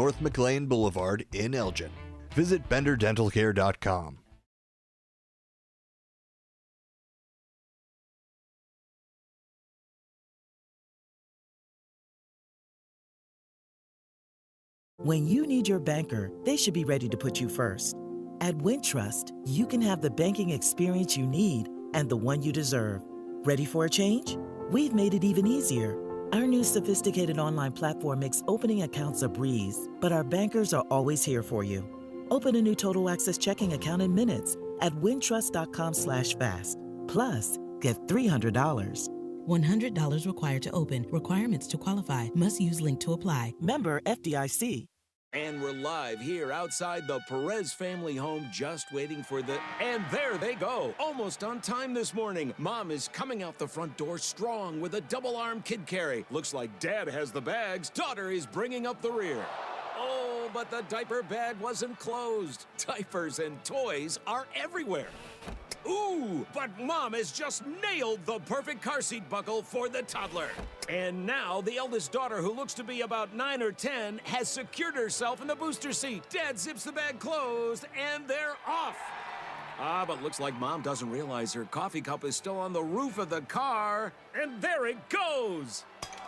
North McLean Boulevard in Elgin. Visit BenderDentalCare.com. When you need your banker, they should be ready to put you first. At Wintrust, you can have the banking experience you need and the one you deserve. Ready for a change? We've made it even easier. Our new sophisticated online platform makes opening accounts a breeze, but our bankers are always here for you. Open a new Total Access checking account in minutes at wintrust.com/fast. Plus, get $300. $100 required to open. Requirements to qualify. Must use link to apply. Member FDIC. And we're live here outside the Perez family home, just waiting for the... And there they go, almost on time this morning. Mom is coming out the front door strong with a double-arm kid carry. Looks like Dad has the bags. Daughter is bringing up the rear. Oh, but the diaper bag wasn't closed. Diapers and toys are everywhere. Ooh, but Mom has just nailed the perfect car seat buckle for the toddler. And now the eldest daughter, who looks to be about 9 or 10, has secured herself in the booster seat. Dad zips the bag closed, and they're off. But looks like Mom doesn't realize her coffee cup is still on the roof of the car. And there it goes.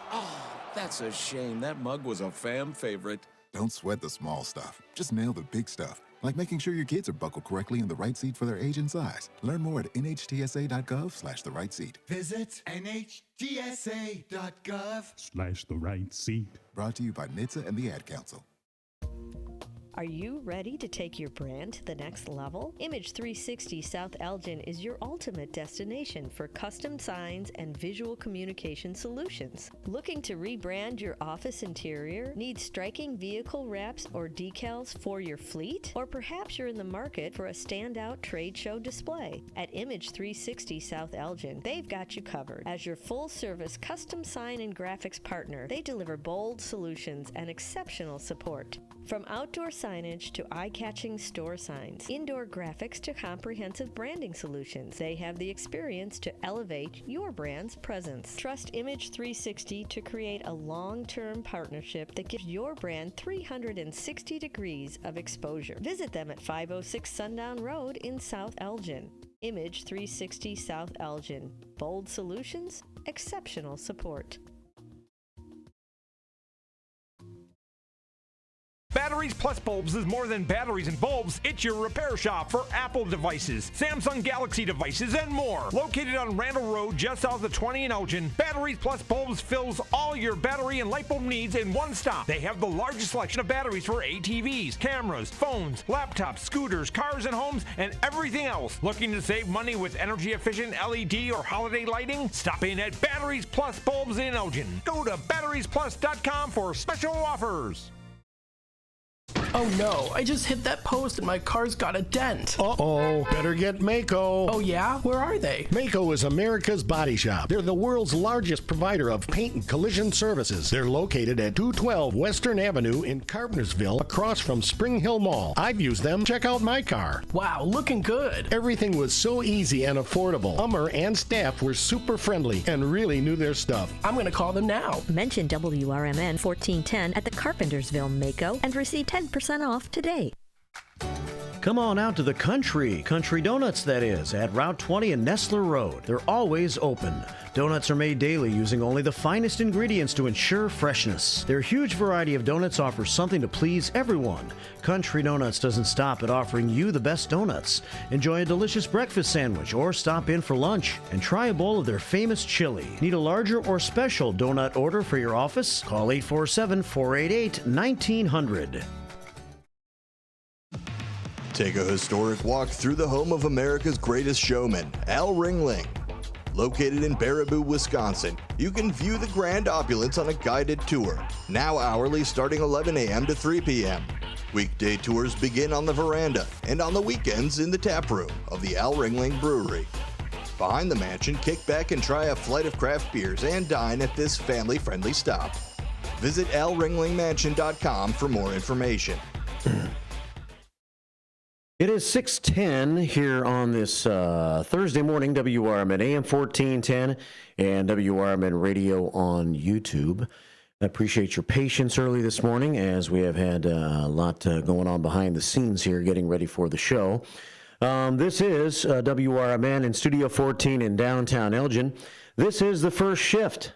Oh, that's a shame. That mug was a fam favorite. Don't sweat the small stuff. Just nail the big stuff. Like making sure your kids are buckled correctly in the right seat for their age and size. Learn more at nhtsa.gov/the right seat. Visit nhtsa.gov/the right seat. Brought to you by NHTSA and the Ad Council. Are you ready to take your brand to the next level? Image 360 South Elgin is your ultimate destination for custom signs and visual communication solutions. Looking to rebrand your office interior? Need striking vehicle wraps or decals for your fleet? Or perhaps you're in the market for a standout trade show display? At Image 360 South Elgin, they've got you covered. As your full-service custom sign and graphics partner, they deliver bold solutions and exceptional support. From outdoor signage to eye-catching store signs, indoor graphics to comprehensive branding solutions, they have the experience to elevate your brand's presence. Trust Image 360 to create a long-term partnership that gives your brand 360 degrees of exposure. Visit them at 506 Sundown Road in South Elgin. Image 360 South Elgin. Bold solutions, exceptional support. Batteries Plus Bulbs is more than batteries and bulbs. It's your repair shop for Apple devices, Samsung Galaxy devices, and more. Located on Randall Road, just south of 20 in Elgin, Batteries Plus Bulbs fills all your battery and light bulb needs in one stop. They have the largest selection of batteries for ATVs, cameras, phones, laptops, scooters, cars and homes, and everything else. Looking to save money with energy-efficient LED or holiday lighting? Stop in at Batteries Plus Bulbs in Elgin. Go to batteriesplus.com for special offers. Oh no, I just hit that post and my car's got a dent. Uh-oh, better get Mako. Oh yeah? Where are they? Mako is America's body shop. They're the world's largest provider of paint and collision services. They're located at 212 Western Avenue in Carpentersville, across from Spring Hill Mall. I've used them. Check out my car. Wow, looking good. Everything was so easy and affordable. Hummer and staff were super friendly and really knew their stuff. I'm going to call them now. Mention WRMN 1410 at the Carpentersville Mako and receive 10% off today. Come on out to the Country Donuts, that is, at Route 20 and Nestler Road. They're always open. Donuts are made daily using only the finest ingredients to ensure freshness. Their huge variety of donuts offers something to please everyone. Country Donuts doesn't stop at offering you the best donuts. Enjoy a delicious breakfast sandwich or stop in for lunch and try a bowl of their famous chili. Need a larger or special donut order for your office? Call 847-488-1900. Take a historic walk through the home of America's greatest showman, Al Ringling. Located in Baraboo, Wisconsin, you can view the grand opulence on a guided tour, now hourly starting 11 a.m. to 3 p.m. Weekday tours begin on the veranda and on the weekends in the tap room of the Al Ringling Brewery. Behind the mansion, kick back and try a flight of craft beers and dine at this family-friendly stop. Visit alringlingmansion.com for more information. It is 6:10 here on this Thursday morning, WRMN AM 1410 and WRMN Radio on YouTube. I appreciate your patience early this morning as we have had a lot going on behind the scenes here getting ready for the show. This is WRMN in Studio 14 in downtown Elgin. This is the first shift.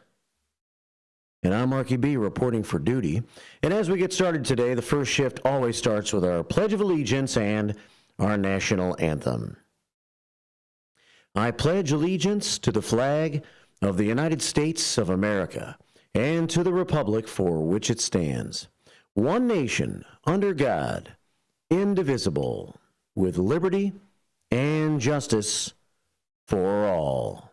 And I'm Marky B reporting for duty. And as we get started today, the first shift always starts with our Pledge of Allegiance and our national anthem. I pledge allegiance to the flag of the United States of America and to the republic for which it stands, one nation, under God, indivisible, with liberty and justice for all.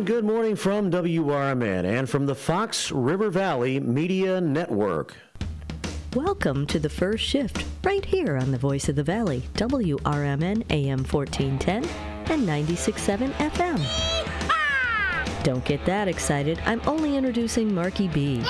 Good morning from WRMN and from the Fox River Valley Media Network. Welcome to the first shift, right here on the Voice of the Valley, WRMN AM 1410 and 96.7 FM. Don't get that excited. I'm only introducing Marky B.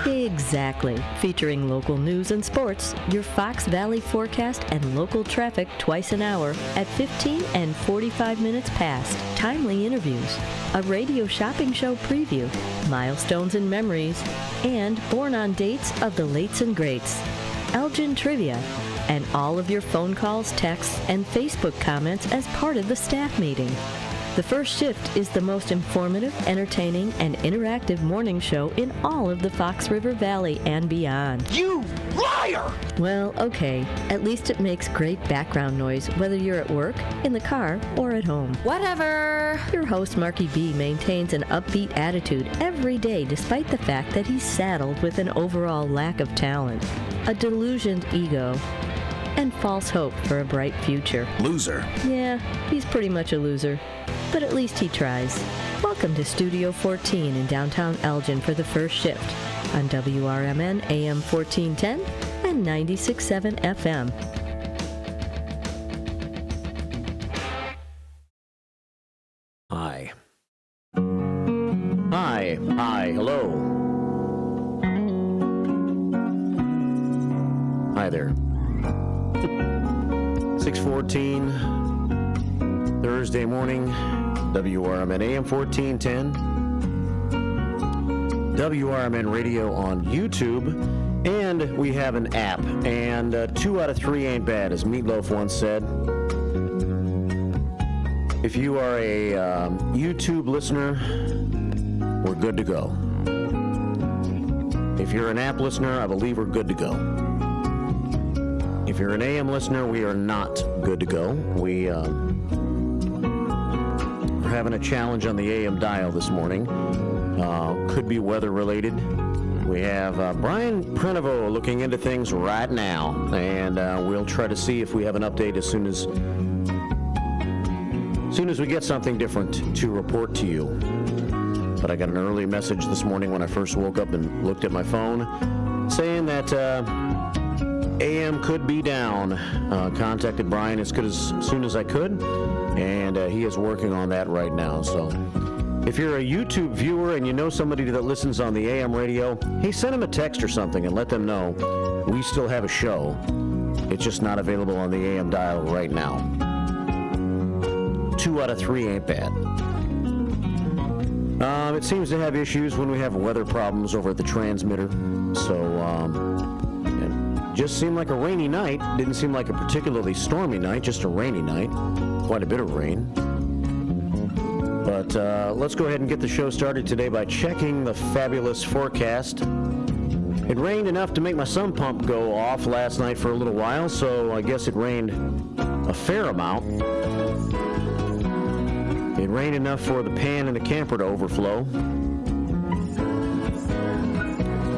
Exactly. Featuring local news and sports, your Fox Valley forecast, and local traffic twice an hour at 15 and 45 minutes past. Timely interviews, a radio shopping show preview, milestones and memories, and born on dates of the lates and greats. Elgin trivia, and all of your phone calls, texts, and Facebook comments as part of the staff meeting. The First Shift is the most informative, entertaining, and interactive morning show in all of the Fox River Valley and beyond. You liar! Well, okay. At least it makes great background noise, whether you're at work, in the car, or at home. Whatever! Your host, Marky B, maintains an upbeat attitude every day despite the fact that he's saddled with an overall lack of talent, a delusioned ego, and false hope for a bright future. Loser. Yeah, he's pretty much a loser. But at least he tries. Welcome to Studio 14 in downtown Elgin for the first shift on WRMN AM 1410 and 96.7 FM. Hi. Hi, hello. Hi there. 6:14, Thursday morning, WRMN AM 1410, WRMN Radio on YouTube, and we have an app, and 2 out of 3 ain't bad, as Meatloaf once said. If you are a YouTube listener, we're good to go. If you're an app listener, I believe we're good to go. If you're an AM listener, we are not good to go. We are having a challenge on the AM dial this morning. Could be weather related. We have Brian Prenovo looking into things right now, and we'll try to see if we have an update as soon as we get something different to report to you. But I got an early message this morning when I first woke up and looked at my phone saying that AM could be down. Contacted Brian as soon as I could, and he is working on that right now. So if you're a YouTube viewer and you know somebody that listens on the AM radio, hey, send them a text or something and let them know we still have a show. It's just not available on the AM dial right now. 2 out of 3 ain't bad. It seems to have issues when we have weather problems over at the transmitter. So, it just seemed like a rainy night. Didn't seem like a particularly stormy night, just a rainy night. Quite a bit of rain. But let's go ahead and get the show started today by checking the fabulous forecast. It rained enough to make my sump pump go off last night for a little while, so I guess it rained a fair amount. It rained enough for the pan in the camper to overflow.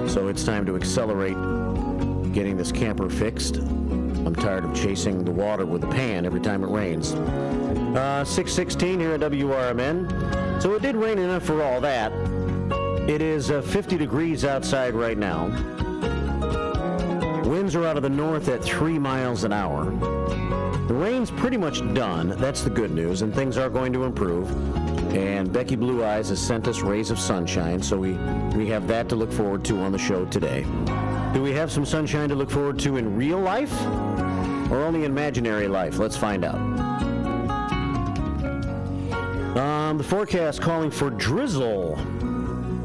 So it's time to accelerate getting this camper fixed. I'm tired of chasing the water with a pan every time it rains. 6:16 here at WRMN. So it did rain enough for all that. It is 50 degrees outside right now. Winds are out of the north at 3 miles an hour. The rain's pretty much done. That's the good news, and things are going to improve. And Becky Blue Eyes has sent us rays of sunshine, so we have that to look forward to on the show today. Do we have some sunshine to look forward to in real life or only imaginary life? Let's find out. The forecast calling for drizzle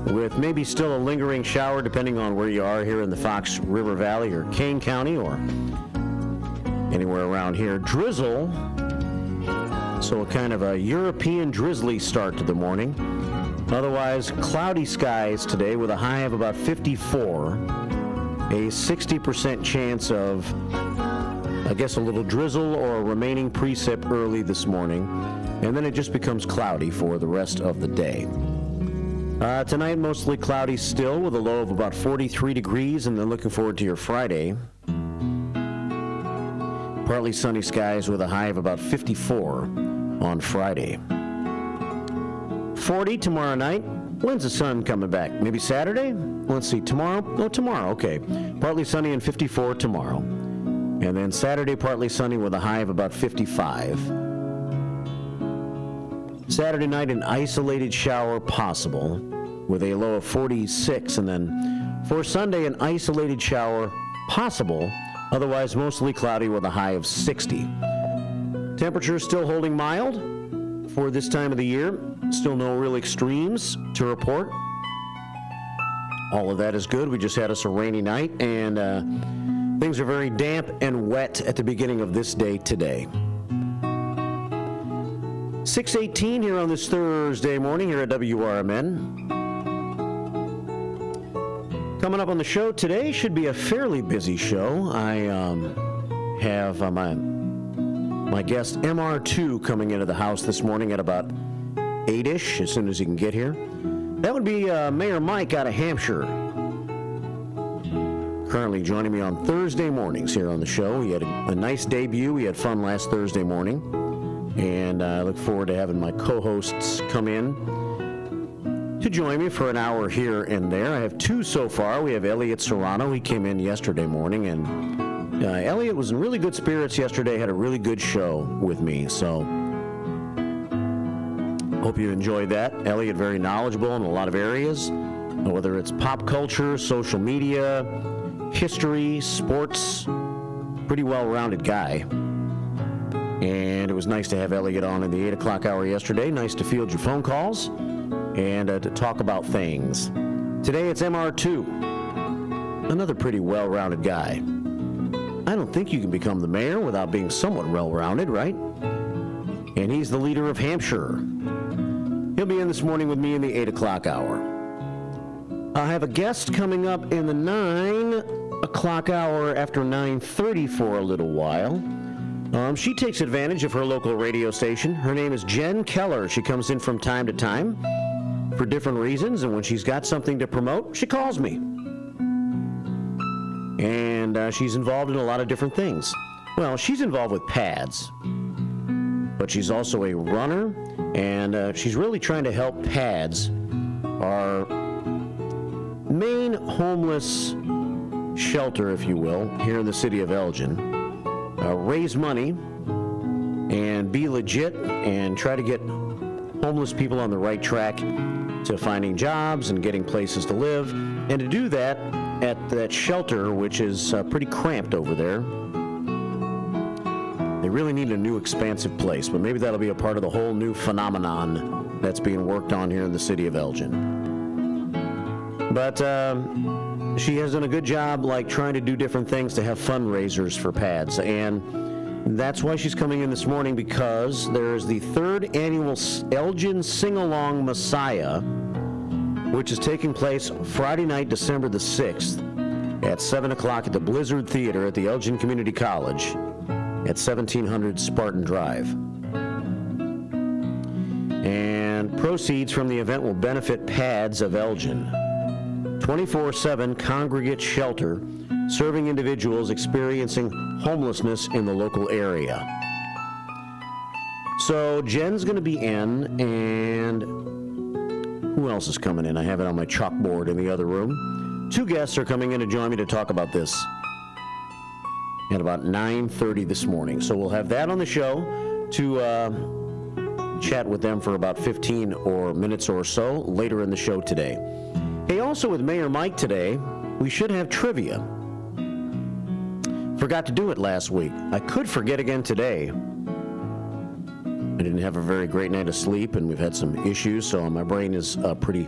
with maybe still a lingering shower depending on where you are here in the Fox River Valley or Kane County or anywhere around here. Drizzle, so a kind of a European drizzly start to the morning. Otherwise, cloudy skies today with a high of about 54. A 60% chance of, I guess, a little drizzle or a remaining precip early this morning. And then it just becomes cloudy for the rest of the day. Tonight, mostly cloudy still with a low of about 43 degrees, and then looking forward to your Friday. Partly sunny skies with a high of about 54 on Friday. 40 tomorrow night. When's the sun coming back? Maybe Saturday? Let's see, tomorrow? Oh, tomorrow, okay. Partly sunny and 54 tomorrow. And then Saturday, partly sunny with a high of about 55. Saturday night, an isolated shower possible with a low of 46. And then for Sunday, an isolated shower possible. Otherwise, mostly cloudy with a high of 60. Temperature still holding mild for this time of the year. Still no real extremes to report. All of that is good. We just had us a rainy night, and things are very damp and wet at the beginning of this day today. 6:18 here on this Thursday morning here at WRMN. Coming up on the show today should be a fairly busy show. I have my guest MR2 coming into the house this morning at about 8-ish, as soon as he can get here. That would be Mayor Mike out of Hampshire. Currently joining me on Thursday mornings here on the show. He had a nice debut. We had fun last Thursday morning. And I look forward to having my co-hosts come in to join me for an hour here and there. I have two so far. We have Elliot Serrano. He came in yesterday morning, and Elliot was in really good spirits yesterday, had a really good show with me, so hope you enjoyed that. Elliot, very knowledgeable in a lot of areas, whether it's pop culture, social media, history, sports, pretty well-rounded guy. And it was nice to have Elliot on in the 8 o'clock hour yesterday. Nice to field your phone calls and to talk about things. Today it's MR2, another pretty well-rounded guy. I don't think you can become the mayor without being somewhat well-rounded, right? And he's the leader of Hampshire. He'll be in this morning with me in the 8 o'clock hour. I have a guest coming up in the 9 o'clock hour after 9:30 for a little while. She takes advantage of her local radio station. Her name is Jen Keller. She comes in from time to time for different reasons, and when she's got something to promote, she calls me. And she's involved in a lot of different things. Well, she's involved with PADS, but she's also a runner, and she's really trying to help PADS, our main homeless shelter, if you will, here in the city of Elgin. Raise money and be legit and try to get homeless people on the right track to finding jobs and getting places to live, and to do that at that shelter, which is pretty cramped over there. They really need a new expansive place, but maybe that'll be a part of the whole new phenomenon that's being worked on here in the city of Elgin. But she has done a good job, like trying to do different things to have fundraisers for pads, and that's why she's coming in this morning, because there's the 3rd annual Elgin Sing-Along Messiah, which is taking place Friday night, December the 6th at 7 o'clock at the Blizzard Theater at the Elgin Community College at 1700 Spartan Drive. And proceeds from the event will benefit PADS of Elgin, 24/7 congregate shelter serving individuals experiencing homelessness in the local area. So Jen's going to be in, and who else is coming in? I have it on my chalkboard in the other room. 2 guests are coming in to join me to talk about this at about 9:30 this morning. So we'll have that on the show to chat with them for about 15 minutes or so later in the show today. Hey, also with Mayor Mike today, we should have trivia. Forgot to do it last week. I could forget again today. I didn't have a very great night of sleep, and we've had some issues, so my brain is pretty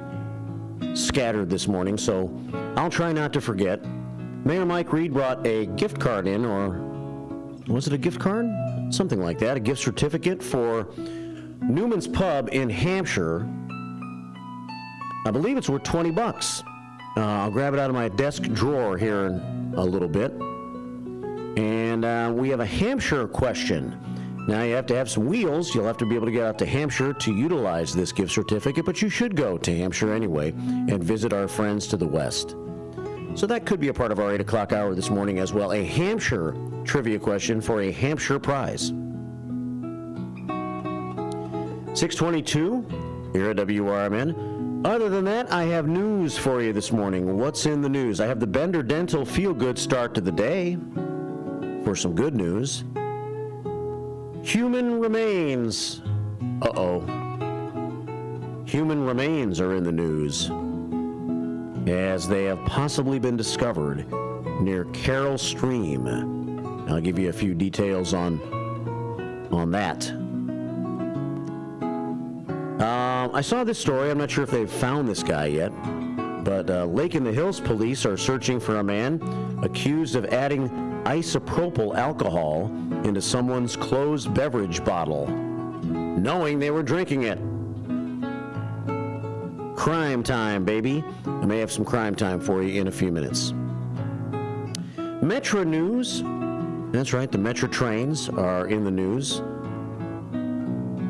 scattered this morning, so I'll try not to forget. Mayor Mike Reed brought a gift card in, or was it a gift card? Something like that, a gift certificate for Newman's Pub in Hampshire. I believe it's worth $20. I'll grab it out of my desk drawer here in a little bit. And we have a Hampshire question. Now, you have to have some wheels. You'll have to be able to get out to Hampshire to utilize this gift certificate, but you should go to Hampshire anyway and visit our friends to the west. So that could be a part of our 8 o'clock hour this morning as well. A Hampshire trivia question for a Hampshire prize. 6:22 here at WRMN. Other than that, I have news for you this morning. What's in the news? I have the Bender Dental feel-good start to the day for some good news. Human remains. Human remains are in the news, as they have possibly been discovered near Carroll Stream. I'll give you a few details on that. I saw this story. I'm not sure if they've found this guy yet, but Lake in the Hills police are searching for a man accused of adding isopropyl alcohol into someone's closed beverage bottle, knowing they were drinking it. Crime time, baby. I may have some crime time for you in a few minutes. Metro news. That's right, the Metro trains are in the news.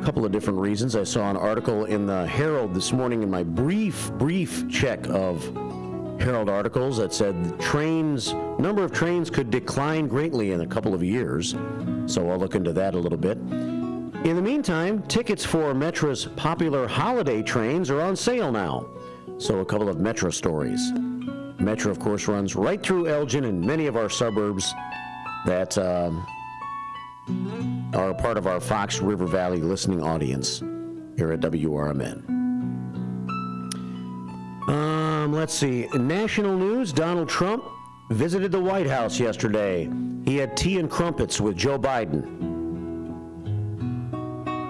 A couple of different reasons. I saw an article in the Herald this morning in my brief check of Herald articles that said number of trains could decline greatly in a couple of years. So I'll look into that a little bit. In the meantime, tickets for Metro's popular holiday trains are on sale now. So a couple of Metro stories. Metro, of course, runs right through Elgin and many of our suburbs that are a part of our Fox River Valley listening audience here at WRMN. Let's see. National news, Donald Trump visited the White House yesterday. He had tea and crumpets with Joe Biden.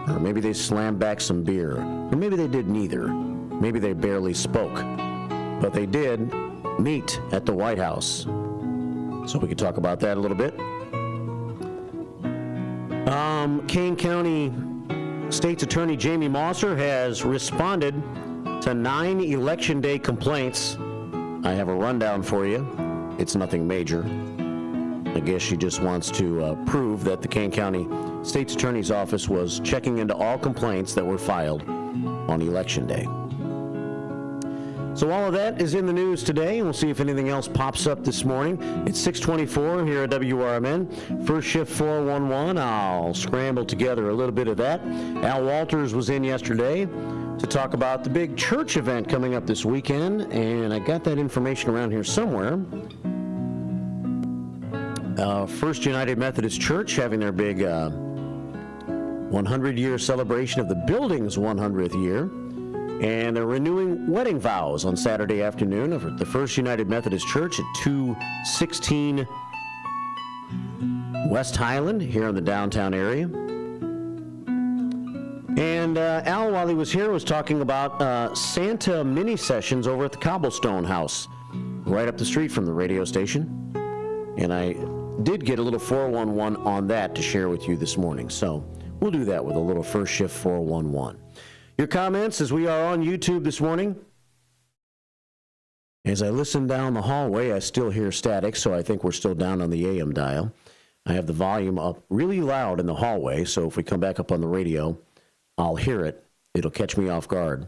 Or maybe they slammed back some beer. Or maybe they did neither. Maybe they barely spoke. But they did meet at the White House. So we could talk about that a little bit. Kane County State's Attorney Jamie Mosser has responded to 9 Election Day complaints. I have a rundown for you. It's nothing major. I guess she just wants to prove that the Kane County State's Attorney's Office was checking into all complaints that were filed on Election Day. So all of that is in the news today, and we'll see if anything else pops up this morning. It's 6:24 here at WRMN. First shift 411. I'll scramble together a little bit of that. Al Walters was in yesterday to talk about the big church event coming up this weekend, and I got that information around here somewhere. First United Methodist Church having their big 100-year celebration of the building's 100th year. And they're renewing wedding vows on Saturday afternoon over at the First United Methodist Church at 216 West Highland here in the downtown area. And Al, while he was here, was talking about Santa mini sessions over at the Cobblestone House, right up the street from the radio station. And I did get a little 411 on that to share with you this morning. So we'll do that with a little first shift 411. Your comments as we are on YouTube this morning. As I listen down the hallway, I still hear static, so I think we're still down on the AM dial. I have the volume up really loud in the hallway, so if we come back up on the radio, I'll hear it. It'll catch me off guard.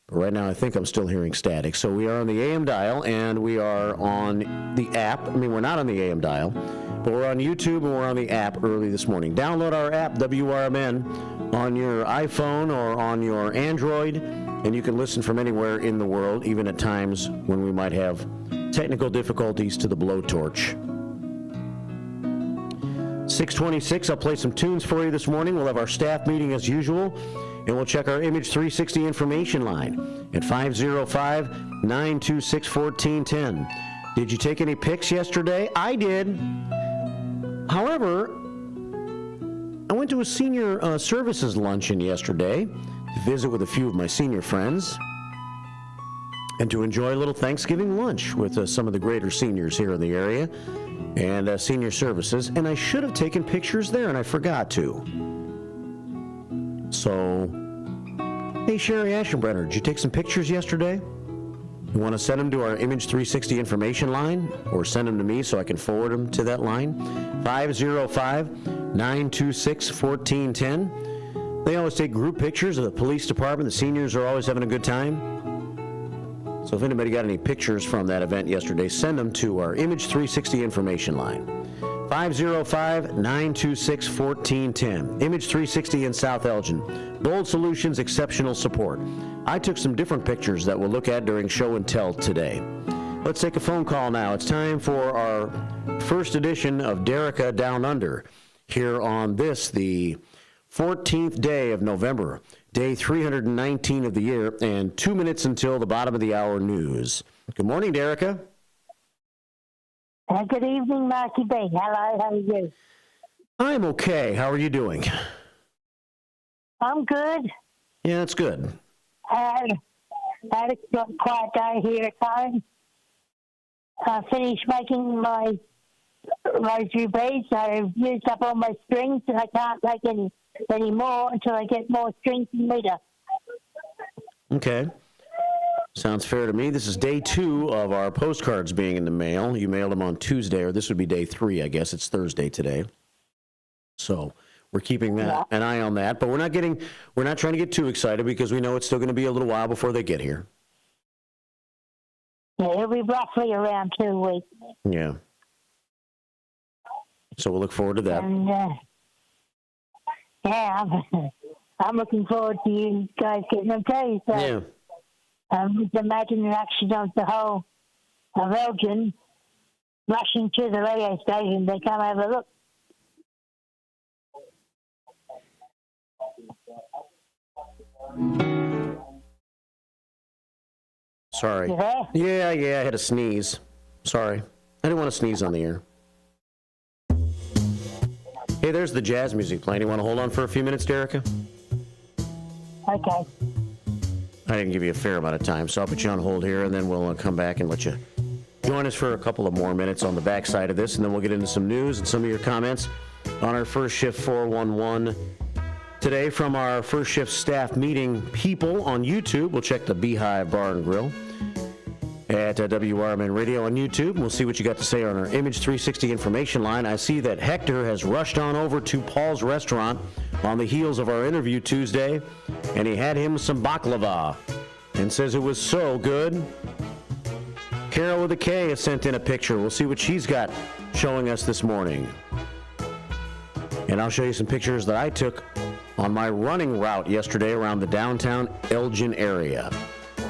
But right now, I think I'm still hearing static. So we are on the AM dial, and we are on the app. I mean, we're not on the AM dial, but we're on YouTube, and we're on the app early this morning. Download our app, WRMN, on your iPhone or on your Android, and you can listen from anywhere in the world, even at times when we might have technical difficulties to the blowtorch. 6:26, I'll play some tunes for you this morning. We'll have our staff meeting as usual, and we'll check our Image 360 information line at 505-926-1410. Did you take any pics yesterday? I did. However, I went to a senior services luncheon yesterday to visit with a few of my senior friends and to enjoy a little Thanksgiving lunch with some of the greater seniors here in the area and senior services. And I should have taken pictures there, and I forgot to. So, hey, Sherry Aschenbrenner, did you take some pictures yesterday? You want to send them to our Image 360 information line, or send them to me so I can forward them to that line? 505-926-1410. They always take group pictures of the police department. The seniors are always having a good time. So if anybody got any pictures from that event yesterday, send them to our Image 360 information line. 505-926-1410. Image 360 in South Elgin. Bold Solutions, exceptional support. I took some different pictures that we'll look at during show and tell today. Let's take a phone call now. It's time for our first edition of Derica Down Under here on this, the 14th day of November, day 319 of the year, and 2 minutes until the bottom of the hour news. Good morning, Derica. Good evening, Marky B. Hello, how are you? I'm okay. How are you doing? I'm good. Yeah, that's good. I had a quiet day here at home. I finished making my rosary beads. I've used up all my strings, and I can't make any more until I get more strings and meter. Okay. Sounds fair to me. This is day 2 of our postcards being in the mail. You mailed them on Tuesday, or this would be day 3, I guess. It's Thursday today. So we're keeping an eye on that, but we're not trying to get too excited because we know it's still going to be a little while before they get here. Yeah, it'll be roughly around 2 weeks. Yeah. So we'll look forward to that. And, I'm looking forward to you guys getting them too. So. Yeah. Just imagine the action of the whole of Elgin rushing to the radio station. They come have a look. Sorry. You there? Yeah, I had a sneeze. Sorry. I didn't want to sneeze on the air. Hey, there's the jazz music playing. You want to hold on for a few minutes, Derica? Okay. I didn't give you a fair amount of time, so I'll put you on hold here, and then we'll come back and let you join us for a couple of more minutes on the backside of this, and then we'll get into some news and some of your comments on our first shift 411 today from our first shift staff meeting people on YouTube. We'll check the Beehive Bar and Grill at WRMN Radio on YouTube. We'll see what you got to say on our Image 360 information line. I see that Hector has rushed on over to Paul's Restaurant on the heels of our interview Tuesday, and he had him some baklava and says it was so good. Carol with a K has sent in a picture. We'll see what she's got showing us this morning. And I'll show you some pictures that I took on my running route yesterday around the downtown Elgin area.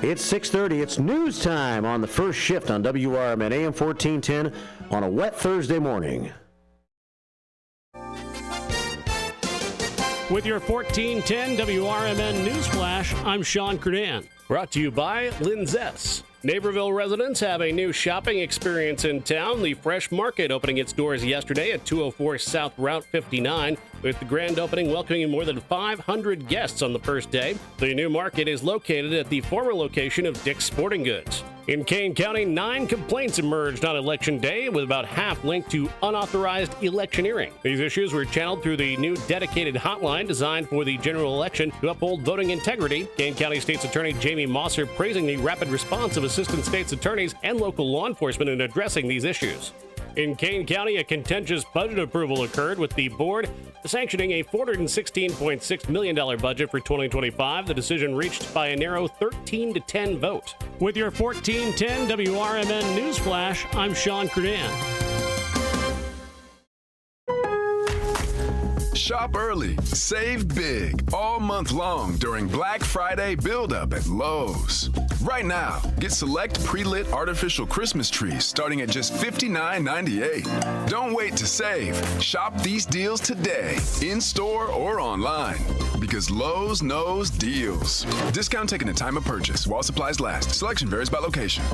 It's 6:30. It's news time on the first shift on WRMN AM 1410 on a wet Thursday morning. With your 1410 WRMN News Flash, I'm Sean Curdan. Brought to you by Linzess. Naperville residents have a new shopping experience in town. The Fresh Market opening its doors yesterday at 204 South Route 59, with the grand opening welcoming more than 500 guests on the first day. The new market is located at the former location of Dick's Sporting Goods. In Kane County, 9 complaints emerged on Election Day, with about half linked to unauthorized electioneering. These issues were channeled through the new dedicated hotline designed for the general election to uphold voting integrity. Kane County State's Attorney Jamie Mosser praising the rapid response of assistant state's attorneys and local law enforcement in addressing these issues. In Kane County, a contentious budget approval occurred, with the board sanctioning a $416.6 million budget for 2025. The decision reached by a narrow 13-10 vote. With your 1410 WRMN News Flash, I'm Sean Credan. Shop early, save big all month long during Black Friday build-up at Lowe's. Right now, get select pre-lit artificial Christmas trees starting at just $59.98. Don't wait to save. Shop these deals today, in-store or online, because Lowe's knows deals. Discount taken at time of purchase while supplies last. Selection varies by location.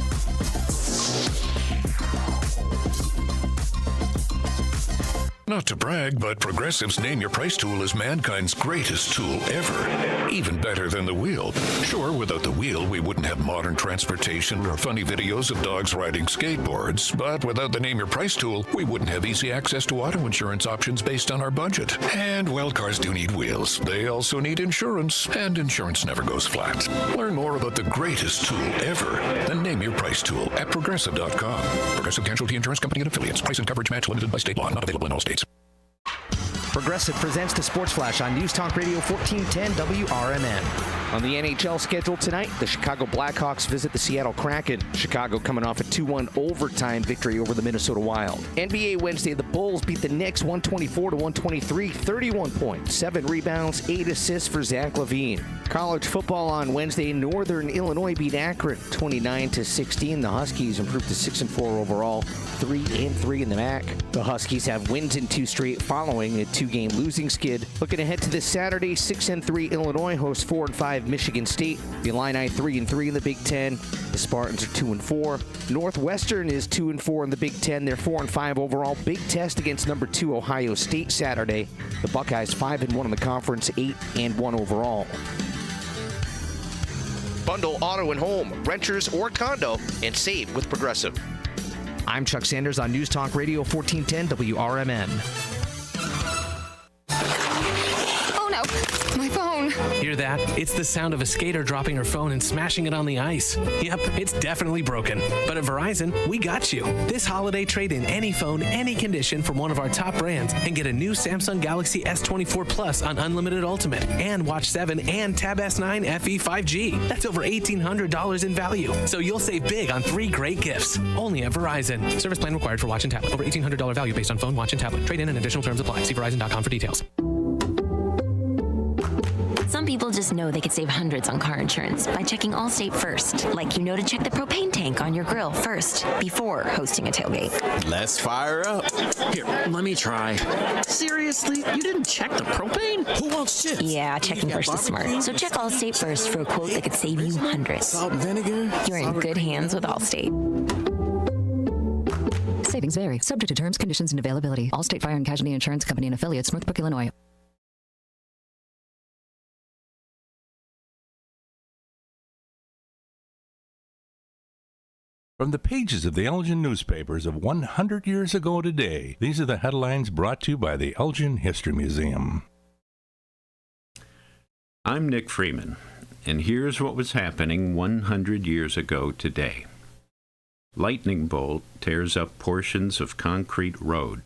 Not to brag, but Progressive's Name Your Price tool is mankind's greatest tool ever. Even better than the wheel. Sure, without the wheel, we wouldn't have modern transportation or funny videos of dogs riding skateboards. But without the Name Your Price tool, we wouldn't have easy access to auto insurance options based on our budget. And, well, cars do need wheels. They also need insurance, and insurance never goes flat. Learn more about the greatest tool ever, the Name Your Price tool at Progressive.com. Progressive Casualty Insurance Company and Affiliates. Price and coverage match limited by state law. Not available in all states. Progressive presents the Sports Flash on News Talk Radio 1410 WRMN. On the NHL schedule tonight, the Chicago Blackhawks visit the Seattle Kraken. Chicago coming off a 2-1 overtime victory over the Minnesota Wild. NBA Wednesday, the Bulls beat the Knicks 124-123, 31 points, 7 rebounds, 8 assists for Zach LaVine. College football on Wednesday, Northern Illinois beat Akron 29-16. The Huskies improved to 6-4 overall, 3-3 in the MAC. The Huskies have wins in 2 straight following a 2-game losing skid. Looking ahead to this Saturday, 6-3 Illinois hosts 4-5 Michigan State. The Illini 3-3 in the Big Ten. The Spartans are 2-4. Northwestern is 2-4 in the Big Ten. They're 4-5 overall. Big test against number 2 Ohio State Saturday. The Buckeyes 5-1 in the conference, 8-1 overall. Bundle auto and home, renters or condo, and save with Progressive. I'm Chuck Sanders on News Talk Radio 1410 WRMN. Oh no, my phone. Hear that? It's the sound of a skater dropping her phone and smashing it on the ice. Yep, it's definitely broken. But at Verizon, we got you. This holiday, trade in any phone, any condition from one of our top brands and get a new Samsung Galaxy S24 Plus on Unlimited Ultimate and Watch 7 and Tab S9 FE 5G. That's over $1,800 in value. So you'll save big on 3 great gifts. Only at Verizon. Service plan required for watch and tablet. Over $1,800 value based on phone, watch, and tablet. Trade in and additional terms apply. See Verizon.com for details. Some people just know they could save hundreds on car insurance by checking Allstate first. Like you know to check the propane tank on your grill first before hosting a tailgate. Let's fire up. Here, let me try. Seriously? You didn't check the propane? Who wants chips? Yeah, checking first is smart. So check Allstate first for a quote that could save you hundreds. Salt and vinegar? You're in good hands with Allstate. Savings vary. Subject to terms, conditions, and availability. Allstate Fire and Casualty Insurance Company and Affiliates, Northbrook, Illinois. From the pages of the Elgin newspapers of 100 years ago today, these are the headlines brought to you by the Elgin History Museum. I'm Nick Freeman, and here's what was happening 100 years ago today. Lightning bolt tears up portions of concrete road.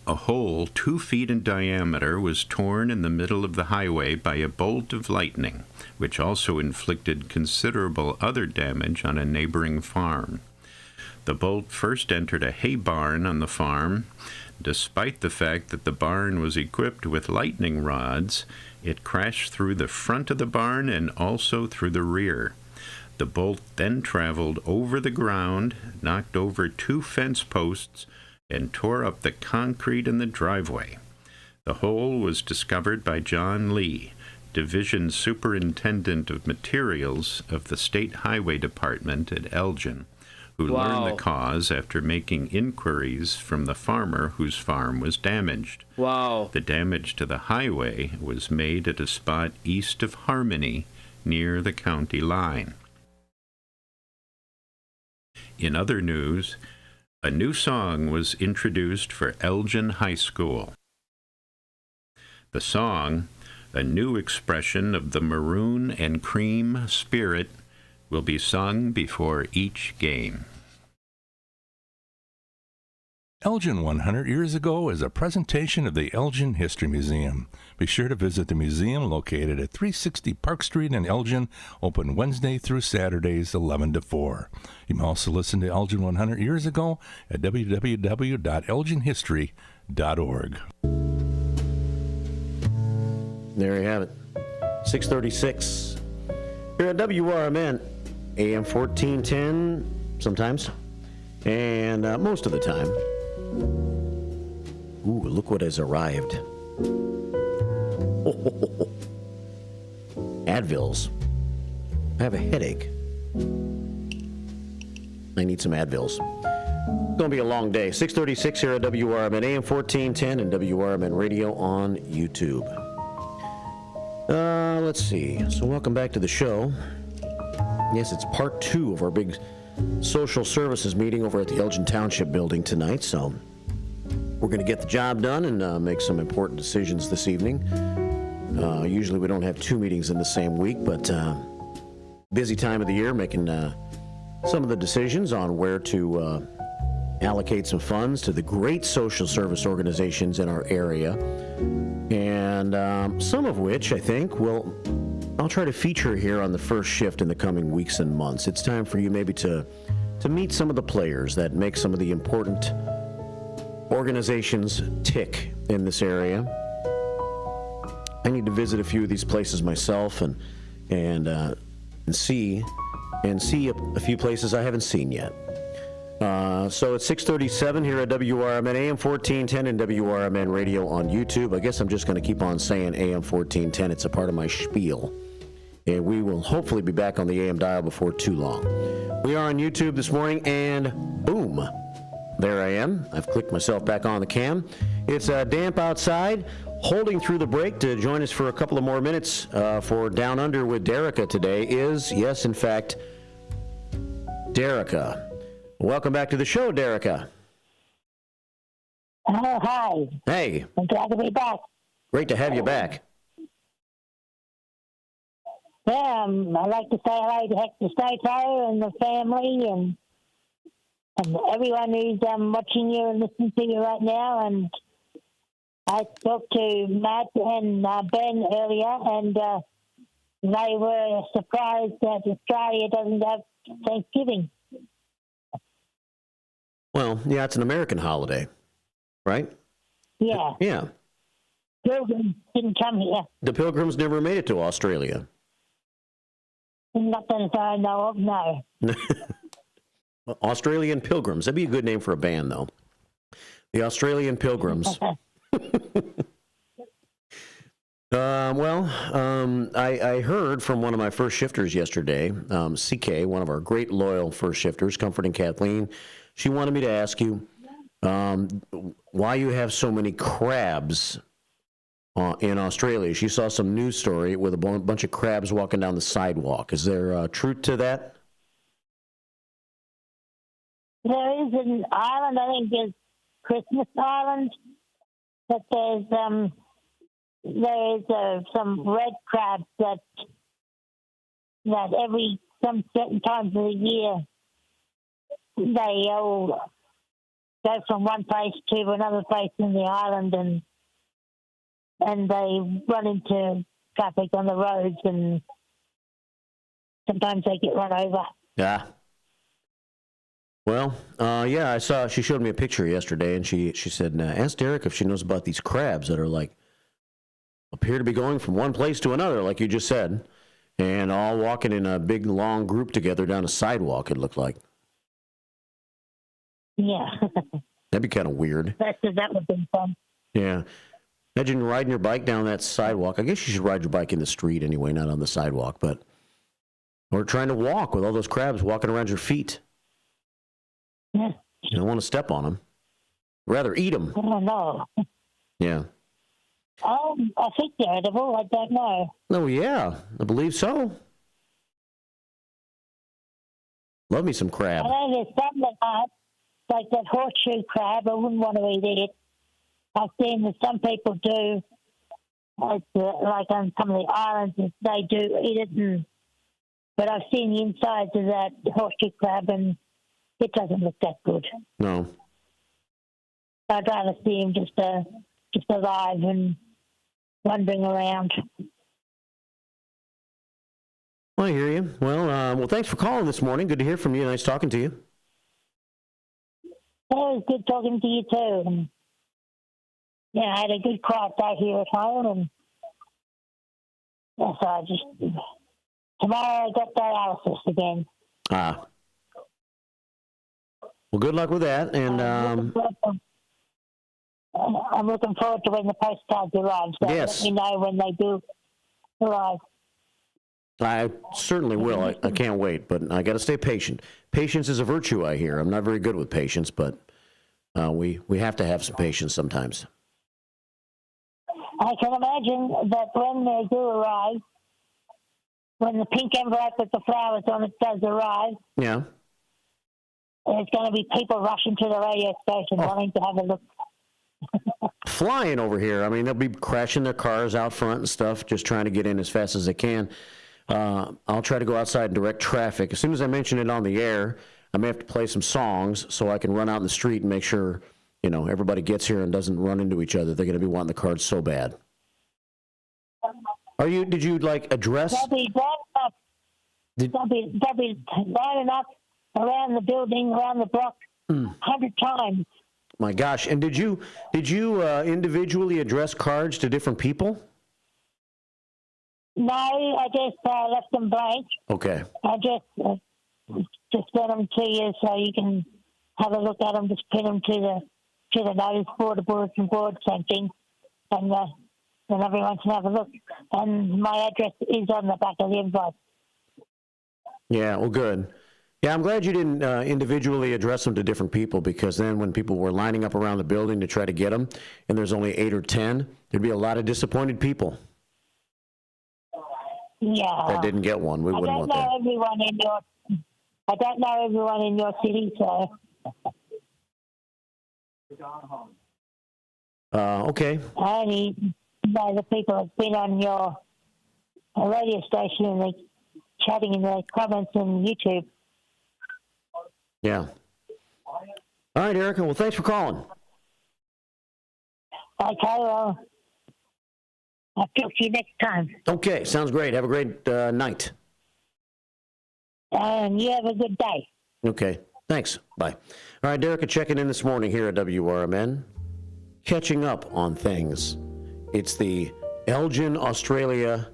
A hole 2 feet in diameter was torn in the middle of the highway by a bolt of lightning, which also inflicted considerable other damage on a neighboring farm. The bolt first entered a hay barn on the farm. Despite the fact that the barn was equipped with lightning rods, it crashed through the front of the barn and also through the rear. The bolt then traveled over the ground, knocked over 2 fence posts, and tore up the concrete in the driveway. The hole was discovered by John Lee, Division Superintendent of Materials of the State Highway Department at Elgin, who learned the cause after making inquiries from the farmer whose farm was damaged. Wow. The damage to the highway was made at a spot east of Harmony, near the county line. In other news, a new song was introduced for Elgin High School. The song, a new expression of the maroon and cream spirit, will be sung before each game. Elgin 100 Years Ago is a presentation of the Elgin History Museum. Be sure to visit the museum located at 360 Park Street in Elgin, open Wednesday through Saturdays 11 to 4. You can also listen to Elgin 100 Years Ago at www.elginhistory.org. There you have it. 6:36 here at WRMN, AM 1410 sometimes, and most of the time. Ooh, look what has arrived. Advils. I have a headache. I need some Advils. It's going to be a long day. 6:36 here at WRMN, AM 1410 and WRMN Radio on YouTube. Let's see. So welcome back to the show. Yes, it's part 2 of our big social services meeting over at the Elgin Township building tonight. So we're going to get the job done and make some important decisions this evening. Usually we don't have 2 meetings in the same week, but busy time of the year making some of the decisions on where to allocate some funds to the great social service organizations in our area. And some of which I think I'll try to feature here on the first shift in the coming weeks and months. It's time for you maybe to meet some of the players that make some of the important organizations tick in this area. I need to visit a few of these places myself and see a few places I haven't seen yet. So it's 6:37 here at WRMN, AM 1410 and WRMN Radio on YouTube. I guess I'm just going to keep on saying AM 1410. It's a part of my spiel. And we will hopefully be back on the AM dial before too long. We are on YouTube this morning, and boom, there I am. I've clicked myself back on the cam. It's damp outside. Holding through the break to join us for a couple of more minutes for Down Under with Derica today is, yes, in fact, Derica. Welcome back to the show, Derica. Oh, hi. Hey. I'm glad to be back. Great to have you back. Yeah, I'd like to say hello to Hector Stato and the family and everyone who's watching you and listening to you right now. And I talked to Matt and Ben earlier, and they were surprised that Australia doesn't have Thanksgiving. Well, yeah, it's an American holiday, right? Yeah. Yeah. Pilgrims didn't come here. The Pilgrims never made it to Australia. Not that I know of, no. Australian Pilgrims. That'd be a good name for a band, though. The Australian Pilgrims. I heard from one of my first shifters yesterday, CK, one of our great loyal first shifters, Comforting Kathleen. She wanted me to ask you why you have so many crabs in Australia. She saw some news story with a bunch of crabs walking down the sidewalk. Is there truth to that? There is an island, I think there's Christmas Island, but there's some red crabs that some certain times of the year they all go from one place to another place in the island, and they run into traffic on the roads, and sometimes they get run over. Yeah. Well, yeah, I saw. She showed me a picture yesterday, and she said, "Ask Derek if she knows about these crabs that are appear to be going from one place to another, like you just said, and all walking in a big long group together down a sidewalk. It looked like." Yeah. That'd be kind of weird. That would be fun. Yeah. Imagine riding your bike down that sidewalk. I guess you should ride your bike in the street anyway, not on the sidewalk, but or trying to walk with all those crabs walking around your feet. Yeah. You don't want to step on them. Rather eat them. I don't know. Yeah. I think they're edible. I don't know. Oh, yeah. I believe so. Love me some crab. I know there's some that aren't, like that horseshoe crab. I wouldn't want to eat it. I've seen that some people do, like on some of the islands, they do eat it. But I've seen the insides of that horseshoe crab, and it doesn't look that good. No. I'd rather see him just alive and wandering around. Well, I hear you. Well, thanks for calling this morning. Good to hear from you. Nice talking to you. It was good talking to you too. And, yeah, I had a good quiet day here at home, and so tomorrow I got dialysis again. Ah. Well, good luck with that, and I'm looking forward to when the postcards arrive. So yes. Let me know when they do arrive. I certainly will. I can't wait, but I got to stay patient. Patience is a virtue, I hear. I'm not very good with patience, but we have to have some patience sometimes. I can imagine that when they do arrive, when the pink envelope with the flowers on it does arrive, yeah, there's going to be people rushing to the radio station wanting to have a look. Flying over here. I mean, they'll be crashing their cars out front and stuff, just trying to get in as fast as they can. I'll try to go outside and direct traffic. As soon as I mention it on the air, I may have to play some songs so I can run out in the street and make sure, everybody gets here and doesn't run into each other. They're going to be wanting the cards so bad. Did you address? They'll be line enough around the building, around the block, 100 times. My gosh! And did you individually address cards to different people? No, I just left them blank. Okay. I just sent them to you so you can have a look at them. Just pin them to the notice board, the bulletin board, same thing, and everyone can have a look. And my address is on the back of the envelope. Yeah. Well, good. Yeah, I'm glad you didn't individually address them to different people, because then when people were lining up around the building to try to get them, and there's only 8 or 10, there'd be a lot of disappointed people. Yeah. That didn't get one. We wouldn't want that. I don't know everyone in your city, so. Okay. I only know the people that's been on your radio station and they chatting in the comments on YouTube. Yeah. All right, Erica. Well, thanks for calling. Okay, well, I'll talk to you next time. Okay, sounds great. Have a great night. And you have a good day. Okay, thanks. Bye. All right, Erica checking in this morning here at WRMN. Catching up on things. It's the Elgin, Australia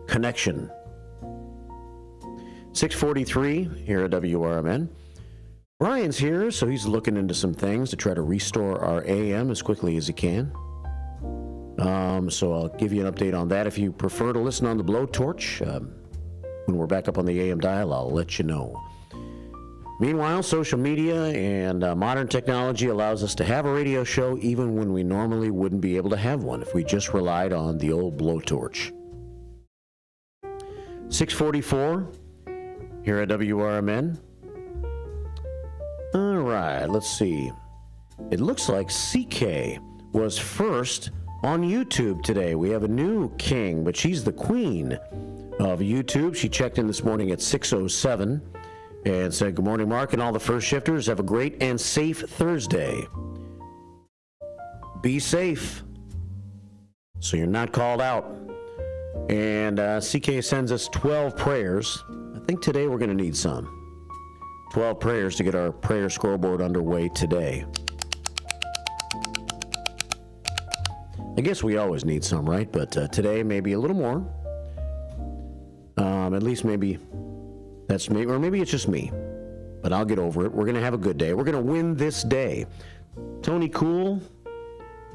connection. 6:43 here at WRMN. Ryan's here, so he's looking into some things to try to restore our AM as quickly as he can. So I'll give you an update on that. If you prefer to listen on the blowtorch, when we're back up on the AM dial, I'll let you know. Meanwhile, social media and modern technology allows us to have a radio show even when we normally wouldn't be able to have one if we just relied on the old blowtorch. 6:44 here at WRMN. All right, let's see. It looks like CK was first on YouTube today. We have a new king, but she's the queen of YouTube. She checked in this morning at 6:07 and said, "Good morning, Mark, and all the first shifters. Have a great and safe Thursday. Be safe so you're not called out." And CK sends us 12 prayers. I think today we're going to need some. 12 prayers to get our prayer scoreboard underway today. I guess we always need some, right? But today maybe a little more. At least maybe that's me, or maybe it's just me. But I'll get over it. We're going to have a good day. We're going to win this day. Tony Cool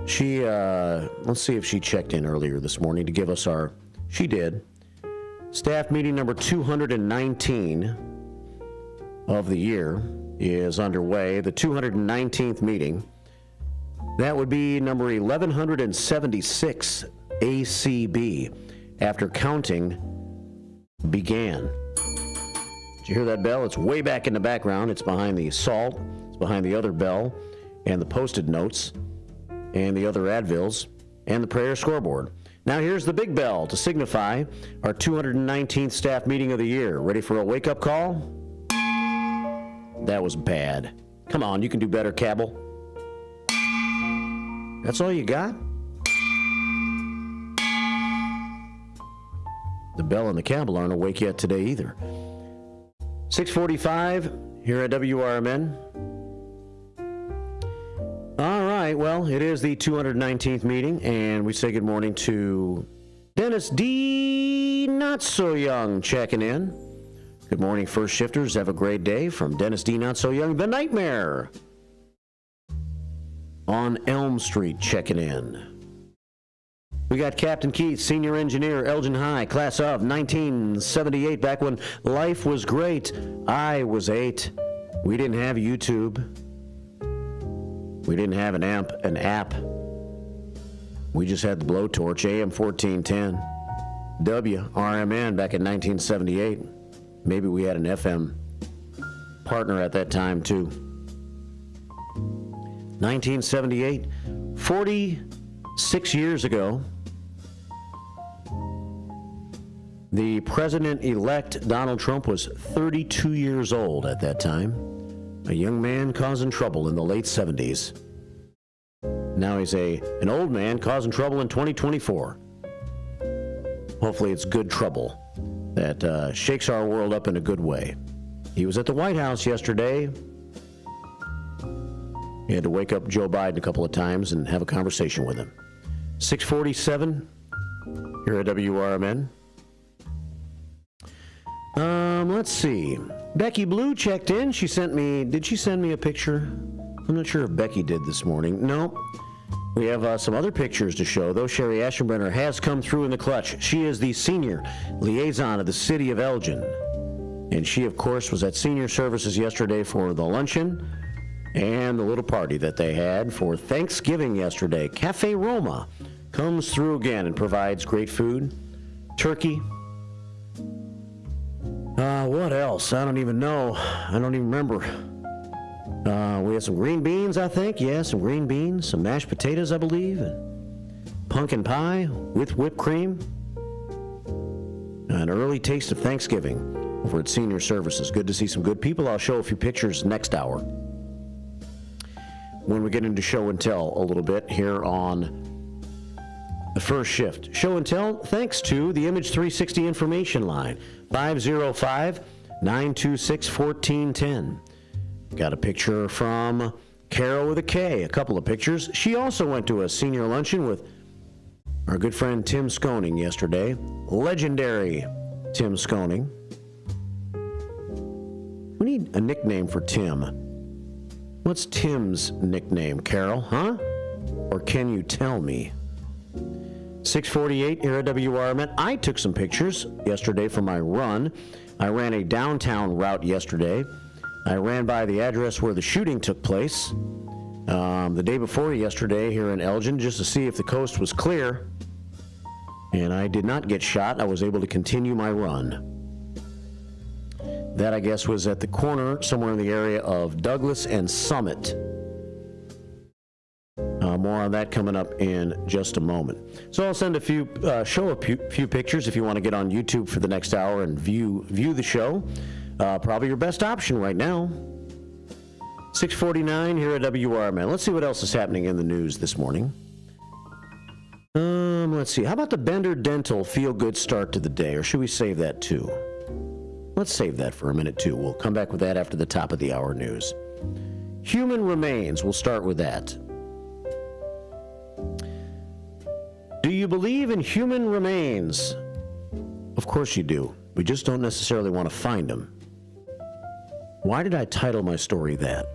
She, let's see if she checked in earlier this morning to give us she did. Staff meeting number 219 of the year is underway. The 219th meeting. That would be number 1176 ACB after counting began. Did you hear that bell? It's way back in the background. It's behind the salt. It's behind the other bell and the Post-it notes and the other Advils and the prayer scoreboard. Now here's the big bell to signify our 219th staff meeting of the year. Ready for a wake-up call? That was bad. Come on, you can do better, Cabell. That's all you got? The bell and the Cabell aren't awake yet today either. 6:45 here at WRMN. All right, well, it is the 219th meeting, and we say good morning to Dennis D. Not So Young checking in. Good morning, first shifters. Have a great day from Dennis D. Not So Young, the Nightmare. On Elm Street checking in. We got Captain Keith, senior engineer, Elgin High, class of 1978, back when life was great. I was 8. We didn't have YouTube. We didn't have an app. We just had the blowtorch, AM 1410. WRMN back in 1978. Maybe we had an FM partner at that time, too. 1978, 46 years ago, the president-elect Donald Trump was 32 years old at that time. A young man causing trouble in the late 70s. Now he's an old man causing trouble in 2024. Hopefully it's good trouble that shakes our world up in a good way. He was at the White House yesterday. He had to wake up Joe Biden a couple of times and have a conversation with him. 6:47 here at WRMN. Let's see. Becky Blue checked in. Did she send me a picture? I'm not sure if Becky did this morning. No. We have some other pictures to show, though. Sherry Aschenbrenner has come through in the clutch. She is the senior liaison of the city of Elgin. And she, of course, was at senior services yesterday for the luncheon and the little party that they had for Thanksgiving yesterday. Cafe Roma comes through again and provides great food. Turkey. What else? I don't even know. I don't even remember. We had some green beans, I think. Yeah, some green beans. Some mashed potatoes, I believe. And pumpkin pie with whipped cream. An early taste of Thanksgiving over at Senior Services. Good to see some good people. I'll show a few pictures next hour when we get into show and tell a little bit here on the first shift. Show and tell thanks to the Image 360 information line, 505-926-1410. Got a picture from Carol with a K, a couple of pictures. She also went to a senior luncheon with our good friend Tim Sconing yesterday. Legendary Tim Sconing. We need a nickname for Tim. What's Tim's nickname, Carol, huh? Or can you tell me? 6:48 here at WRMN. I took some pictures yesterday for my run. I ran a downtown route yesterday. I ran by the address where the shooting took place the day before yesterday here in Elgin just to see if the coast was clear. And I did not get shot. I was able to continue my run. That, I guess, was at the corner somewhere in the area of Douglas and Summit. More on that coming up in just a moment. So I'll send show a few pictures if you want to get on YouTube for the next hour and view the show. Probably your best option right now. 6:49 here at WRMN. Let's see what else is happening in the news this morning. Let's see. How about the Bender Dental feel-good start to the day, or should we save that too? Let's save that for a minute too. We'll come back with that after the top of the hour news. Human remains. We'll start with that. Do you believe in human remains? Of course you do. We just don't necessarily want to find them. Why did I title my story that?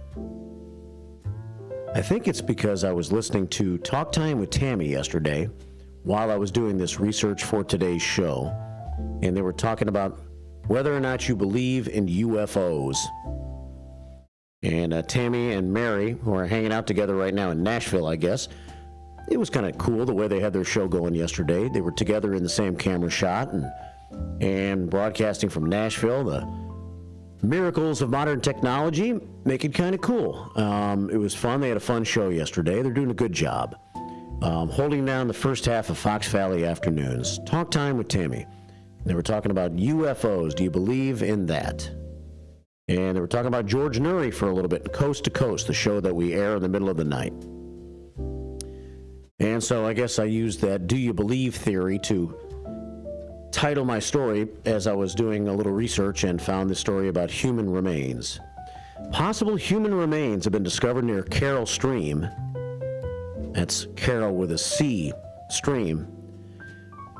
I think it's because I was listening to Talk Time with Tammy yesterday while I was doing this research for today's show, and they were talking about whether or not you believe in UFOs. And Tammy and Mary, who are hanging out together right now in Nashville, I guess, it was kind of cool the way they had their show going yesterday. They were together in the same camera shot and broadcasting from Nashville. The miracles of modern technology make it kind of cool. It was fun. They had a fun show yesterday. They're doing a good job. Holding down the first half of Fox Valley Afternoons. Talk Time with Tammy. They were talking about UFOs. Do you believe in that? And they were talking about George Noory for a little bit, Coast to Coast, the show that we air in the middle of the night. And so I guess I used that do you believe theory to title my story as I was doing a little research and found this story about human remains. Possible human remains have been discovered near Carroll Stream. That's Carroll with a C, Stream.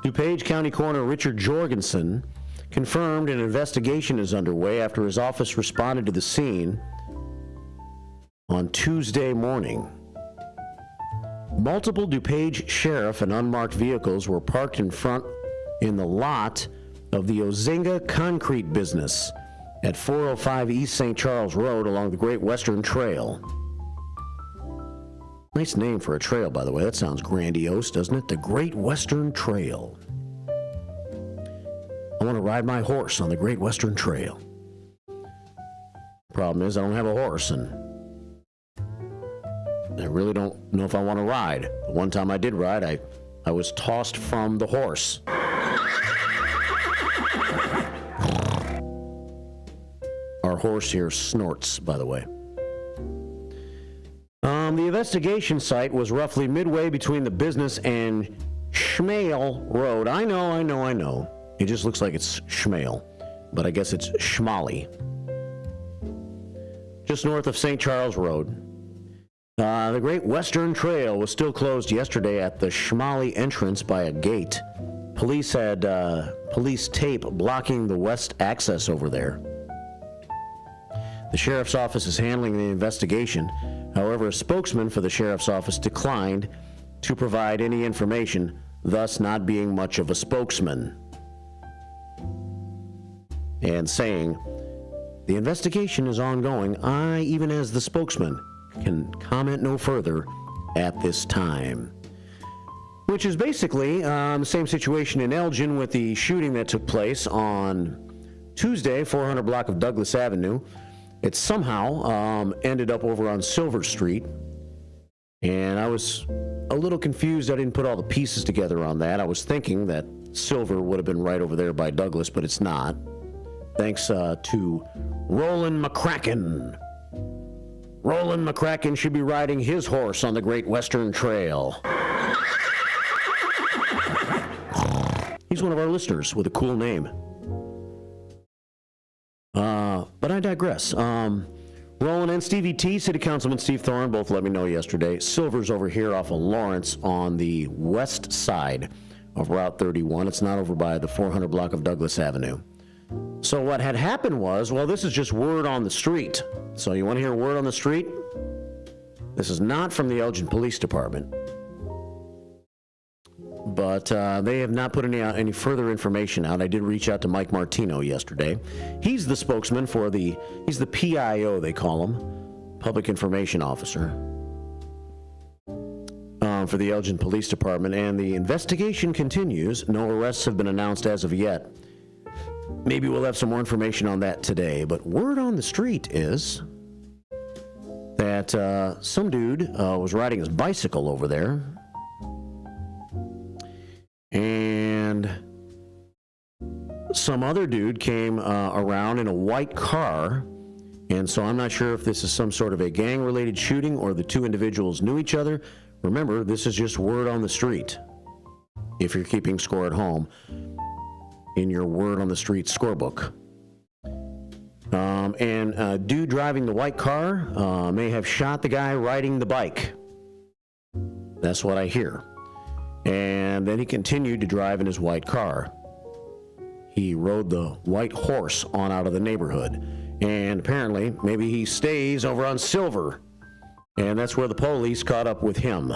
DuPage County Coroner Richard Jorgensen confirmed an investigation is underway after his office responded to the scene on Tuesday morning. Multiple DuPage sheriff and unmarked vehicles were parked in the lot of the Ozinga Concrete business at 405 East St. Charles Road along the Great Western Trail. Nice name for a trail, by the way. That sounds grandiose, doesn't it? The Great Western Trail. I want to ride my horse on the Great Western Trail. Problem is, I don't have a horse, and I really don't know if I want to ride. The one time I did ride, I was tossed from the horse. Our horse here snorts, by the way. The investigation site was roughly midway between the business and Schmale Road. I know. It just looks like it's Schmale, but I guess it's Schmally. Just north of St. Charles Road. The Great Western Trail was still closed yesterday at the Schmally entrance by a gate. Police had police tape blocking the west access over there. The sheriff's office is handling the investigation. However, a spokesman for the sheriff's office declined to provide any information, thus not being much of a spokesman. And saying, the investigation is ongoing. I, even as the spokesman, can comment no further at this time. Which is basically the same situation in Elgin with the shooting that took place on Tuesday, 400 block of Douglas Avenue. It somehow ended up over on Silver Street, and I was a little confused. I didn't put all the pieces together on that. I was thinking that Silver would have been right over there by Douglas, but it's not. Thanks to Roland McCracken. Roland McCracken should be riding his horse on the Great Western Trail. He's one of our listeners with a cool name. But I digress. Roland and Stevie T, City Councilman Steve Thorne, both let me know yesterday. Silver's over here off of Lawrence on the west side of Route 31. It's not over by the 400 block of Douglas Avenue. So what had happened was, well, this is just word on the street. So you want to hear word on the street? This is not from the Elgin Police Department. But they have not put any further information out. I did reach out to Mike Martino yesterday. He's the spokesman for he's the PIO, they call him, Public Information Officer, for the Elgin Police Department. And the investigation continues. No arrests have been announced as of yet. Maybe we'll have some more information on that today. But word on the street is that some dude was riding his bicycle over there. And some other dude came around in a white car. And so I'm not sure if this is some sort of a gang-related shooting or the two individuals knew each other. Remember, this is just word on the street. If you're keeping score at home in your word on the street scorebook. And dude driving the white car may have shot the guy riding the bike. That's what I hear. And then he continued to drive in his white car. He rode the white horse on out of the neighborhood. And apparently, maybe he stays over on Silver And that's where the police caught up with him.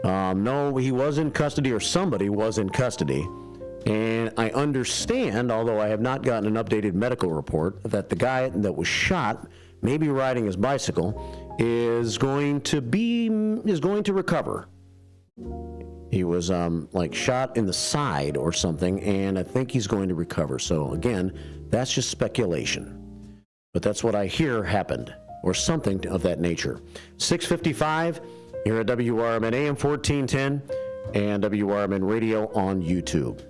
No, he was in custody, or somebody was in custody. And I understand, although I have not gotten an updated medical report, that the guy that was shot, maybe riding his bicycle, is going to recover. He was like shot in the side or something, and I think he's going to recover. So again, that's just speculation. But that's what I hear happened, or something of that nature. 6:55 here at WRMN AM 1410 and WRMN Radio on YouTube.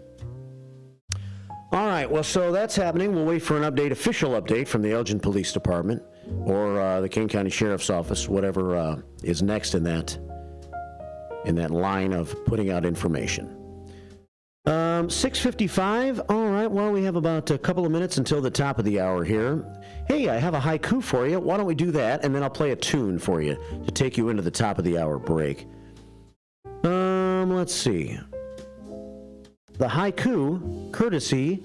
All right, well, so that's happening. We'll wait for an official update from the Elgin Police Department or the Kane County Sheriff's Office, whatever is next in that line of putting out information. 6:55. All right, well, we have about a couple of minutes until the top of the hour here. Hey, I have a haiku for you. Why don't we do that, and then I'll play a tune for you to take you into the top of the hour break. Let's see. The haiku, courtesy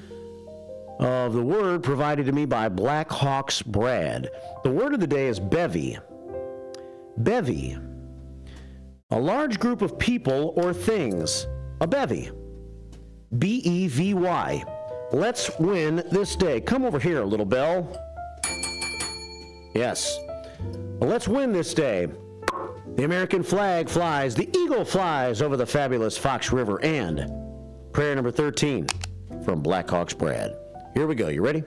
of the word provided to me by Black Hawks Brad. The word of the day is bevy. Bevy. A large group of people or things. A bevy. B-E-V-Y. Let's win this day. Come over here, little bell. Yes. Well, let's win this day. The American flag flies. The eagle flies over the fabulous Fox River. And prayer number 13 from Black Hawks Brad. Here we go. You ready?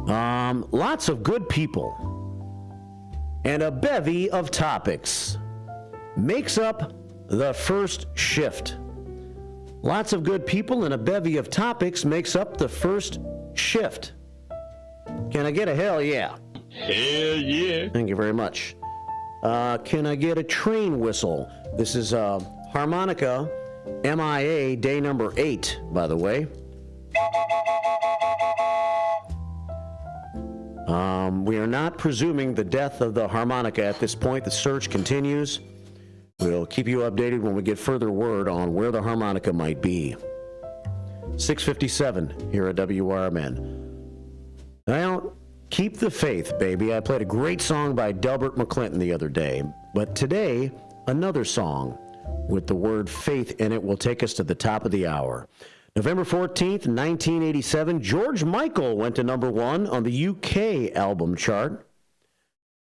Lots of good people and a bevy of topics makes up the first shift. Lots of good people and a bevy of topics makes up the first shift. Can I get a hell yeah? Hell yeah. Thank you very much. Can I get a train whistle? This is harmonica MIA day number 8, by the way. We are not presuming the death of the harmonica at this point. The search continues. We'll keep you updated when we get further word on where the harmonica might be. 6:57 here at WRMN. Well, keep the faith, baby. I played a great song by Delbert McClinton the other day, but today, another song with the word faith in it will take us to the top of the hour. November 14th, 1987, George Michael went to number 1 on the UK album chart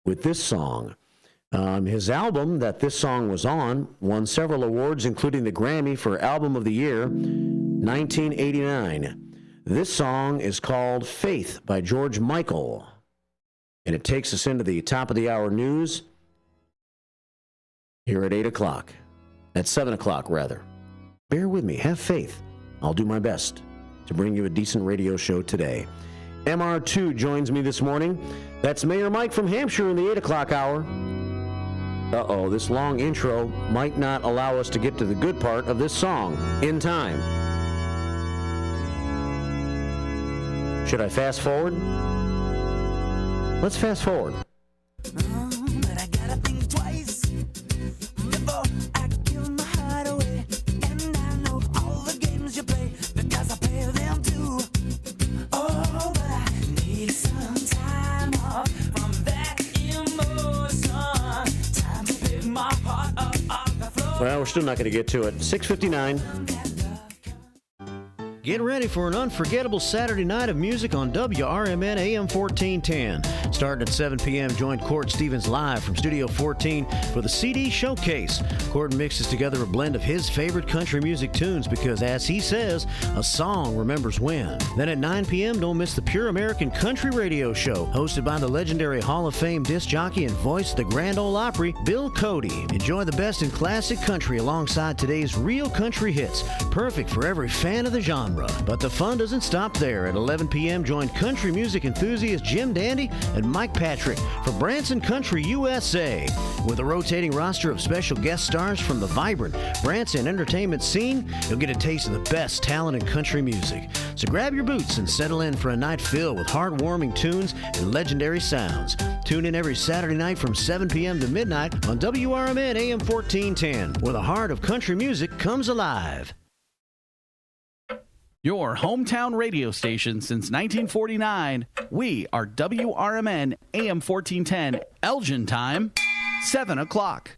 with this song. His album that this song was on won several awards, including the Grammy for Album of the Year, 1989. This song is called Faith by George Michael, and it takes us into the top of the hour news here at 8 o'clock, at 7 o'clock rather. Bear with me, have faith. I'll do my best to bring you a decent radio show today. MR2 joins me this morning. That's Mayor Mike from Hampshire in the 8 o'clock hour. Uh-oh, this long intro might not allow us to get to the good part of this song in time. Should I fast forward? Let's fast forward. But I gotta think twice before I give my heart away. And I know all the games you play because I play them too. Oh, but I need some time off from that emotion. Time to pick my heart up off the floor. Well, we're still not going to get to it. 6:59. Get ready for an unforgettable Saturday night of music on WRMN AM 1410. Starting at 7 p.m., join Court Stevens live from Studio 14 for the CD Showcase. Court mixes together a blend of his favorite country music tunes because, as he says, a song remembers when. Then at 9 p.m., don't miss the Pure American Country Radio Show, hosted by the legendary Hall of Fame disc jockey and voice of the Grand Ole Opry, Bill Cody. Enjoy the best in classic country alongside today's real country hits, perfect for every fan of the genre. But the fun doesn't stop there. At 11 p.m., join country music enthusiast Jim Dandy and Mike Patrick for Branson Country USA. With a rotating roster of special guest stars from the vibrant Branson entertainment scene, you'll get a taste of the best talent in country music. So grab your boots and settle in for a night filled with heartwarming tunes and legendary sounds. Tune in every Saturday night from 7 p.m. to midnight on WRMN AM 1410, where the heart of country music comes alive. Your hometown radio station since 1949. We are WRMN AM 1410, Elgin time, 7 o'clock.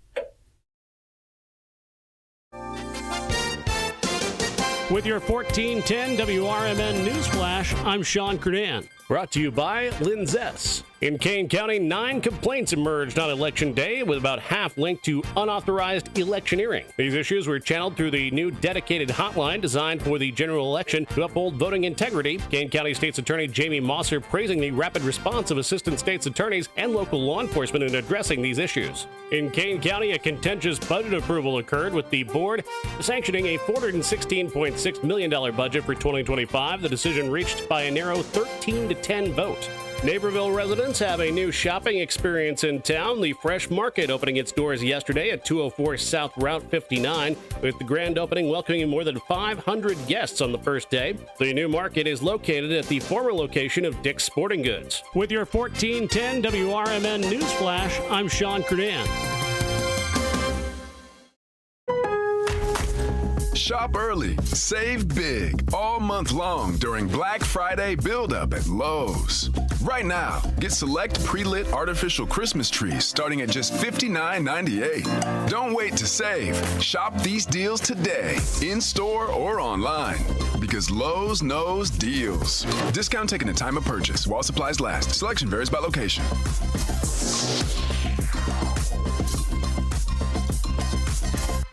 With your 1410 WRMN News Flash, I'm Sean Kernan. Brought to you by Linzess. In Kane County, 9 complaints emerged on Election Day, with about half linked to unauthorized electioneering. These issues were channeled through the new dedicated hotline designed for the general election to uphold voting integrity. Kane County State's Attorney Jamie Mosser praising the rapid response of assistant state's attorneys and local law enforcement in addressing these issues. In Kane County, a contentious budget approval occurred, with the board sanctioning a $416.6 million budget for 2025. The decision reached by a narrow 13-10 vote. Naperville residents have a new shopping experience in town. The Fresh Market opening its doors yesterday at 204 South Route 59, with the grand opening welcoming more than 500 guests on the first day. The new market is located at the former location of Dick's Sporting Goods. With your 1410 WRMN News Flash, I'm Sean Kernan. Shop early, save big all month long during Black Friday build-up at Lowe's. Right now, get select pre-lit artificial Christmas trees starting at just $59.98. Don't wait to save. Shop these deals today, in-store or online, because Lowe's knows deals. Discount taken at time of purchase while supplies last. Selection varies by location.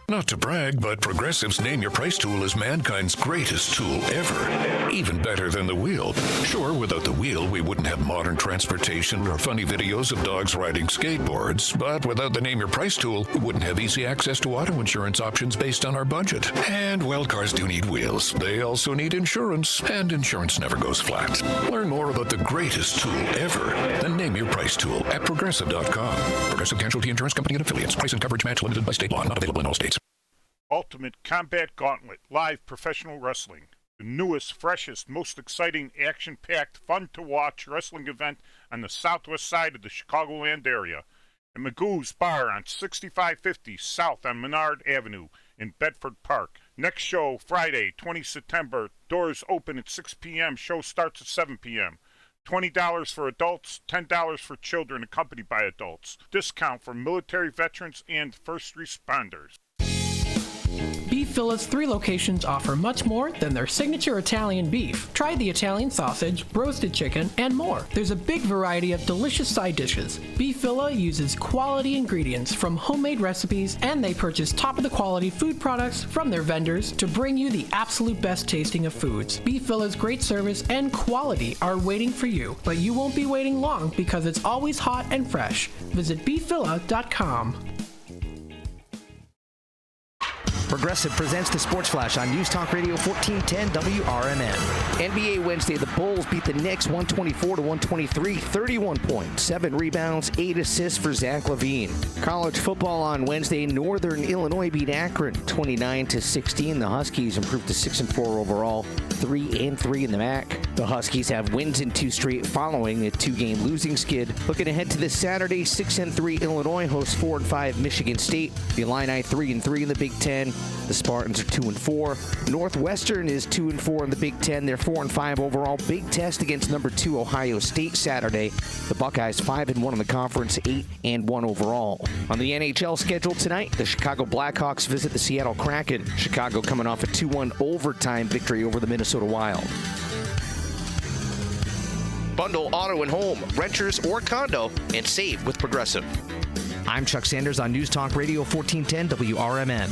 Not to brag, but Progressive's Name Your Price tool is mankind's greatest tool ever. Even better than the wheel. Sure, without the wheel, we wouldn't have modern transportation or funny videos of dogs riding skateboards. But without the Name Your Price tool, we wouldn't have easy access to auto insurance options based on our budget. And, well, cars do need wheels. They also need insurance, and insurance never goes flat. Learn more about the greatest tool ever, the Name Your Price tool, at Progressive.com. Progressive Casualty Insurance Company and Affiliates. Price and coverage match limited by state law. Not available in all states. Ultimate Combat Gauntlet, live professional wrestling. The newest, freshest, most exciting, action-packed, fun-to-watch wrestling event on the southwest side of the Chicagoland area. At Magoo's Bar on 6550 South on Menard Avenue in Bedford Park. Next show, Friday, 20 September. Doors open at 6 p.m. Show starts at 7 p.m. $20 for adults, $10 for children accompanied by adults. Discount for military veterans and first responders. Beef Villa's 3 locations offer much more than their signature Italian beef. Try the Italian sausage, roasted chicken, and more. There's a big variety of delicious side dishes. Beef Villa uses quality ingredients from homemade recipes, and they purchase top-of-the-quality food products from their vendors to bring you the absolute best tasting of foods. Beef Villa's great service and quality are waiting for you, but you won't be waiting long because it's always hot and fresh. Visit beefvilla.com. Progressive presents the Sports Flash on News Talk Radio 1410 WRMN. NBA Wednesday, the Bulls beat the Knicks 124-123, 31 points, 7 rebounds, 8 assists for Zach LaVine. College football on Wednesday, Northern Illinois beat Akron 29-16. The Huskies improved to 6-4 overall, 3-3 in the MAC. The Huskies have wins in 2 straight following a 2-game losing skid. Looking ahead to this Saturday, 6-3 Illinois hosts 4-5 Michigan State. The Illini 3-3 in the Big Ten. The Spartans are 2-4. Northwestern is 2-4 in the Big Ten. They're 4-5 overall. Big test against number 2 Ohio State Saturday. The Buckeyes 5-1 in the conference, 8-1 overall. On the NHL schedule tonight, the Chicago Blackhawks visit the Seattle Kraken. Chicago coming off a 2-1 overtime victory over the Minnesota Wild. Bundle auto and home, renters or condo, and save with Progressive. I'm Chuck Sanders on News Talk Radio 1410 WRMN.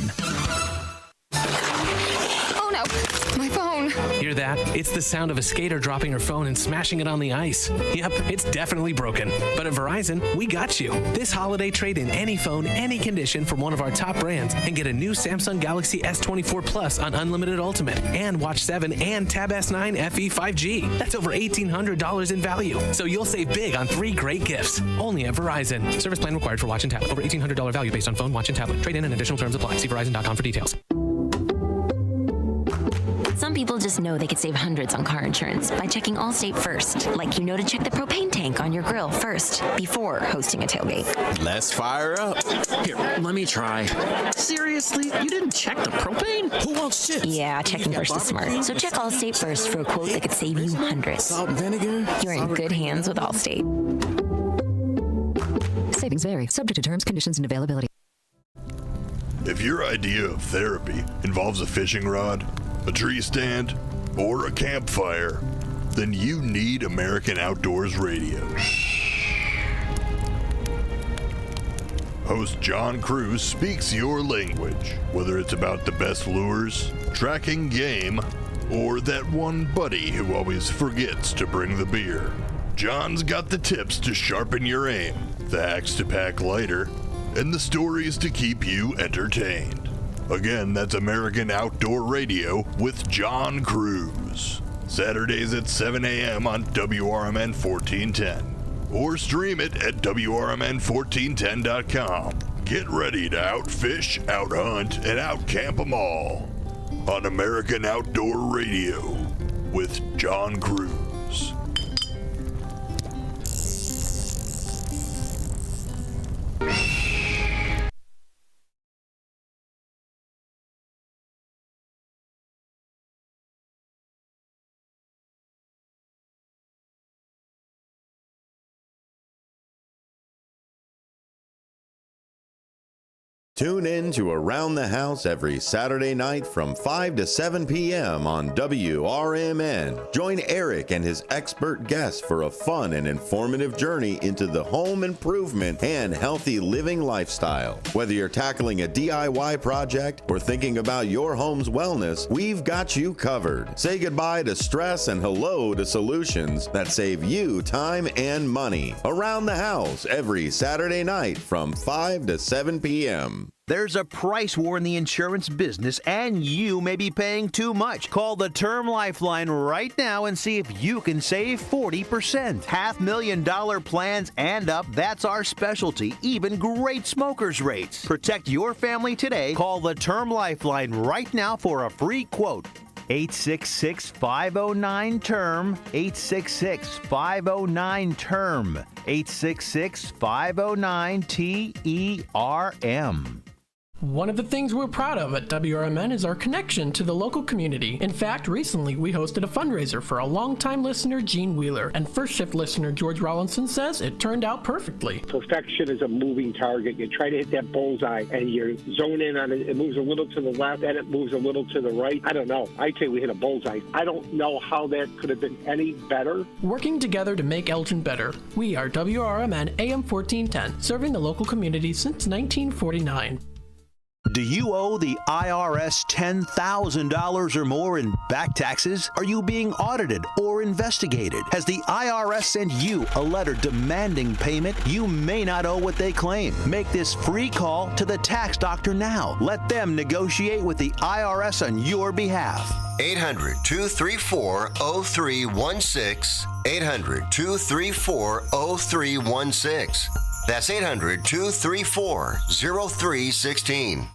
Oh no, my phone. Hear that? It's the sound of a skater dropping her phone and smashing it on the ice. Yep, it's definitely broken. But at Verizon, we got you. This holiday, trade in any phone, any condition from one of our top brands and get a new Samsung Galaxy S24 Plus on Unlimited Ultimate and Watch 7 and Tab S9 FE 5G. That's over $1,800 in value. So you'll save big on 3 great gifts. Only at Verizon. Service plan required for watch and tablet. Over $1,800 value based on phone, watch, and tablet. Trade in and additional terms apply. See Verizon.com for details. Some people just know they could save hundreds on car insurance by checking Allstate first, like you know to check the propane tank on your grill first before hosting a tailgate. Let's fire up. Here, let me try. Seriously? You didn't check the propane? Who wants chips? Yeah, checking first is smart. So check Allstate first for a quote that could save you hundreds. Salt and vinegar? You're in good hands with Allstate. Savings vary, subject to terms, conditions, and availability. If your idea of therapy involves a fishing rod, a tree stand, or a campfire, then you need American Outdoors Radio. Host John Cruz speaks your language, whether it's about the best lures, tracking game, or that one buddy who always forgets to bring the beer. John's got the tips to sharpen your aim, the hacks to pack lighter, and the stories to keep you entertained. Again, that's American Outdoor Radio with John Cruz. Saturdays at 7 a.m. on WRMN 1410. Or stream it at WRMN1410.com. Get ready to outfish, outhunt, and outcamp them all on American Outdoor Radio with John Cruz. Tune in to Around the House every Saturday night from 5 to 7 p.m. on WRMN. Join Eric and his expert guests for a fun and informative journey into the home improvement and healthy living lifestyle. Whether you're tackling a DIY project or thinking about your home's wellness, we've got you covered. Say goodbye to stress and hello to solutions that save you time and money. Around the House every Saturday night from 5 to 7 p.m. There's a price war in the insurance business, and you may be paying too much. Call the Term Lifeline right now and see if you can save 40%. $500,000 plans and up, that's our specialty. Even great smokers' rates. Protect your family today. Call the Term Lifeline right now for a free quote. 866-509-TERM, 866-509-TERM, 866-509-TERM. One of the things we're proud of at WRMN is our connection to the local community. In fact, recently we hosted a fundraiser for a longtime listener, Gene Wheeler, and first shift listener George Rollinson says it turned out perfectly. Perfection is a moving target. You try to hit that bullseye and you zone in on it. It moves a little to the left and it moves a little to the right. I don't know. I'd say we hit a bullseye. I don't know how that could have been any better. Working together to make Elgin better. We are WRMN AM 1410, serving the local community since 1949. Do you owe the IRS $10,000 or more in back taxes? Are you being audited or investigated? Has the IRS sent you a letter demanding payment? You may not owe what they claim. Make this free call to the tax doctor now. Let them negotiate with the IRS on your behalf. 800-234-0316. 800-234-0316. That's 800-234-0316.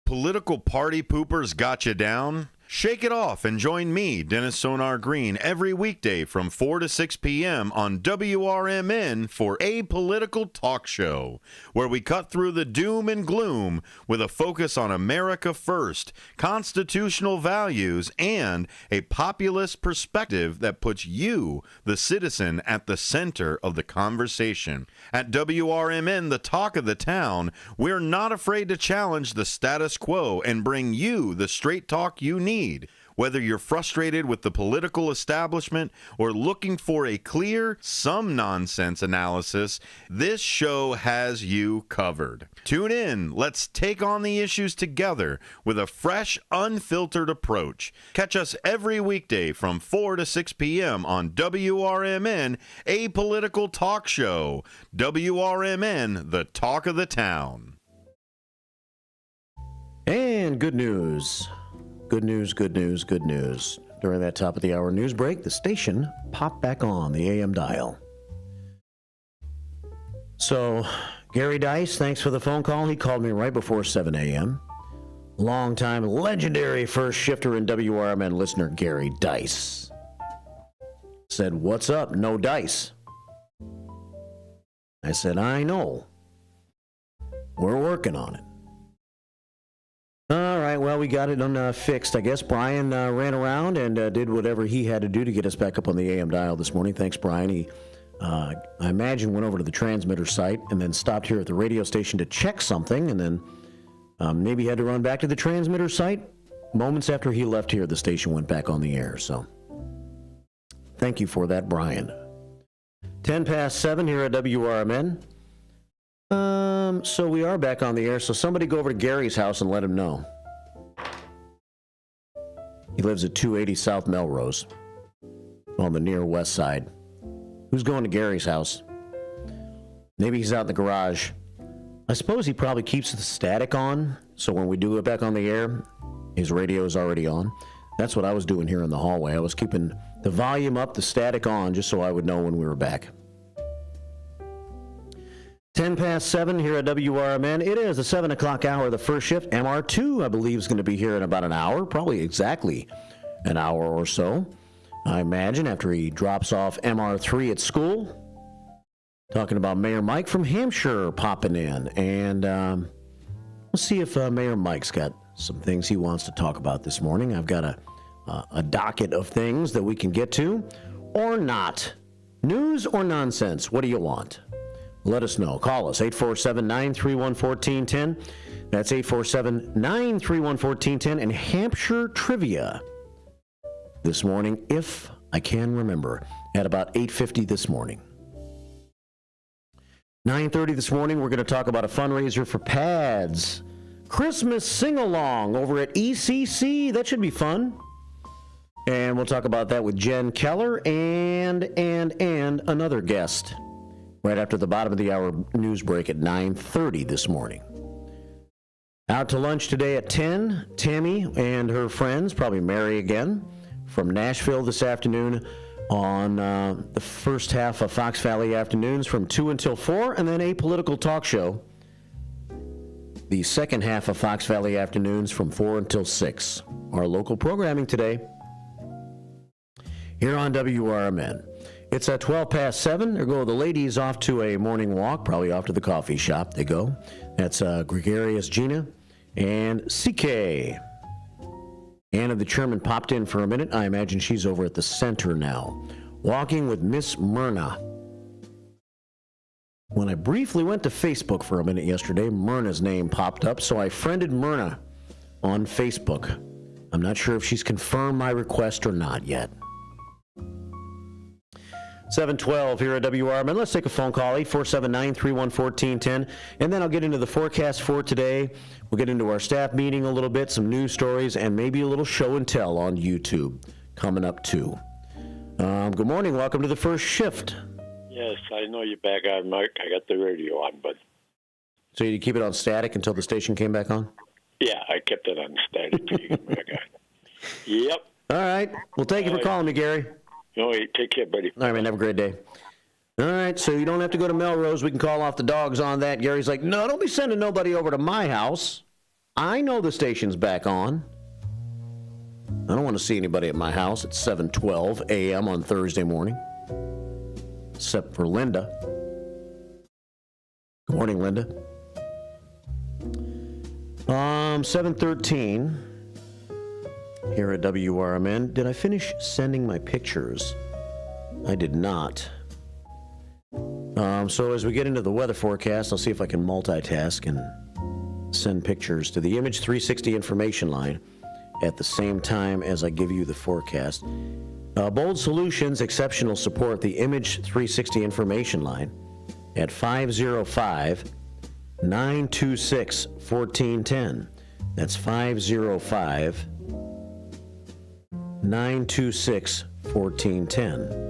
Political party poopers got you down? Shake it off and join me, Dennis Sonar Green, every weekday from 4 to 6 p.m. on WRMN for A Political Talk Show, where we cut through the doom and gloom with a focus on America first, constitutional values, and a populist perspective that puts you, the citizen, at the center of the conversation. At WRMN, the talk of the town, we're not afraid to challenge the status quo and bring you the straight talk you need. Whether you're frustrated with the political establishment or looking for a clear, some nonsense analysis, this show has you covered. Tune in. Let's take on the issues together with a fresh, unfiltered approach. Catch us every weekday from 4 to 6 p.m. on WRMN, A Political Talk Show. WRMN, the talk of the town. And good news. Good news, good news, good news. During that top of the hour news break, the station popped back on the AM dial. So, Gary Dice, thanks for the phone call. He called me right before 7 a.m. longtime legendary first shifter and WRMN listener Gary Dice said, "What's up? No dice." I said, "I know. We're working on it." All right, well, we got it fixed. I guess Brian ran around and did whatever he had to do to get us back up on the AM dial this morning. Thanks, Brian. He, I imagine, went over to the transmitter site and then stopped here at the radio station to check something, and then maybe had to run back to the transmitter site. Moments after he left here, the station went back on the air. So thank you for that, Brian. 10 past 7 here at WRMN. So we are back on the air. So somebody go over to Gary's house and let him know. He lives at 280 South Melrose on the near west side. Who's going to Gary's house? Maybe he's out in the garage. I suppose he probably keeps the static on, so when we do it back on the air, his radio is already on. That's what I was doing here in the hallway. I was keeping the volume up, the static on, just so I would know when we were back. 10 past 7 here at WRMN. It is the 7 o'clock hour, the first shift. MR2, I believe, is going to be here in about an hour, probably exactly an hour or so. I imagine after he drops off MR3 at school. Talking about Mayor Mike from Hampshire popping in. And we'll see if Mayor Mike's got some things he wants to talk about this morning. I've got a docket of things that we can get to, or not. News or nonsense? What do you want? Let us know. Call us, 847-931-1410. That's 847-931-1410. And Hampshire Trivia this morning, if I can remember, at about 8:50 this morning. 9:30 this morning, we're going to talk about a fundraiser for pads. Christmas sing-along over at ECC. That should be fun. And we'll talk about that with Jen Keller and another guest right after the bottom of the hour news break at 9:30 this morning. Out to lunch today at 10, Tammy and her friends, probably Mary again, from Nashville this afternoon on the first half of Fox Valley Afternoons from 2 until 4, and then a political talk show the second half of Fox Valley Afternoons from 4 until 6. Our local programming today here on WRMN. It's at 12 past 7. There go the ladies off to a morning walk, probably off to the coffee shop they go. That's Gregarious Gina and CK. Anna the Chairman popped in for a minute. I imagine she's over at the center now, walking with Miss Myrna. When I briefly went to Facebook for a minute yesterday, Myrna's name popped up, so I friended Myrna on Facebook. I'm not sure if she's confirmed my request or not yet. 712 here at WRMN. Let's take a phone call, 847-931-1410, and then I'll get into the forecast for today. We'll get into our staff meeting a little bit, some news stories, and maybe a little show and tell on YouTube coming up too. Good morning. Welcome to the first shift. Yes, I know you're back on, Mark. I got the radio on, but... So you keep it on static until the station came back on? Yeah, I kept it on static till you came back on. Yep. All right. Well, thank you for calling me, Gary. No, take care, buddy. All right, man. Have a great day. All right, so you don't have to go to Melrose. We can call off the dogs on that. Gary's like, no, don't be sending nobody over to my house. I know the station's back on. I don't want to see anybody at my house at 7:12 a.m. on Thursday morning, except for Linda. Good morning, Linda. 7:13 here at WRMN. Did I finish sending my pictures? I did not. So as we get into the weather forecast, I'll see if I can multitask and send pictures to the Image 360 information line at the same time as I give you the forecast. Bold Solutions, exceptional support, the Image 360 information line at 505-926-1410. That's 505-926-1410.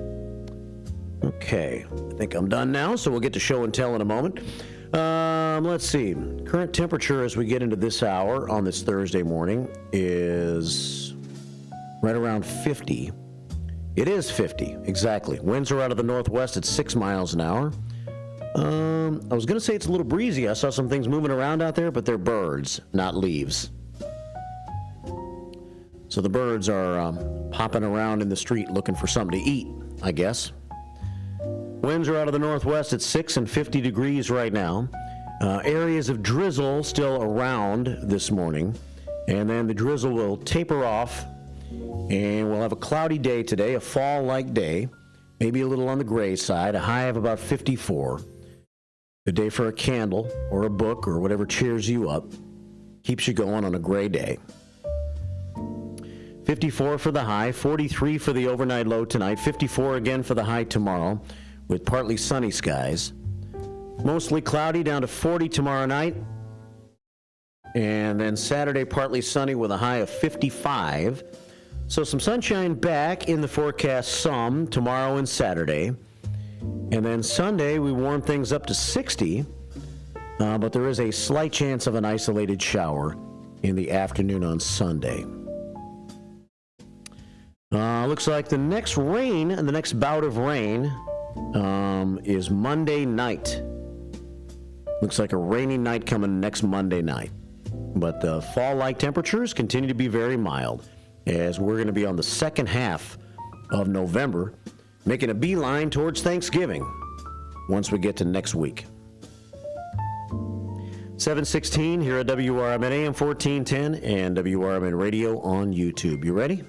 Okay, I think I'm done now, so we'll get to show and tell in a moment. Let's see. Current temperature as we get into this hour on this Thursday morning is right around 50. It is 50, exactly. Winds are out of the northwest at 6 miles an hour. I was going to say it's a little breezy. I saw some things moving around out there, but they're birds, not leaves. So the birds are popping around in the street looking for something to eat, I guess. Winds are out of the northwest at 6 and 50 degrees right now. Areas of drizzle still around this morning. And then the drizzle will taper off. And we'll have a cloudy day today, a fall-like day. Maybe a little on the gray side, a high of about 54. Good day for a candle or a book or whatever cheers you up. Keeps you going on a gray day. 54 for the high, 43 for the overnight low tonight, 54 again for the high tomorrow with partly sunny skies. Mostly cloudy down to 40 tomorrow night. And then Saturday partly sunny with a high of 55. So some sunshine back in the forecast some tomorrow and Saturday. And then Sunday we warm things up to 60. But there is a slight chance of an isolated shower in the afternoon on Sunday. Looks like the next bout of rain is Monday night. Looks like a rainy night coming next Monday night. But the fall-like temperatures continue to be very mild as we're going to be on the second half of November, making a beeline towards Thanksgiving once we get to next week. 7:16 here at WRMN AM 1410 and WRMN Radio on YouTube. You ready?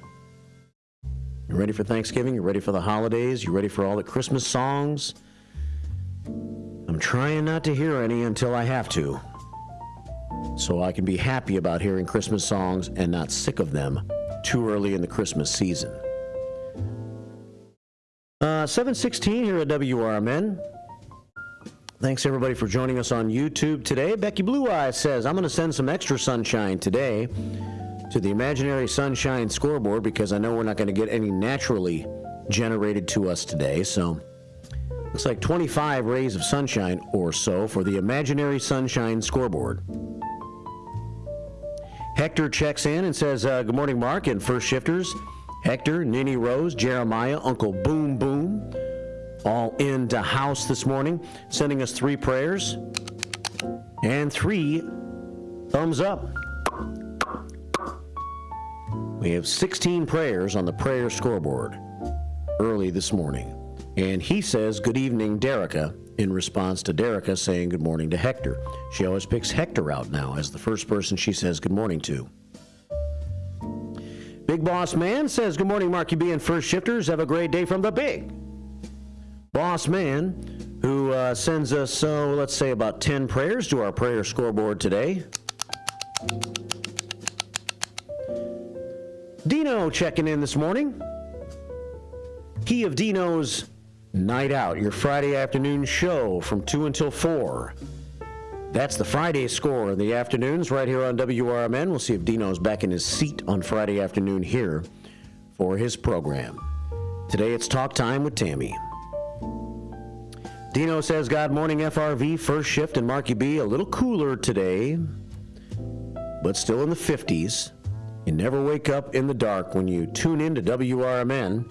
You ready for Thanksgiving? You ready for the holidays? You ready for all the Christmas songs? I'm trying not to hear any until I have to, so I can be happy about hearing Christmas songs and not sick of them too early in the Christmas season. 7:16 here at WRMN. Thanks, everybody, for joining us on YouTube today. Becky Blue Eyes says, I'm going to send some extra sunshine today to the imaginary sunshine scoreboard because I know we're not going to get any naturally generated to us today. So looks like 25 rays of sunshine or so for the imaginary sunshine scoreboard. Hector checks in and says, good morning, Mark, and first shifters. Hector, Nini Rose, Jeremiah, Uncle Boom Boom, all in the house this morning, sending us 3 prayers and 3 thumbs up. We have 16 prayers on the prayer scoreboard early this morning. And he says, good evening, Derica, in response to Derica saying good morning to Hector. She always picks Hector out now as the first person she says good morning to. Big Boss Man says, good morning, Marky B and first shifters. Have a great day from the Big Boss Man, who sends us, let's say, about 10 prayers to our prayer scoreboard today. Dino checking in this morning. Key of Dino's Night Out, your Friday afternoon show from 2 until 4. That's the Friday score in the afternoons right here on WRMN. We'll see if Dino's back in his seat on Friday afternoon here for his program. Today it's Talk Time with Tammy. Dino says, God morning, FRV, first shift, and Marky B. A little cooler today, but still in the 50s. You never wake up in the dark when you tune in to WRMN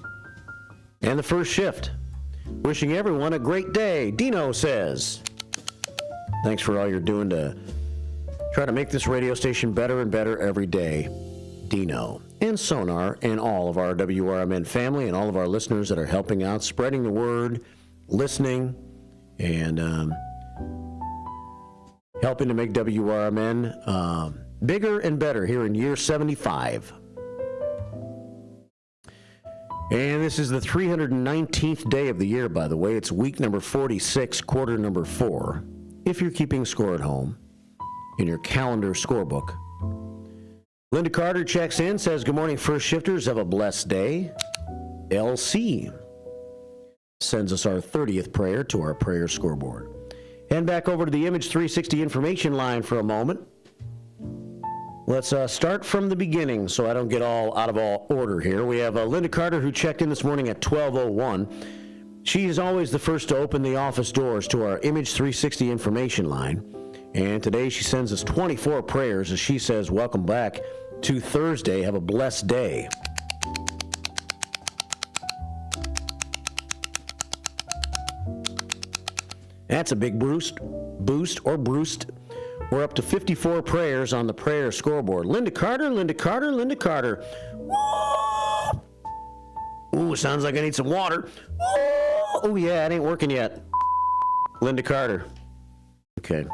and the first shift. Wishing everyone a great day, Dino says. Thanks for all you're doing to try to make this radio station better and better every day, Dino. And Sonar and all of our WRMN family and all of our listeners that are helping out, spreading the word, listening, and helping to make WRMN bigger and better here in year 75. And this is the 319th day of the year, by the way. It's week number 46, quarter number 4, if you're keeping score at home in your calendar scorebook. Linda Carter checks in, says, good morning, first shifters. Have a blessed day. LC sends us our 30th prayer to our prayer scoreboard. Head back over to the Image 360 information line for a moment. Let's start from the beginning so I don't get all out of all order here. We have Linda Carter, who checked in this morning at 12:01. She is always the first to open the office doors to our Image 360 information line. And today she sends us 24 prayers as she says, welcome back to Thursday. Have a blessed day. That's a big boost. We're up to 54 prayers on the prayer scoreboard. Linda Carter, Ooh, sounds like I need some water. Oh, yeah, it ain't working yet. Linda Carter. Okay.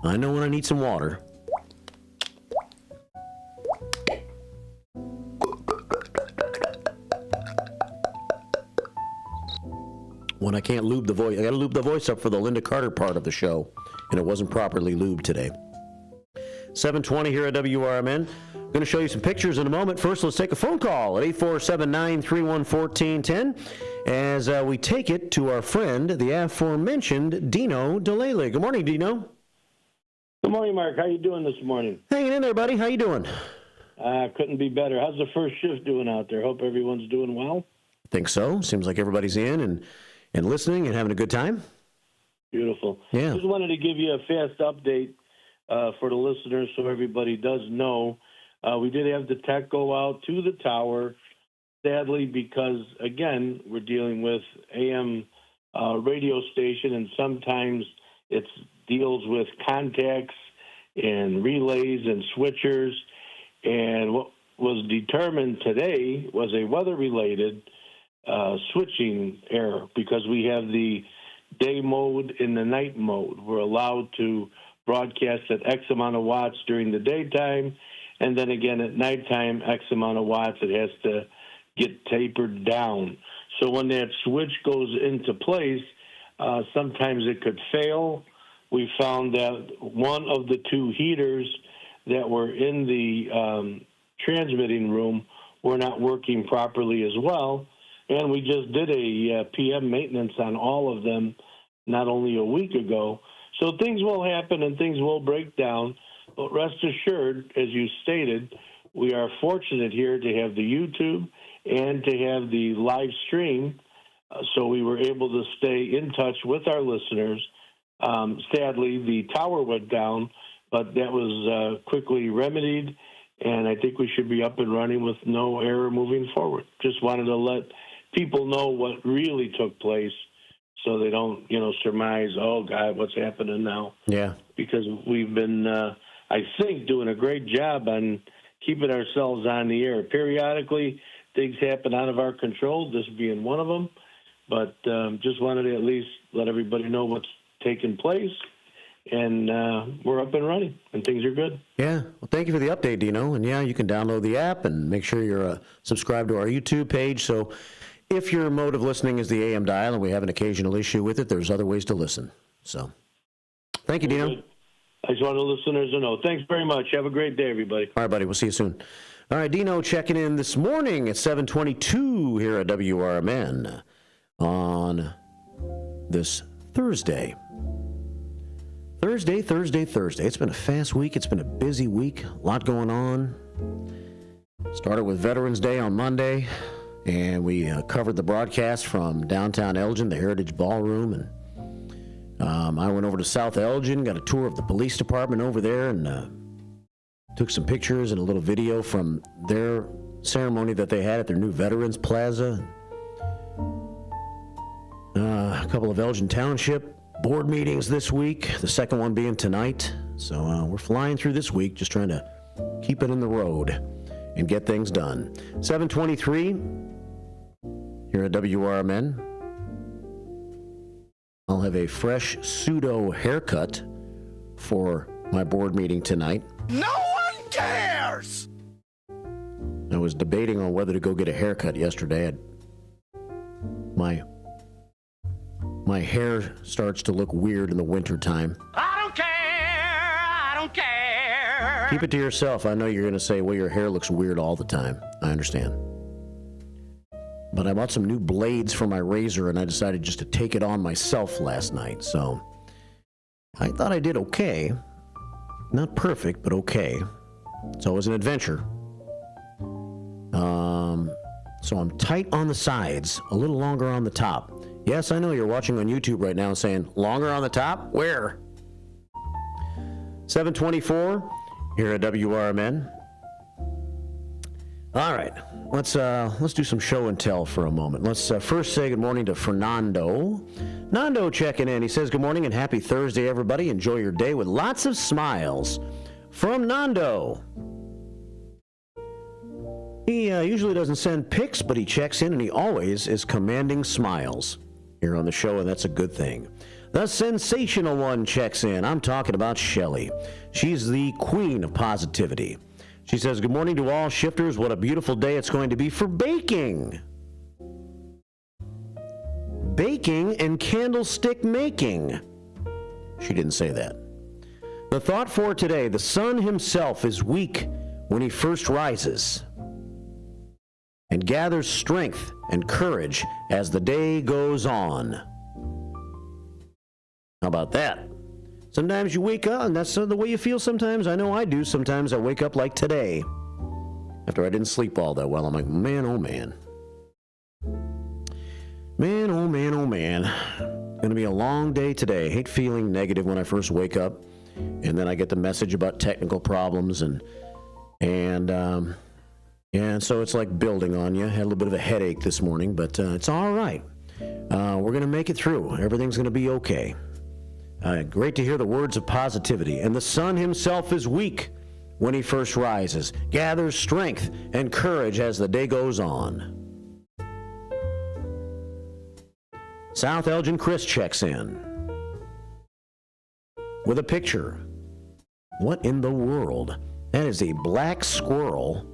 I know when I need some water. When I can't lube the voice, I gotta lube the voice up for the Linda Carter part of the show, and it wasn't properly lubed today. 7:20 here at WRMN. I'm going to show you some pictures in a moment. First, let's take a phone call at 847-931-1410 as we take it to our friend, the aforementioned Dino DeLele. Good morning, Dino. Good morning, Mark. How you doing this morning? Hanging in there, buddy. How you doing? Couldn't be better. How's the first shift doing out there? Hope everyone's doing well. Think so. Seems like everybody's in and listening and having a good time. Beautiful. Yeah. Just wanted to give you a fast update for the listeners so everybody does know. We did have the tech go out to the tower, sadly, because, again, we're dealing with AM radio station, and sometimes it deals with contacts and relays and switchers. And what was determined today was a weather-related switching error because we have the day mode and the night mode. We're allowed to broadcast at X amount of watts during the daytime, and then again at nighttime, X amount of watts. It has to get tapered down. So when that switch goes into place, sometimes it could fail. We found that one of the two heaters that were in the transmitting room were not working properly as well. And we just did a PM maintenance on all of them not only a week ago. So things will happen and things will break down. But rest assured, as you stated, we are fortunate here to have the YouTube and to have the live stream. So we were able to stay in touch with our listeners. Sadly, the tower went down, but that was quickly remedied. And I think we should be up and running with no error moving forward. Just wanted to let people know what really took place so they don't, surmise, oh, God, what's happening now? Yeah. Because we've been, I think, doing a great job on keeping ourselves on the air. Periodically, things happen out of our control, this being one of them. But just wanted to at least let everybody know what's taking place. And we're up and running, and things are good. Yeah. Well, thank you for the update, Dino. And, yeah, you can download the app and make sure you're subscribed to our YouTube page. So if your mode of listening is the AM dial and we have an occasional issue with it, there's other ways to listen. So thank you, Dino. I just want the listeners to know. Thanks very much. Have a great day, everybody. All right, buddy. We'll see you soon. All right, Dino checking in this morning at 7:22 here at WRMN on this Thursday. Thursday. It's been a fast week. It's been a busy week. A lot going on. Started with Veterans Day on Monday, and we covered the broadcast from downtown Elgin, the Heritage Ballroom, and I went over to South Elgin, got a tour of the police department over there, and took some pictures and a little video from their ceremony that they had at their new Veterans Plaza. A couple of Elgin Township board meetings this week, the second one being tonight. So we're flying through this week, just trying to keep it in the road and get things done. 7:23 here at WRMN. I'll have a fresh pseudo haircut for my board meeting tonight. No one cares! I was debating on whether to go get a haircut yesterday. My hair starts to look weird in the wintertime. I don't care! Keep it to yourself. I know you're going to say, well, your hair looks weird all the time. I understand. But I bought some new blades for my razor, and I decided just to take it on myself last night. So I thought I did okay. Not perfect, but okay. So it was an adventure. So I'm tight on the sides, a little longer on the top. Yes, I know you're watching on YouTube right now saying, longer on the top? Where? 7:24 here at WRMN. All right, let's do some show and tell for a moment. Let's first say good morning to Fernando. Nando checking in. He says, good morning and happy Thursday, everybody. Enjoy your day with lots of smiles. From Nando. He He usually doesn't send pics, but he checks in, and he always is commanding smiles here on the show, and that's a good thing. The sensational one checks in. I'm talking about Shelley. She's the queen of positivity. She says, good morning to all shifters. What a beautiful day it's going to be for baking. Baking and candlestick making. She didn't say that. The thought for today, the sun himself is weak when he first rises and gathers strength and courage as the day goes on. How about that? Sometimes you wake up and that's the way you feel sometimes. I know I do. Sometimes I wake up like today. After I didn't sleep all that well, I'm like, man, oh man. Man, oh man, oh man. Gonna be a long day today. Hate feeling negative when I first wake up. And then I get the message about technical problems and so it's like building on you. Had a little bit of a headache this morning, but it's all right. We're gonna make it through. Everything's gonna be okay. Great to hear the words of positivity. And the sun himself is weak when he first rises, gathers strength and courage as the day goes on. South Elgin Chris checks in with a picture. What in the world? That is a black squirrel.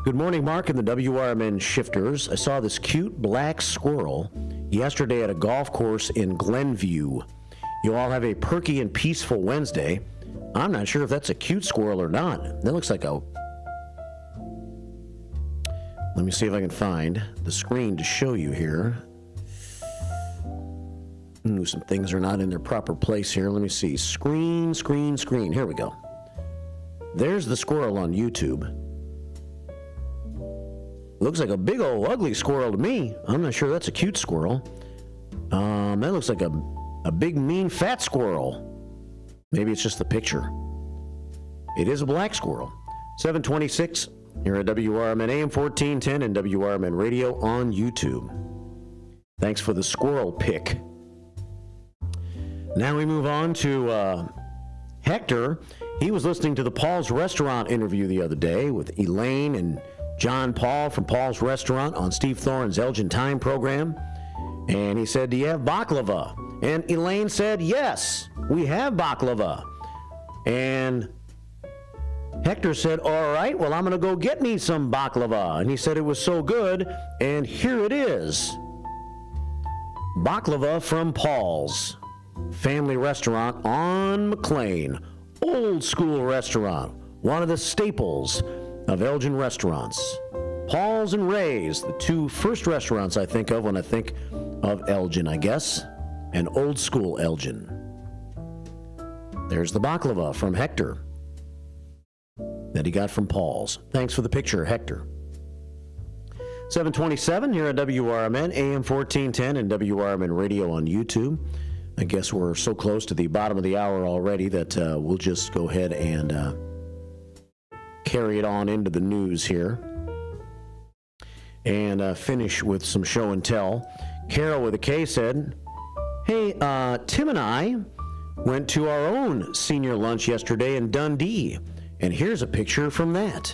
Good morning, Mark and the WRMN shifters. I saw this cute black squirrel yesterday at a golf course in Glenview. You all have a perky and peaceful Wednesday. I'm not sure if that's a cute squirrel or not. That looks like a... Let me see if I can find the screen to show you here. Ooh, some things are not in their proper place here. Let me see. Screen. Here we go. There's the squirrel on YouTube. Looks like a big old ugly squirrel to me. I'm not sure that's a cute squirrel. That looks like a big mean fat squirrel. Maybe it's just the picture. It is a black squirrel. 726 here at WRMN AM 1410 and WRMN Radio on YouTube. Thanks for the squirrel pic. Now we move on to Hector. He was listening to the Paul's Restaurant interview the other day with Elaine and John Paul from Paul's Restaurant on Steve Thorne's Elgin Time program. And he said, do you have baklava? And Elaine said, yes, we have baklava. And Hector said, all right, well, I'm going to go get me some baklava. And he said it was so good, and here it is. Baklava from Paul's Family Restaurant on McLean. Old school restaurant. One of the staples of Elgin restaurants. Paul's and Ray's, the two first restaurants I think of when I think of Elgin, I guess. And old school Elgin. There's the baklava from Hector that he got from Paul's. Thanks for the picture, Hector. 727 here at WRMN, AM 1410 and WRMN Radio on YouTube. I guess we're so close to the bottom of the hour already that we'll just go ahead and carry it on into the news here and finish with some show and tell. Carol with a K said, hey, Tim and I went to our own senior lunch yesterday in Dundee, and here's a picture from that.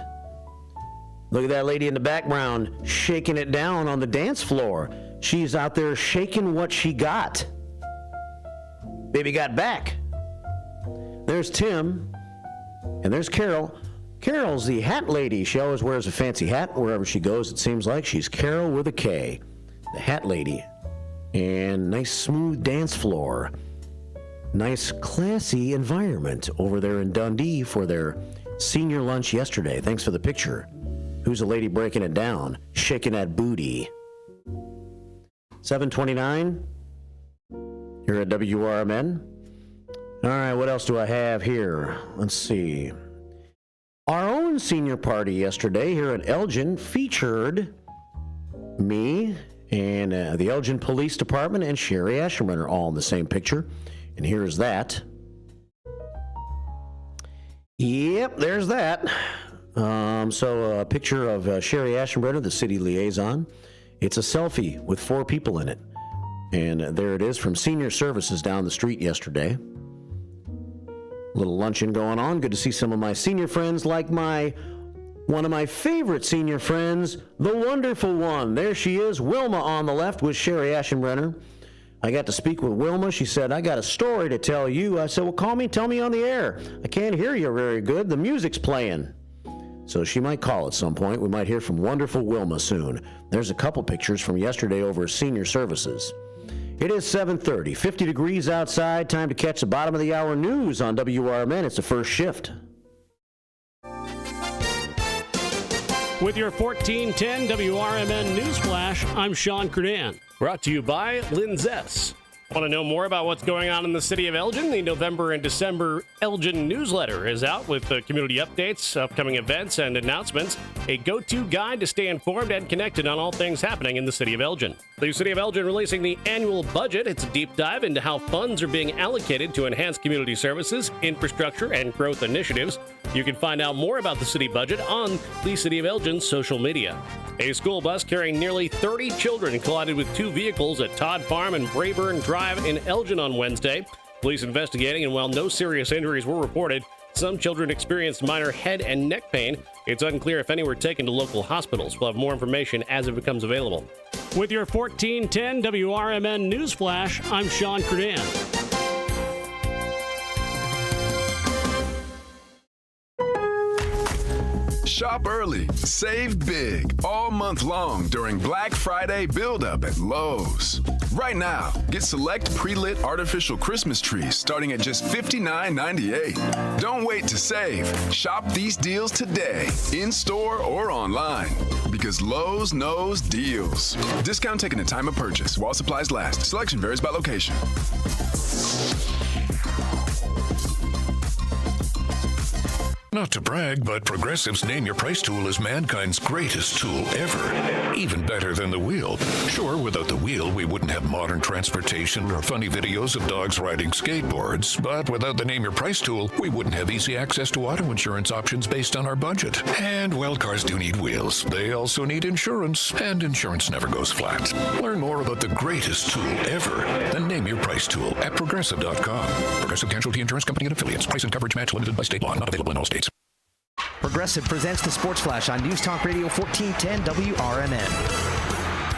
Look at that lady in the background shaking it down on the dance floor. She's out there shaking what she got. Baby got back. There's Tim, and there's Carol. Carol's the hat lady. She always wears a fancy hat wherever she goes. It seems like she's Carol with a K, the hat lady. And nice smooth dance floor. Nice classy environment over there in Dundee for their senior lunch yesterday. Thanks for the picture. Who's the lady breaking it down? Shaking that booty. 729 here at WRMN. All right, what else do I have here? Let's see. Our own senior party yesterday here at Elgin featured me and the Elgin Police Department and Sherry Ashenbrenner all in the same picture. And here's that. Yep, there's that. So a picture of Sherry Ashenbrenner, the city liaison. It's a selfie with 4 people in it. And there it is from Senior Services down the street yesterday. Little luncheon going on. Good to see some of my senior friends like my one of my favorite senior friends, the wonderful one. There she is, Wilma on the left with Sherry Ashenbrenner. I got to speak with Wilma. She said, I got a story to tell you. I said, well, call me, tell me on the air. I can't hear you very good. The music's playing. So she might call at some point. We might hear from wonderful Wilma soon. There's a couple pictures from yesterday over senior services. It is 7:30, 50 degrees outside. Time to catch the bottom of the hour news on WRMN. It's the first shift. With your 1410 WRMN News Flash, I'm Sean Curdan. Brought to you by Linzess. Want to know more about what's going on in the city of Elgin? The November and December Elgin newsletter is out with the community updates, upcoming events, and announcements. A go-to guide to stay informed and connected on all things happening in the city of Elgin. The city of Elgin releasing the annual budget. It's a deep dive into how funds are being allocated to enhance community services, infrastructure, and growth initiatives. You can find out more about the city budget on the City of Elgin's social media. A school bus carrying nearly 30 children collided with two vehicles at Todd Farm and Brayburn Drive in Elgin on Wednesday. Police investigating, and while no serious injuries were reported, some children experienced minor head and neck pain. It's unclear if any were taken to local hospitals. We'll have more information as it becomes available. With your 1410 WRMN News Flash, I'm Sean Curdan. Shop early, save big, all month long during Black Friday build-up at Lowe's. Right now, get select pre-lit artificial Christmas trees starting at just $59.98. Don't wait to save. Shop these deals today, in-store or online, because Lowe's knows deals. Discount taken at time of purchase while supplies last. Selection varies by location. Not to brag, but Progressive's Name Your Price tool is mankind's greatest tool ever. Even better than the wheel. Sure, without the wheel, we wouldn't have modern transportation or funny videos of dogs riding skateboards. But without the Name Your Price tool, we wouldn't have easy access to auto insurance options based on our budget. And, well, cars do need wheels. They also need insurance, and insurance never goes flat. Learn more about the greatest tool ever, the Name Your Price tool at Progressive.com. Progressive Casualty Insurance Company and Affiliates. Price and coverage match limited by state law. Not available in all states. Progressive presents the Sports Flash on News Talk Radio 1410 WRMN.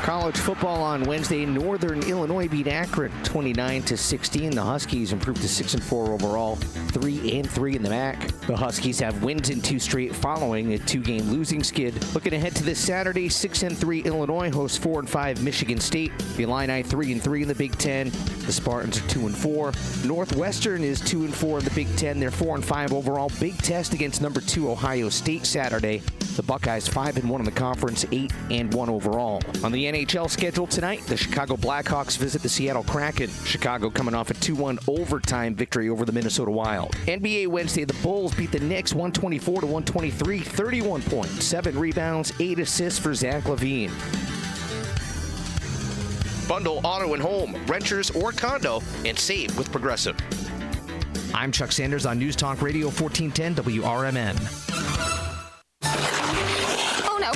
College football on Wednesday. Northern Illinois beat Akron 29-16. The Huskies improved to 6-4 overall, 3-3 in the MAC. The Huskies have wins in two straight following a two-game losing skid. Looking ahead to this Saturday, 6-3 Illinois hosts 4-5 Michigan State. The Illini 3-3 in the Big Ten. The Spartans are 2-4. Northwestern is 2-4 in the Big Ten. They're 4-5 overall. Big test against number 2 Ohio State Saturday. The Buckeyes 5-1 in the conference, 8-1 overall. On the NHL schedule tonight, the Chicago Blackhawks visit the Seattle Kraken. Chicago coming off a 2-1 overtime victory over the Minnesota Wild. NBA Wednesday, the Bulls beat the Knicks 124-123, 31 points, 7 rebounds, 8 assists for Zach LaVine. Bundle auto and home, renters or condo, and save with Progressive. I'm Chuck Sanders on News Talk Radio 1410 WRMN. Oh no,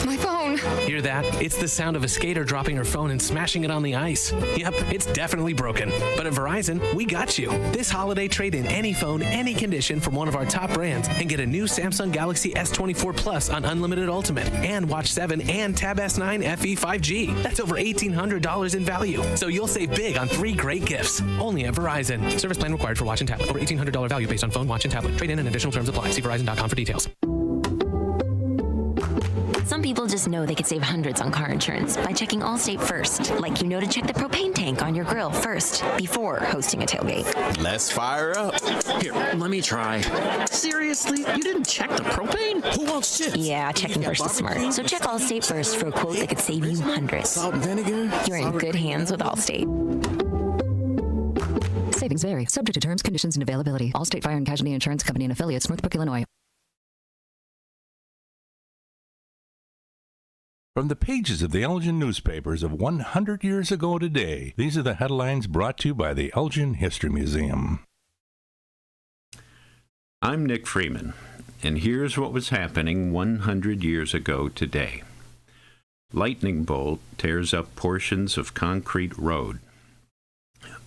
my phone. Hear that? It's the sound of a skater dropping her phone and smashing it on the ice. Yep, it's definitely broken. But at Verizon, we got you. This holiday, trade in any phone, any condition from one of our top brands and get a new Samsung Galaxy S24 Plus on Unlimited Ultimate and Watch 7 and Tab S9 FE 5G. That's over $1,800 in value. So you'll save big on 3 great gifts. Only at Verizon. Service plan required for watch and tablet. Over $1,800 value based on phone, watch, and tablet. Trade in and additional terms apply. See Verizon.com for details. Some people just know they could save hundreds on car insurance by checking Allstate first. Like you know to check the propane tank on your grill first before hosting a tailgate. Let's fire up. Here, let me try. Seriously? You didn't check the propane? Who wants chips? Yeah, checking first is smart. So check Allstate first for a quote that could save you hundreds. Salt and vinegar? You're in good hands with Allstate. Savings vary. Subject to terms, conditions, and availability. Allstate Fire and Casualty Insurance Company and Affiliates, Northbrook, Illinois. From the pages of the Elgin newspapers of 100 years ago today, these are the headlines brought to you by the Elgin History Museum. I'm Nick Freeman, and here's what was happening 100 years ago today. Lightning bolt tears up portions of concrete road.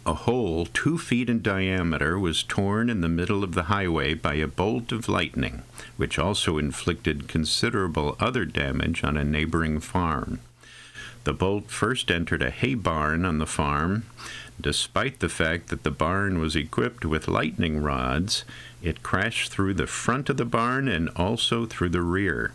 A hole 2 feet in diameter was torn in the middle of the highway by a bolt of lightning, which also inflicted considerable other damage on a neighboring farm. The bolt first entered a hay barn on the farm. Despite the fact that the barn was equipped with lightning rods, it crashed through the front of the barn and also through the rear.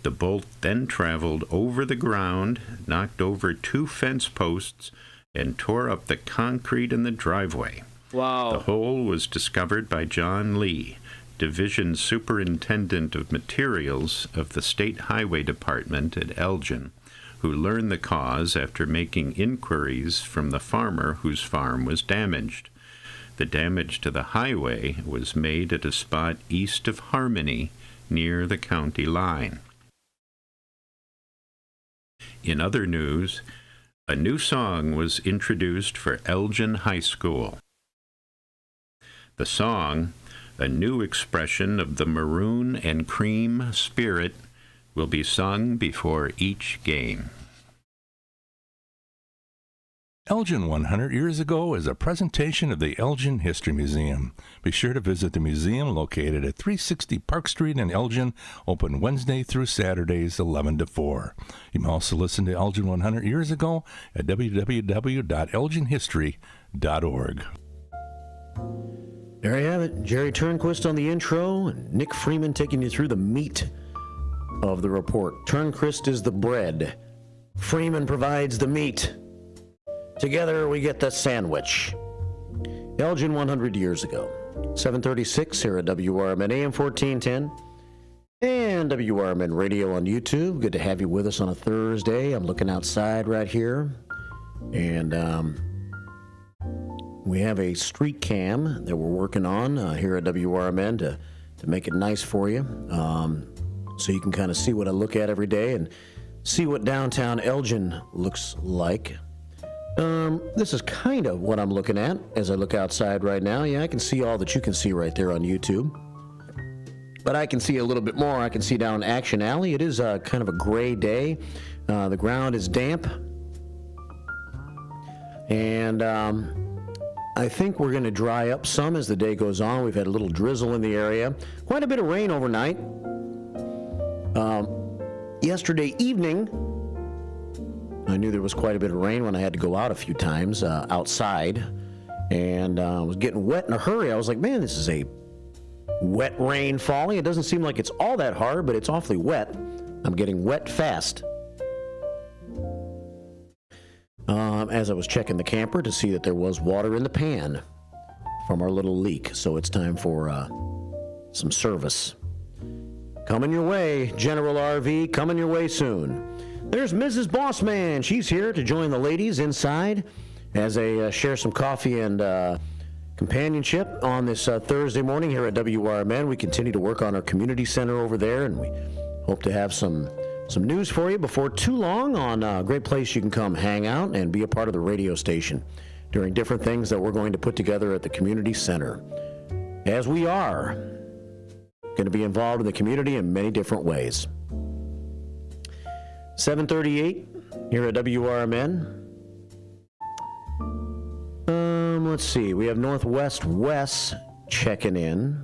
The bolt then traveled over the ground, knocked over 2 fence posts, and tore up the concrete in the driveway. Wow. The hole was discovered by John Lee, Division Superintendent of Materials of the State Highway Department at Elgin, who learned the cause after making inquiries from the farmer whose farm was damaged. The damage to the highway was made at a spot east of Harmony, near the county line. In other news, a new song was introduced for Elgin High School. The song, a new expression of the maroon and cream spirit, will be sung before each game. Elgin 100 Years Ago is a presentation of the Elgin History Museum. Be sure to visit the museum located at 360 Park Street in Elgin, open Wednesday through Saturdays 11 to 4. You can also listen to Elgin 100 Years Ago at www.elginhistory.org. There you have it. Jerry Turnquist on the intro and Nick Freeman taking you through the meat of the report. Turnquist is the bread. Freeman provides the meat. Together we get the sandwich. Elgin 100 years ago. 7:36 here at WRMN AM 1410 and WRMN Radio on YouTube. Good to have you with us on a Thursday. I'm looking outside right here, and we have a street cam that we're working on here at WRMN to make it nice for you, so you can kind of see what I look at every day and see what downtown Elgin looks like. This is kind of what I'm looking at as I look outside right now. Yeah, I can see all that you can see right there on YouTube. But I can see a little bit more. I can see down Action Alley. It is kind of a gray day. The ground is damp. And I think we're going to dry up some as the day goes on. We've had a little drizzle in the area. Quite a bit of rain overnight. Yesterday evening, I knew there was quite a bit of rain when I had to go out a few times outside, and I was getting wet in a hurry. I was like, man, this is a wet rain falling. It doesn't seem like it's all that hard, but it's awfully wet. I'm getting wet fast. As I was checking the camper to see that there was water in the pan from our little leak, so it's time for some service. Coming your way, General RV, coming your way soon. There's Mrs. Bossman. She's here to join the ladies inside as they share some coffee and companionship on this Thursday morning here at WRMN. We continue to work on our community center over there, and we hope to have some news for you before too long on a great place you can come hang out and be a part of the radio station during different things that we're going to put together at the community center, as we are going to be involved in the community in many different ways. 7:38 here at WRMN. Let's see. We have Northwest Wes checking in.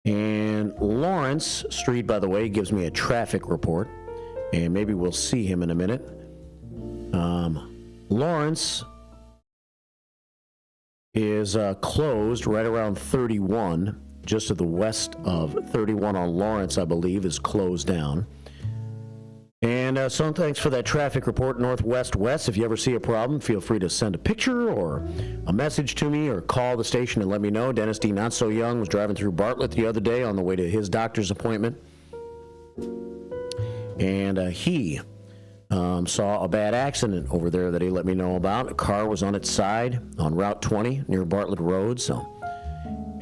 And Lawrence Street, by the way, gives me a traffic report. And maybe we'll see him in a minute. Lawrence is closed right around 31. Just to the west of 31 on Lawrence, I believe, is closed down. And so thanks for that traffic report, Northwest West. If you ever see a problem, feel free to send a picture or a message to me or call the station and let me know. Dennis D. Not So Young was driving through Bartlett the other day on the way to his doctor's appointment. And he saw a bad accident over there that he let me know about. A car was on its side on Route 20 near Bartlett Road. So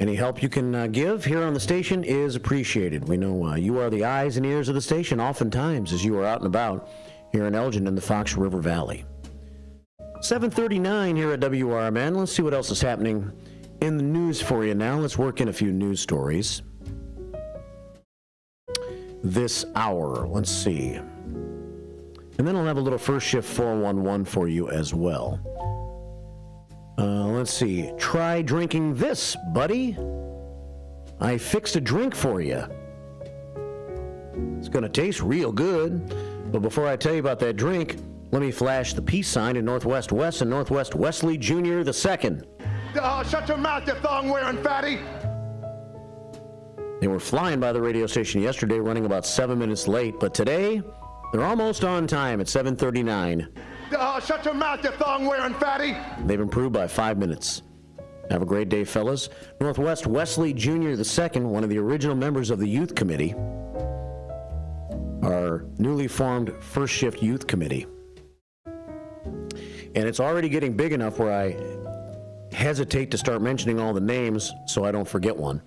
any help you can give here on the station is appreciated. We know you are the eyes and ears of the station oftentimes as you are out and about here in Elgin in the Fox River Valley. 7:39 here at WRMN. Let's see what else is happening in the news for you now. Let's work in a few news stories this hour. Let's see. And then I'll have a little first shift 411 for you as well. Let's see. Try drinking this, buddy. I fixed a drink for you. It's going to taste real good. But before I tell you about that drink, let me flash the peace sign in Northwest West and Northwest Wesley Jr. II. Shut your mouth, you thong-wearing fatty! They were flying by the radio station yesterday, running about 7 minutes late, but today, they're almost on time at 7:39. Shut your mouth, you thong-wearing fatty! They've improved by 5 minutes. Have a great day, fellas. Northwest Wesley Jr. II, one of the original members of the youth committee, our newly formed first shift youth committee. And it's already getting big enough where I hesitate to start mentioning all the names so I don't forget one.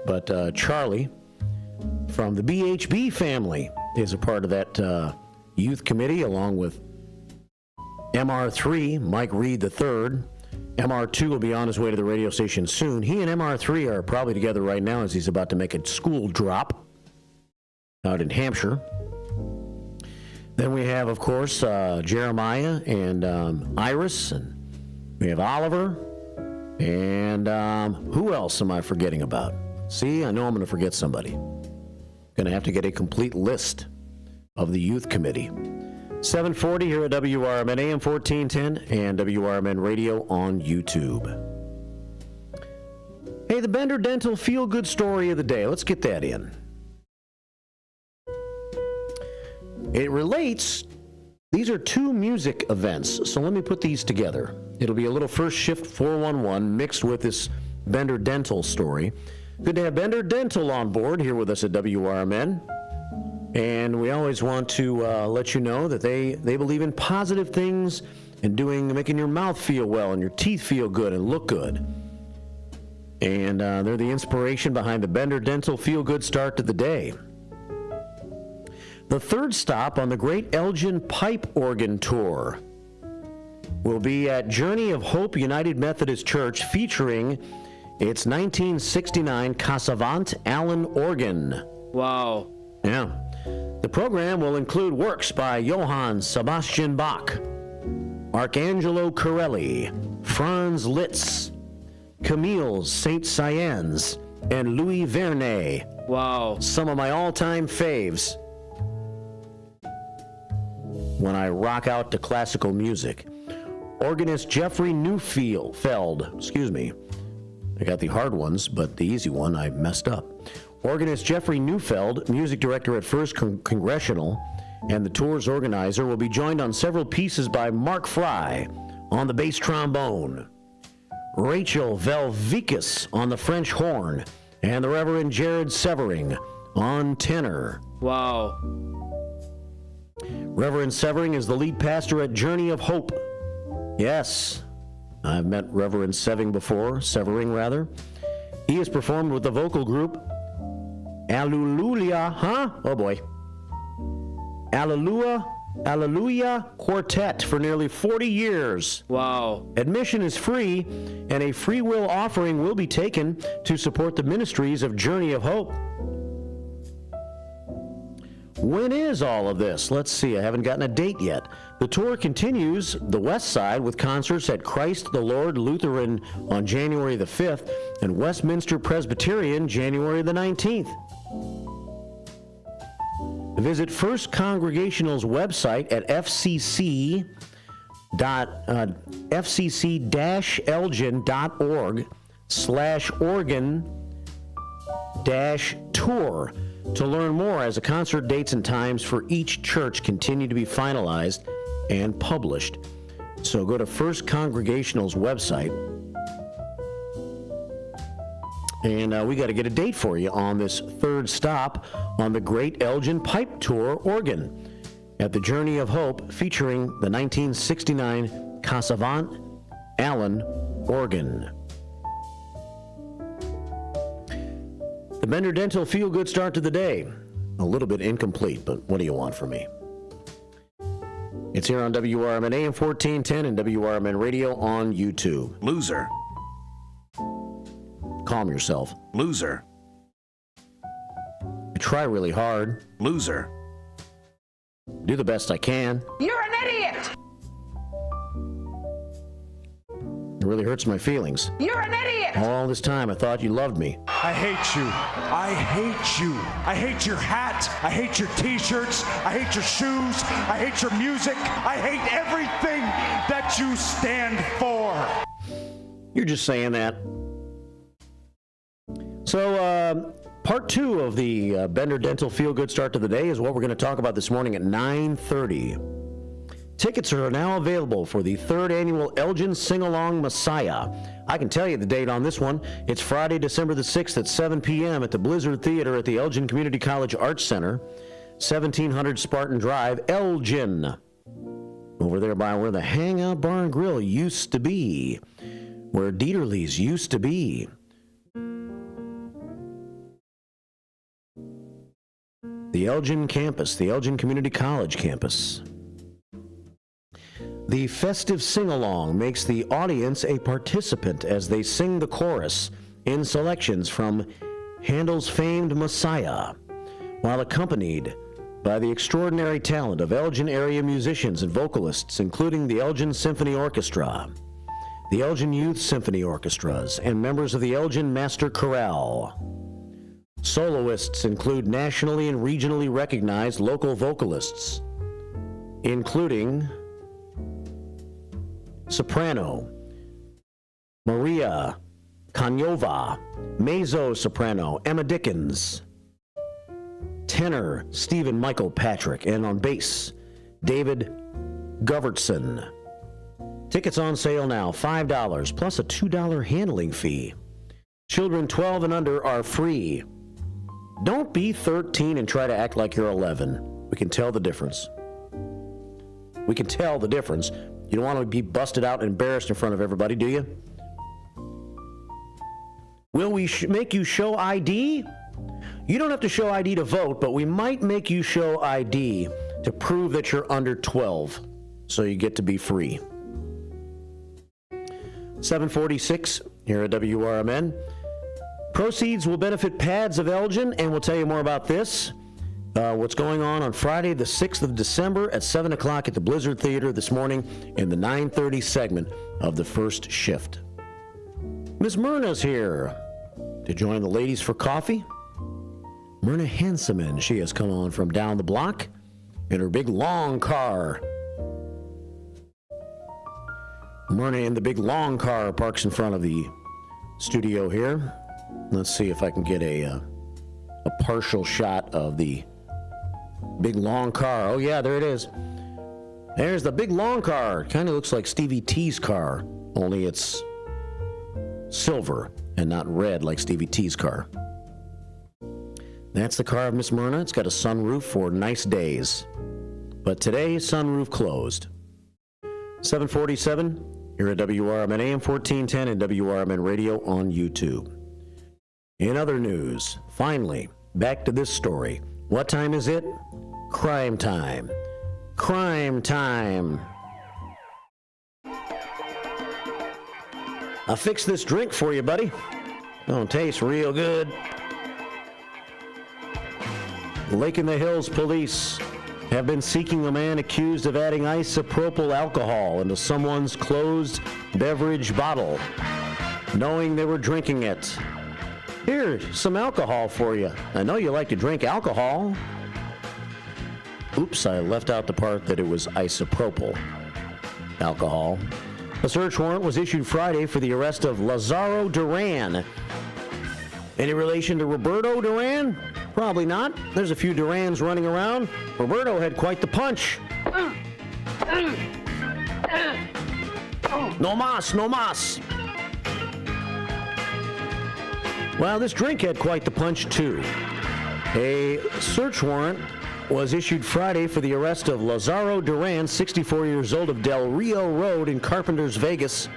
But Charlie from the BHB family is a part of that youth committee, along with MR3, Mike Reed III. MR2 will be on his way to the radio station soon. He and MR3 are probably together right now as he's about to make a school drop out in Hampshire. Then we have, of course, Jeremiah and Iris, and we have Oliver, and who else am I forgetting about? See, I know I'm going to forget somebody. Going to have to get a complete list of the youth committee. 740 here at WRMN AM 1410 and WRMN Radio on YouTube. Hey, the Bender Dental feel-good story of the day. Let's get that in. It relates, these are two music events, so let me put these together. It'll be a little first shift 411 mixed with this Bender Dental story. Good to have Bender Dental on board here with us at WRMN. And we always want to let you know that they believe in positive things and making your mouth feel well and your teeth feel good and look good. And they're the inspiration behind the Bender Dental Feel Good Start to the Day. The third stop on the Great Elgin Pipe Organ Tour will be at Journey of Hope United Methodist Church, featuring its 1969 Cassavant Allen organ. Wow. Yeah. The program will include works by Johann Sebastian Bach, Arcangelo Corelli, Franz Liszt, Camille Saint-Saëns, and Louis Vernet. Wow. Some of my all-time faves when I rock out to classical music. Organist Jeffrey Neufeld, I got the hard ones, but the easy one I messed up. Organist Jeffrey Neufeld, music director at First Congressional, and the tour's organizer, will be joined on several pieces by Mark Fry on the bass trombone, Rachel Velvikis on the French horn, and the Reverend Jared Severing on tenor. Wow. Reverend Severing is the lead pastor at Journey of Hope. Yes, I've met Reverend Severing rather. He has performed with the vocal group Alleluia, Alleluia Quartet for nearly 40 years. Wow. Admission is free, and a free will offering will be taken to support the ministries of Journey of Hope. When is all of this? Let's see, I haven't gotten a date yet. The tour continues the west side with concerts at Christ the Lord Lutheran on January the 5th and Westminster Presbyterian January the 19th. Visit First Congregational's website at fcc-elgin.org/organ-tour to learn more as the concert dates and times for each church continue to be finalized and published. So go to First Congregational's website, and we got to get a date for you on this third stop on the Great Elgin Pipe Tour organ at the Journey of Hope, featuring the 1969 Cassavant Allen organ. The Bender Dental Feel Good Start to the Day. A little bit incomplete, but what do you want from me? It's here on WRMN AM 1410 and WRMN Radio on YouTube. Loser. Calm yourself. Loser. I try really hard. Loser. Do the best I can. You're an idiot! really hurts my feelings. You're an idiot! All this time I thought you loved me. I hate you. I hate you. I hate your hat. I hate your t-shirts. I hate your shoes. I hate your music. I hate everything that you stand for. You're just saying that. So, part 2 of the Bender Dental Feel Good Start to the Day is what we're going to talk about this morning at 9:30. Tickets are now available for the 3rd annual Elgin Sing-Along Messiah. I can tell you the date on this one. It's Friday, December the 6th at 7 p.m. at the Blizzard Theater at the Elgin Community College Arts Center, 1700 Spartan Drive, Elgin. Over there by where the Hangout Bar and Grill used to be, where Dieterle's used to be. The Elgin campus, the Elgin Community College campus. The festive sing-along makes the audience a participant as they sing the chorus in selections from Handel's famed Messiah, while accompanied by the extraordinary talent of Elgin area musicians and vocalists, including the Elgin Symphony Orchestra, the Elgin Youth Symphony Orchestras, and members of the Elgin Master Chorale. Soloists include nationally and regionally recognized local vocalists, including soprano Maria Kanyova, mezzo-soprano Emma Dickens, tenor Stephen Michael Patrick, and on bass David Govertson. Tickets on sale now, $5 plus a $2 handling fee. Children 12 and under are free. Don't be 13 and try to act like you're 11. We can tell the difference. We can tell the difference. You don't want to be busted out and embarrassed in front of everybody, do you? Will we make you show ID? You don't have to show ID to vote, but we might make you show ID to prove that you're under 12, so you get to be free. 746 here at WRMN. Proceeds will benefit Pads of Elgin, and we'll tell you more about this. What's going on Friday, the 6th of December at 7 o'clock at the Blizzard Theater this morning in the 9:30 segment of the first shift. Miss Myrna's here to join the ladies for coffee. Myrna Hanseman, she has come on from down the block in her big long car. Myrna in the big long car parks in front of the studio here. Let's see if I can get a partial shot of the big long car. Oh yeah, there it is. There's the big long car. Kind of looks like Stevie T's car, only it's silver and not red like Stevie T's car. That's the car of Miss Myrna. It's got a sunroof for nice days. But today, sunroof closed. 747 here at WRMN AM 1410 and WRMN Radio on YouTube. In other news, finally, back to this story. What time is it? Crime time. Crime time. I fixed this drink for you, buddy. Don't taste real good. Lake in the Hills police have been seeking a man accused of adding isopropyl alcohol into someone's closed beverage bottle, knowing they were drinking it. Here's some alcohol for you. I know you like to drink alcohol. Oops, I left out the part that it was isopropyl alcohol. A search warrant was issued Friday for the arrest of Lazaro Duran. Any relation to Roberto Duran? Probably not. There's a few Durans running around. Roberto had quite the punch. No mas, no mas. Well, this drink had quite the punch, too. A search warrant was issued Friday for the arrest of Lazaro Duran, 64 years old, of Del Rio Road in Carpenters, Vegas.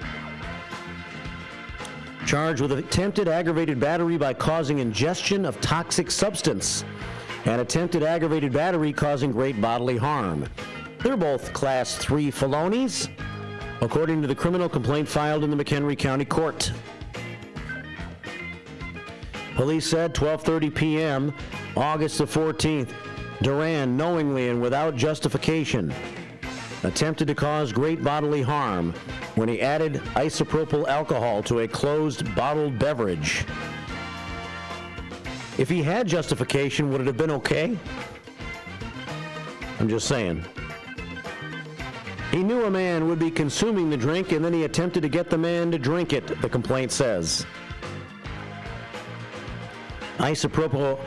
Charged with attempted aggravated battery by causing ingestion of toxic substance and attempted aggravated battery causing great bodily harm. They're both Class 3 felonies, according to the criminal complaint filed in the McHenry County Court. Police said 12:30 p.m., August the 14th, Duran knowingly and without justification attempted to cause great bodily harm when he added isopropyl alcohol to a closed bottled beverage. If he had justification, would it have been okay? I'm just saying. He knew a man would be consuming the drink, and then he attempted to get the man to drink it, the complaint says. Isopropyl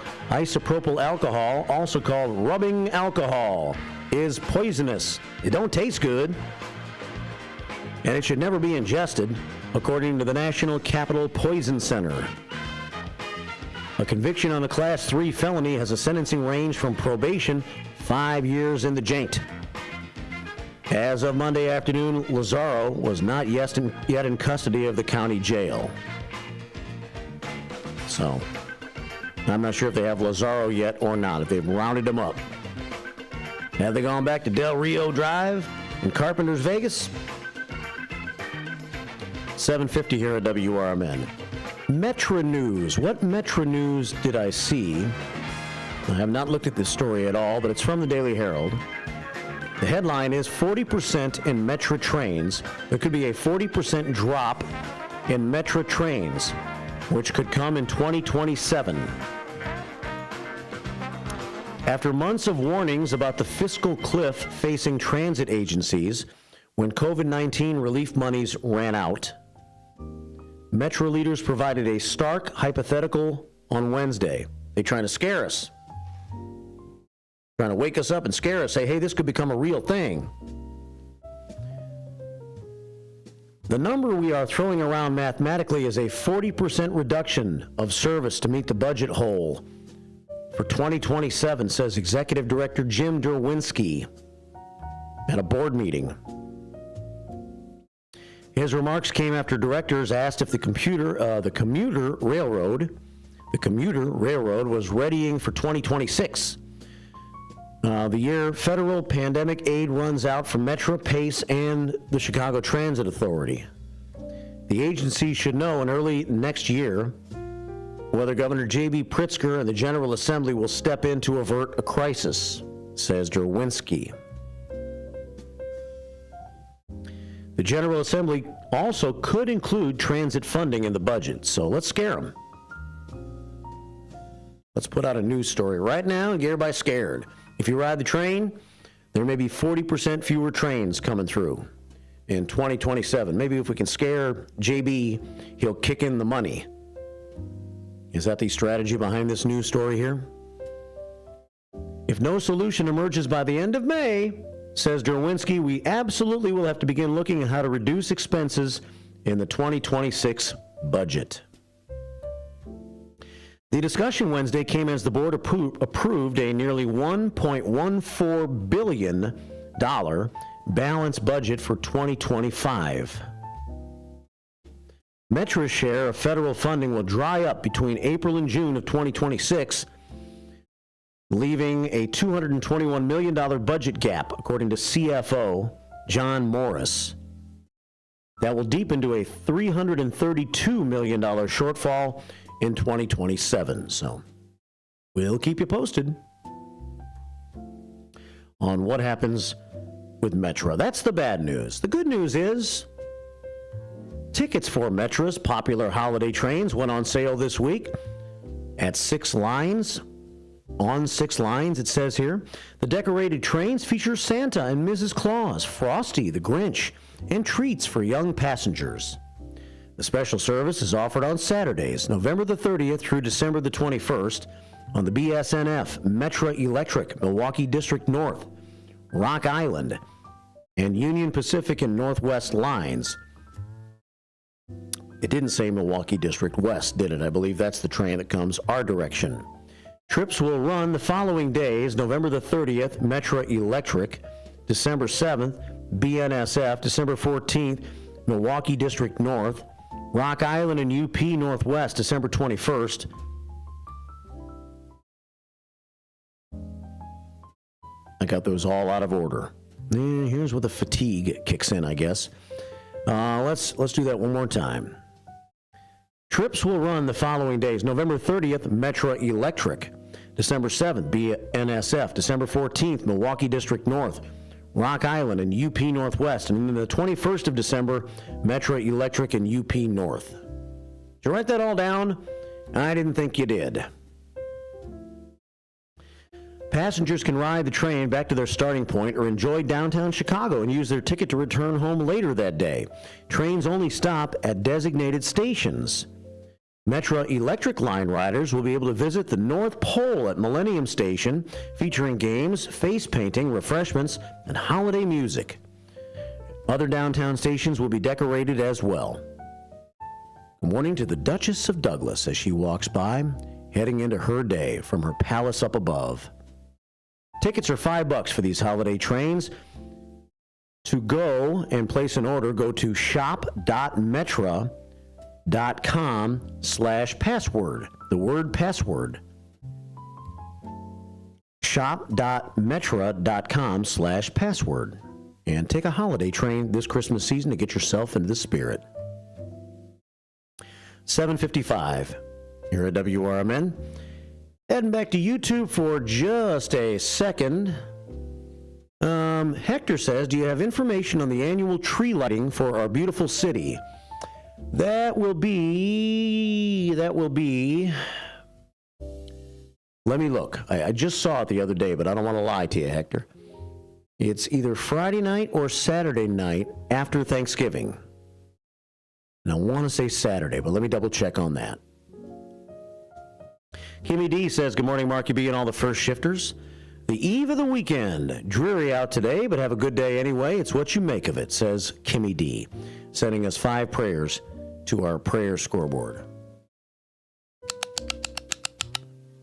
alcohol, also called rubbing alcohol, is poisonous. It don't taste good, and it should never be ingested, according to the National Capital Poison Center. A conviction on a Class 3 felony has a sentencing range from probation 5 years in the jaint. As of Monday afternoon, Lazaro was not yet in custody of the county jail. So, I'm not sure if they have Lazaro yet or not, if they've rounded him up. Have they gone back to Del Rio Drive in Carpenter's, Vegas? 7:50 here at WRMN. Metro News. What Metro News did I see? I have not looked at this story at all, but it's from the Daily Herald. The headline is 40% in Metro trains. There could be a 40% drop in Metro trains, which could come in 2027. After months of warnings about the fiscal cliff facing transit agencies when COVID-19 relief monies ran out, Metro leaders provided a stark hypothetical on Wednesday. They're trying to scare us. Trying to wake us up and scare us, say, hey, this could become a real thing. The number we are throwing around mathematically is a 40% reduction of service to meet the budget hole for 2027, says Executive Director Jim Derwinski at a board meeting. His remarks came after directors asked if the commuter railroad was readying for 2026. The year federal pandemic aid runs out for Metro, Pace, and the Chicago Transit Authority. The agency should know in early next year whether Governor J.B. Pritzker and the General Assembly will step in to avert a crisis, says Derwinski. The General Assembly also could include transit funding in the budget, so let's scare them. Let's put out a news story right now and get everybody scared. If you ride the train, there may be 40% fewer trains coming through in 2027. Maybe if we can scare JB, he'll kick in the money. Is that the strategy behind this news story here? If no solution emerges by the end of May, says Derwinski, we absolutely will have to begin looking at how to reduce expenses in the 2026 budget. The discussion Wednesday came as the board approved a nearly $1.14 billion balanced budget for 2025. Metro's share of federal funding will dry up between April and June of 2026, leaving a $221 million budget gap, according to CFO John Morris. That will deepen to a $332 million shortfall in 2027. So we'll keep you posted on what happens with Metro. That's the bad news. The good news is tickets for Metro's popular holiday trains went on sale this week at 6 lines. On 6 lines, it says here. The decorated trains feature Santa and Mrs. Claus, Frosty the Grinch, and treats for young passengers. The special service is offered on Saturdays, November the 30th through December the 21st, on the BSNF, Metro Electric, Milwaukee District North, Rock Island, and Union Pacific and Northwest lines. It didn't say Milwaukee District West, did it? I believe that's the train that comes our direction. Trips will run the following days, November the 30th, Metro Electric, December 7th, BNSF, December 14th, Milwaukee District North, Rock Island and UP Northwest, December 21st. I got those all out of order. And here's where the fatigue kicks in, I guess. Let's do that one more time. Trips will run the following days. November 30th, Metro Electric. December 7th, BNSF. December 14th, Milwaukee District North. Rock Island and UP Northwest. And then the 21st of December, Metro Electric and UP North. Did you write that all down? I didn't think you did. Passengers can ride the train back to their starting point or enjoy downtown Chicago and use their ticket to return home later that day. Trains only stop at designated stations. Metra Electric Line riders will be able to visit the North Pole at Millennium Station, featuring games, face painting, refreshments, and holiday music. Other downtown stations will be decorated as well. Good morning to the Duchess of Douglas as she walks by, heading into her day from her palace up above. Tickets are $5 for these holiday trains. To go and place an order, go to shop.metra.com/password. The word password. Shop.metra.com/password. And take a holiday train this Christmas season to get yourself into the spirit. 7:55 here at WRMN. Heading back to YouTube for just a second. Hector says, do you have information on the annual tree lighting for our beautiful city? That will be, let me look. I just saw it the other day, but I don't want to lie to you, Hector. It's either Friday night or Saturday night after Thanksgiving. And I want to say Saturday, but let me double check on that. Kimmy D says, good morning, Marky B and all the first shifters. The eve of the weekend. Dreary out today, but have a good day anyway. It's what you make of it, says Kimmy D, sending us 5 prayers to our prayer scoreboard.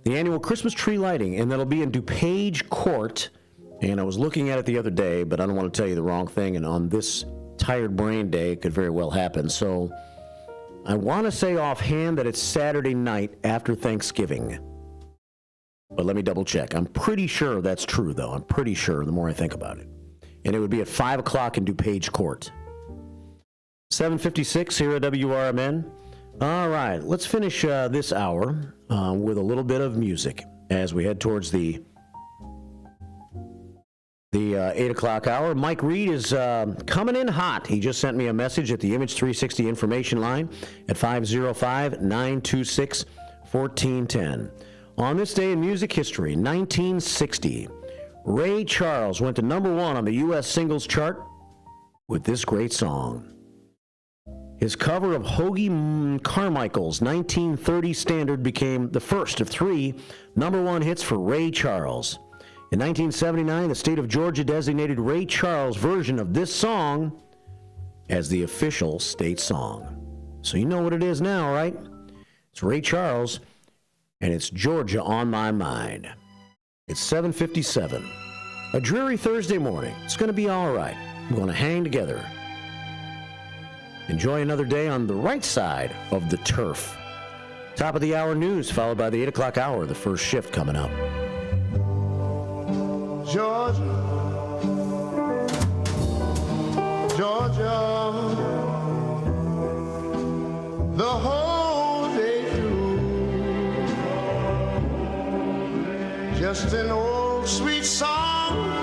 The annual Christmas tree lighting, and that'll be in DuPage Court. And I was looking at it the other day, but I don't want to tell you the wrong thing. And on this tired brain day, it could very well happen. So I want to say offhand that it's Saturday night after Thanksgiving. But let me double check. I'm pretty sure that's true, though. I'm pretty sure the more I think about it. And it would be at 5 o'clock in DuPage Court. 7:56 here at WRMN. All right, let's finish this hour with a little bit of music as we head towards the 8 o'clock hour. Mike Reed is coming in hot. He just sent me a message at the Image 360 information line at 505-926-1410. On this day in music history, 1960, Ray Charles went to number 1 on the U.S. singles chart with this great song. His cover of Hoagy Carmichael's 1930 standard became the first of 3 number 1 hits for Ray Charles. In 1979, the state of Georgia designated Ray Charles' version of this song as the official state song. So you know what it is now, right? It's Ray Charles, and it's Georgia on My Mind. It's 7:57. A dreary Thursday morning. It's going to be all right. We're going to hang together. Enjoy another day on the right side of the turf. Top of the hour news, followed by the 8 o'clock hour, the first shift coming up. Georgia, Georgia, the whole day through, just an old sweet song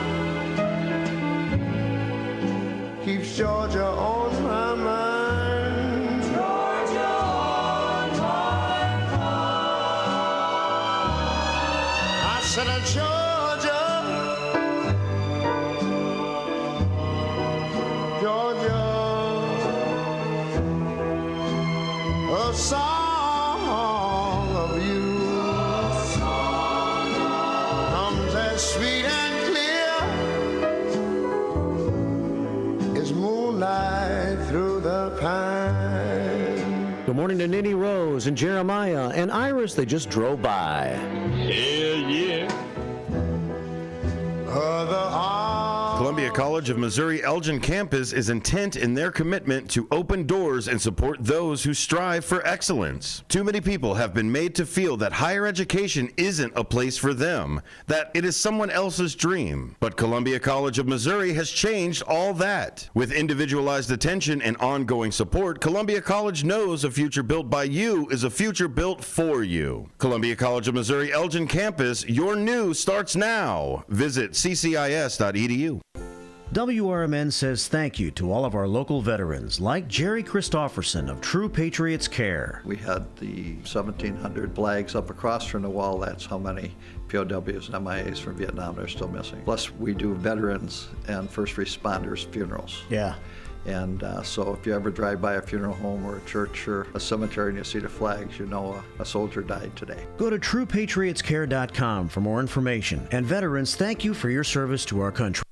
keeps Georgia on my mind. Georgia on my mind. I said, Georgia, Georgia, a song of you comes as sweet and clear as moonlight through the pine. Good morning to Nitty Rose and Jeremiah and Iris. They just drove by. Hell yeah. Columbia College of Missouri Elgin campus is intent in their commitment to open doors and support those who strive for excellence. Too many people have been made to feel that higher education isn't a place for them, that it is someone else's dream. But Columbia College of Missouri has changed all that. With individualized attention and ongoing support, Columbia College knows a future built by you is a future built for you. Columbia College of Missouri Elgin campus, your new starts now. Visit ccis.edu. WRMN says thank you to all of our local veterans, like Jerry Christofferson of True Patriots Care. We had the 1,700 flags up across from the wall. That's how many POWs and MIAs from Vietnam are still missing. Plus, we do veterans and first responders funerals. Yeah. And so if you ever drive by a funeral home or a church or a cemetery and you see the flags, you know a soldier died today. Go to TruePatriotsCare.com for more information. And veterans, thank you for your service to our country.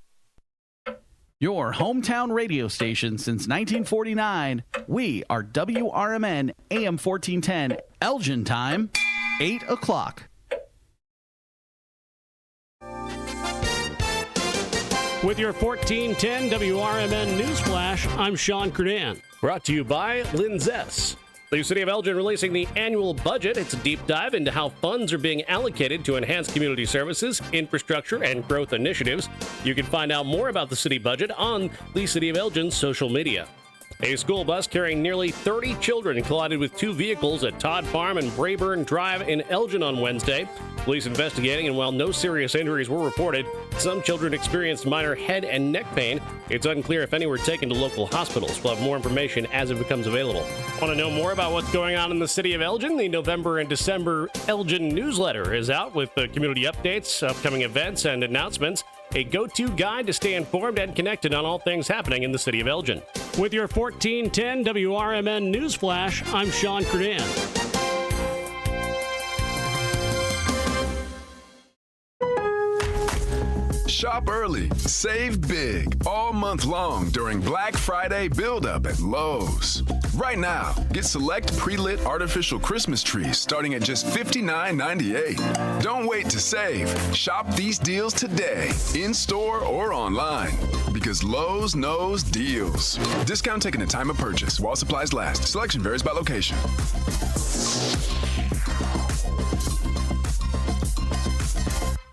Your hometown radio station since 1949. We are WRMN AM 1410, Elgin time, 8 o'clock. With your 1410 WRMN Newsflash, I'm Sean Kernan. Brought to you by Linzess. The City of Elgin releasing the annual budget. It's a deep dive into how funds are being allocated to enhance community services, infrastructure, and growth initiatives. You can find out more about the city budget on the City of Elgin's social media. A school bus carrying nearly 30 children collided with two vehicles at Todd Farm and Brayburn Drive in Elgin on Wednesday. Police investigating, and while no serious injuries were reported, some children experienced minor head and neck pain. It's unclear if any were taken to local hospitals. We'll have more information as it becomes available. Want to know more about what's going on in the City of Elgin? The November and December Elgin newsletter is out with the community updates, upcoming events, and announcements. A go-to guide to stay informed and connected on all things happening in the City of Elgin. With your 1410 WRMN Newsflash, I'm Sean Kernan. Shop early, save big all month long during Black Friday build-up at Lowe's. Right now, get select pre-lit artificial Christmas trees starting at just $59.98. Don't wait to save. Shop these deals today, in-store or online, because Lowe's knows deals. Discount taken at time of purchase while supplies last. Selection varies by location.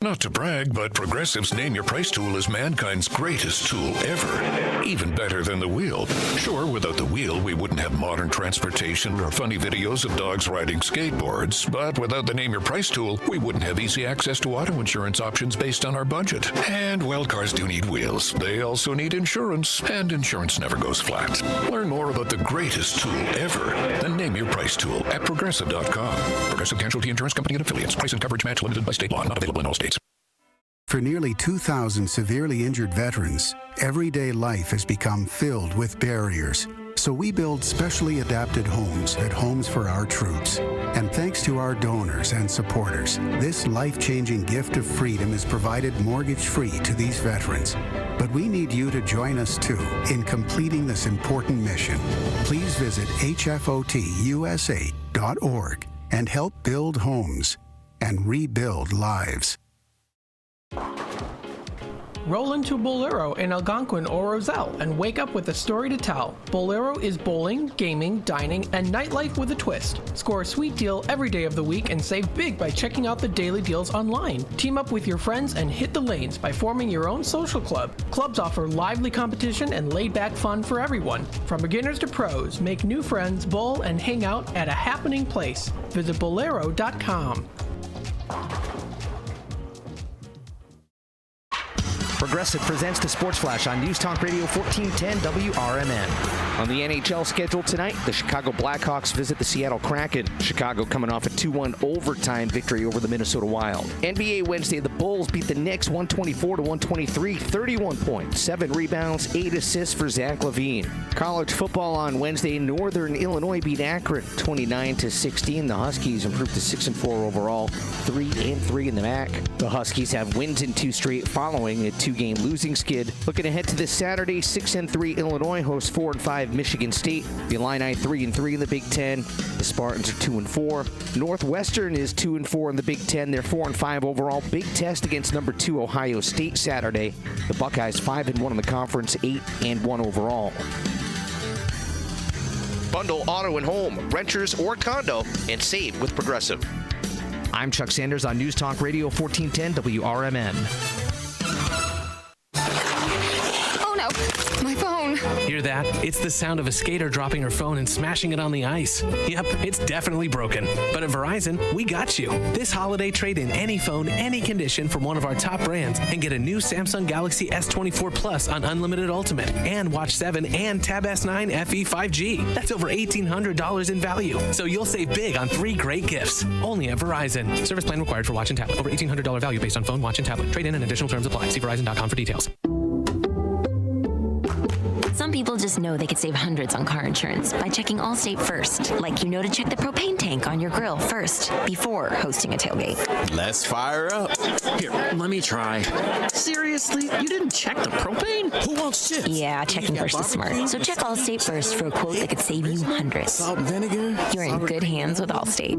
Not to brag, but Progressive's Name Your Price tool is mankind's greatest tool ever. Even better than the wheel. Sure, without the wheel, we wouldn't have modern transportation or funny videos of dogs riding skateboards. But without the Name Your Price tool, we wouldn't have easy access to auto insurance options based on our budget. And, well, cars do need wheels. They also need insurance, and insurance never goes flat. Learn more about the greatest tool ever, the Name Your Price tool at Progressive.com. Progressive Casualty Insurance Company and Affiliates. Price and coverage match limited by state law. Not available in all states. For nearly 2,000 severely injured veterans, everyday life has become filled with barriers. So we build specially adapted homes at Homes for Our Troops. And thanks to our donors and supporters, this life-changing gift of freedom is provided mortgage-free to these veterans. But we need you to join us, too, in completing this important mission. Please visit hfotusa.org and help build homes and rebuild lives. Roll into Bolero in Algonquin or Roselle and wake up with a story to tell. Bolero is bowling, gaming, dining, and nightlife with a twist. Score a sweet deal every day of the week and save big by checking out the daily deals online. Team up with your friends and hit the lanes by forming your own social club. Clubs offer lively competition and laid-back fun for everyone. From beginners to pros, make new friends, bowl, and hang out at a happening place. Visit Bolero.com. Progressive presents the Sports Flash on News Talk Radio 1410 WRMN. On the NHL schedule tonight, the Chicago Blackhawks visit the Seattle Kraken. Chicago coming off a 2-1 overtime victory over the Minnesota Wild. NBA Wednesday, the Bulls beat the Knicks 124-123, 31 points, 7 rebounds, 8 assists for Zach LaVine. College football on Wednesday, Northern Illinois beat Akron 29-16. The Huskies improved to 6-4 overall, 3-3 in the MAC. The Huskies have wins in 2 straight following a 2-game losing skid. Looking ahead to this Saturday, 6-3 Illinois hosts 4-5 Michigan State. The Illini 3-3 in the Big Ten. The Spartans are 2-4. Northwestern is 2-4 in the Big Ten. They're 4-5 overall. Big test against number 2 Ohio State Saturday. The Buckeyes 5-1 in the conference, 8-1 overall. Bundle auto and home, renters or condo, and save with Progressive. I'm Chuck Sanders on News Talk Radio 1410 WRMN. Oh no, my phone. Here's Hear that? It's the sound of a skater dropping her phone and smashing it on the ice. Yep, it's definitely broken. But at Verizon, we got you. This holiday, trade in any phone, any condition from one of our top brands and get a new Samsung Galaxy S24 Plus on Unlimited Ultimate and Watch 7 and Tab S9 FE 5G. That's over $1,800 in value. So you'll save big on 3 great gifts. Only at Verizon. Service plan required for watch and tablet. Over $1,800 value based on phone, watch, and tablet. Trade in and additional terms apply. See Verizon.com for details. Some people just know they could save hundreds on car insurance by checking Allstate first. Like you know to check the propane tank on your grill first before hosting a tailgate. Let's fire up. Here, let me try. Seriously? You didn't check the propane? Who wants chips? Yeah, checking first is smart. So check Allstate first for a quote that could save you hundreds. Salt and vinegar? You're in good hands with Allstate.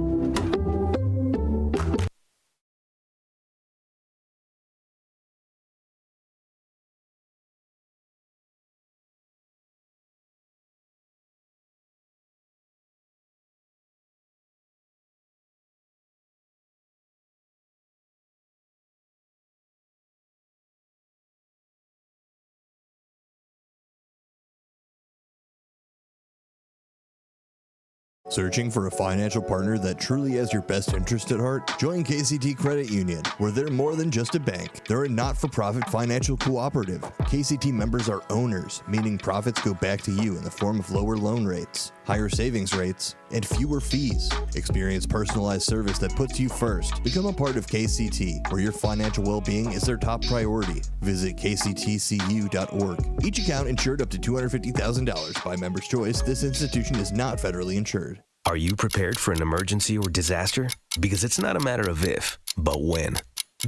Searching for a financial partner that truly has your best interest at heart? Join KCT Credit Union, where they're more than just a bank. They're a not-for-profit financial cooperative. KCT members are owners, meaning profits go back to you in the form of lower loan rates, higher savings rates, and fewer fees. Experience personalized service that puts you first. Become a part of KCT, where your financial well-being is their top priority. Visit kctcu.org. Each account insured up to $250,000 by member's choice. This institution is not federally insured. Are you prepared for an emergency or disaster? Because it's not a matter of if, but when.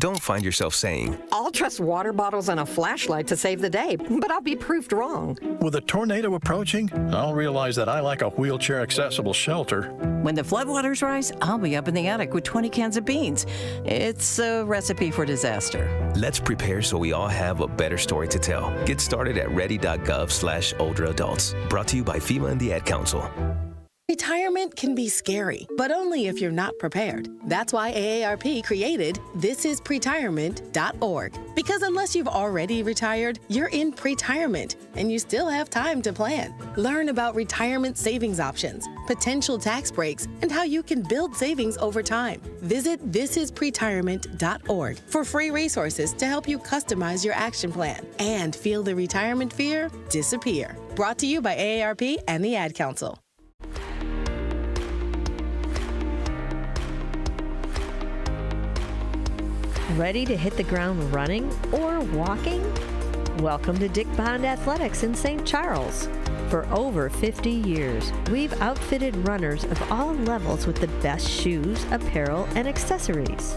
Don't find yourself saying, I'll trust water bottles and a flashlight to save the day, but I'll be proved wrong. With a tornado approaching, I'll realize that I lack a wheelchair-accessible shelter. When the floodwaters rise, I'll be up in the attic with 20 cans of beans. It's a recipe for disaster. let's prepare so we all have a better story to tell. Get started at ready.gov/older adults. Brought to you by FEMA and the Ad Council. Retirement can be scary, but only if you're not prepared. That's why AARP created thisispretirement.org. Because unless you've already retired, you're in pretirement, and you still have time to plan. Learn about retirement savings options, potential tax breaks, and how you can build savings over time. Visit thisispretirement.org for free resources to help you customize your action plan and feel the retirement fear disappear. Brought to you by AARP and the Ad Council. Ready to hit the ground running or walking? Welcome to Dick Pond Athletics in St. Charles. For over 50 years, we've outfitted runners of all levels with the best shoes, apparel, and accessories.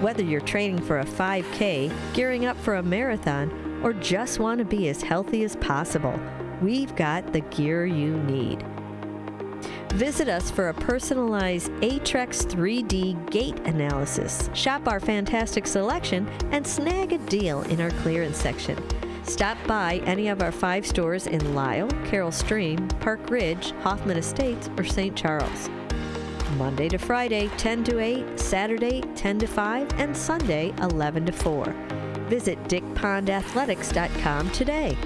Whether you're training for a 5K, gearing up for a marathon, or just want to be as healthy as possible, we've got the gear you need. Visit us for a personalized Atrex 3D gait analysis. Shop our fantastic selection and snag a deal in our clearance section. Stop by any of our 5 stores in Lisle, Carroll Stream, Park Ridge, Hoffman Estates, or St. Charles. Monday to Friday, 10 to 8, Saturday, 10 to 5, and Sunday, 11 to 4. Visit dickpondathletics.com today.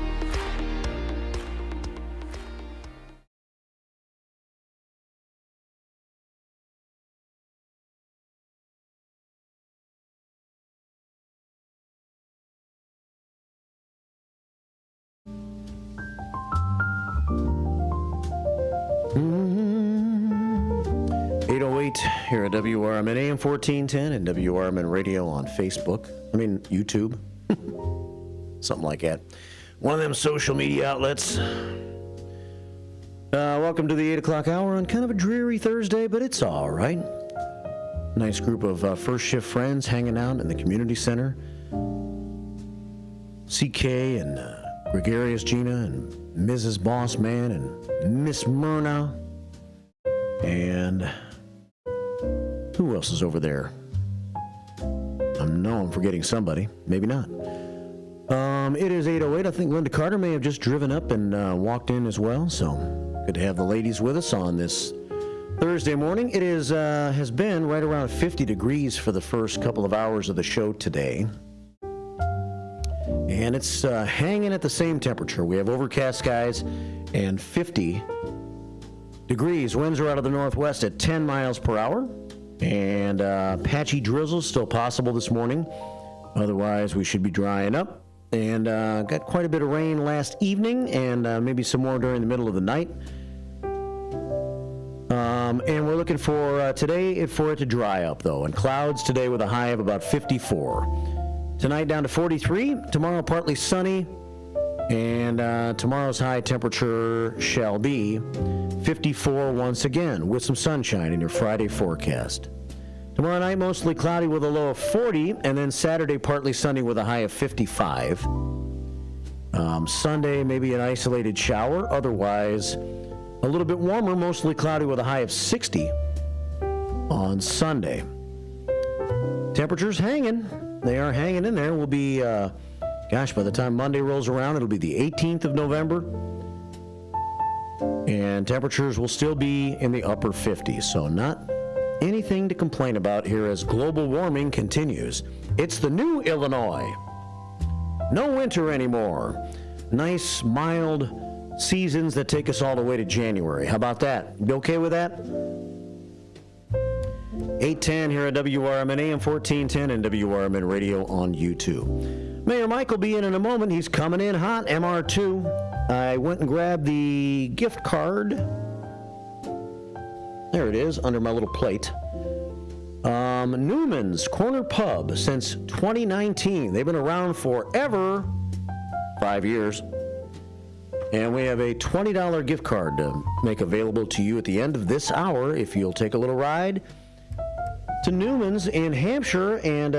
Here at WRMN AM 1410 and WRMN Radio on Facebook. YouTube. Something like that. One of them social media outlets. Welcome to the 8 o'clock hour on kind of a dreary Thursday, but it's all right. Nice group of first shift friends hanging out in the community center. CK and Gregarious Gina and Mrs. Bossman and Miss Myrna. And who else is over there? I know I'm forgetting somebody. Maybe not. It is 8:08. I think Linda Carter may have just driven up and walked in as well. So good to have the ladies with us on this Thursday morning. It is has been right around 50 degrees for the first couple of hours of the show today. And it's hanging at the same temperature. We have overcast skies and 50 degrees. Winds are out of the northwest at 10 miles per hour. And patchy drizzle still possible this morning. Otherwise, we should be drying up. And got quite a bit of rain last evening and maybe some more during the middle of the night. And we're looking for today for it to dry up, though. And clouds today with a high of about 54. Tonight down to 43. Tomorrow partly sunny. And tomorrow's high temperature shall be 54 once again with some sunshine in your Friday forecast. Tomorrow night mostly cloudy with a low of 40. And then Saturday partly sunny with a high of 55. Sunday maybe an isolated shower. Otherwise a little bit warmer, mostly cloudy with a high of 60 on Sunday. Temperatures hanging. They are hanging in there. We'll be, by the time Monday rolls around, it'll be the 18th of November. And temperatures will still be in the upper 50s. So not anything to complain about here as global warming continues. It's the new Illinois. No winter anymore. Nice, mild seasons that take us all the way to January. How about that? You okay with that? 8:10 here at WRMN AM 1410 and WRMN Radio on YouTube. Mayor Mike will be in a moment. He's coming in hot, MR2. I went and grabbed the gift card. There it is, under my little plate. Newman's Corner Pub since 2019. They've been around forever. 5 years. And we have a $20 gift card to make available to you at the end of this hour if you'll take a little ride to Newman's in Hampshire. And,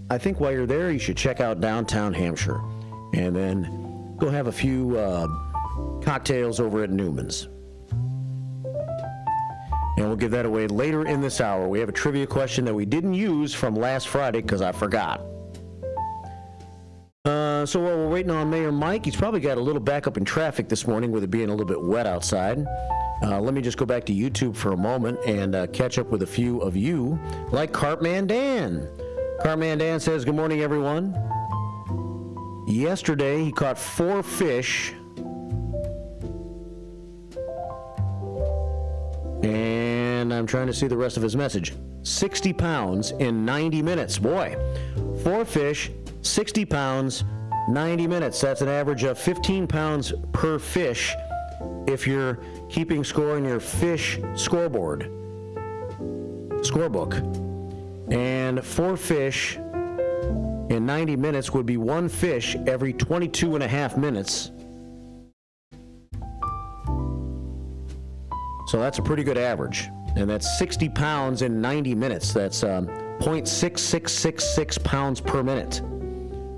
I think while you're there, you should check out downtown Hampshire. And then go have a few cocktails over at Newman's. And we'll give that away later in this hour. We have a trivia question that we didn't use from last Friday because I forgot. So while we're waiting on Mayor Mike, he's probably got a little backup in traffic this morning with it being a little bit wet outside. Let me just go back to YouTube for a moment and catch up with a few of you, like Cartman Dan. Cartman Dan says, good morning, everyone. Yesterday, he caught 4 fish. And I'm trying to see the rest of his message. 60 pounds in 90 minutes. Boy, 4 fish, 60 pounds, 90 minutes. That's an average of 15 pounds per fish if you're keeping score in your fish scoreboard, scorebook. And 4 fish in 90 minutes would be 1 fish every 22 and a half minutes. So that's a pretty good average. And that's 60 pounds in 90 minutes. That's 0.6666 pounds per minute.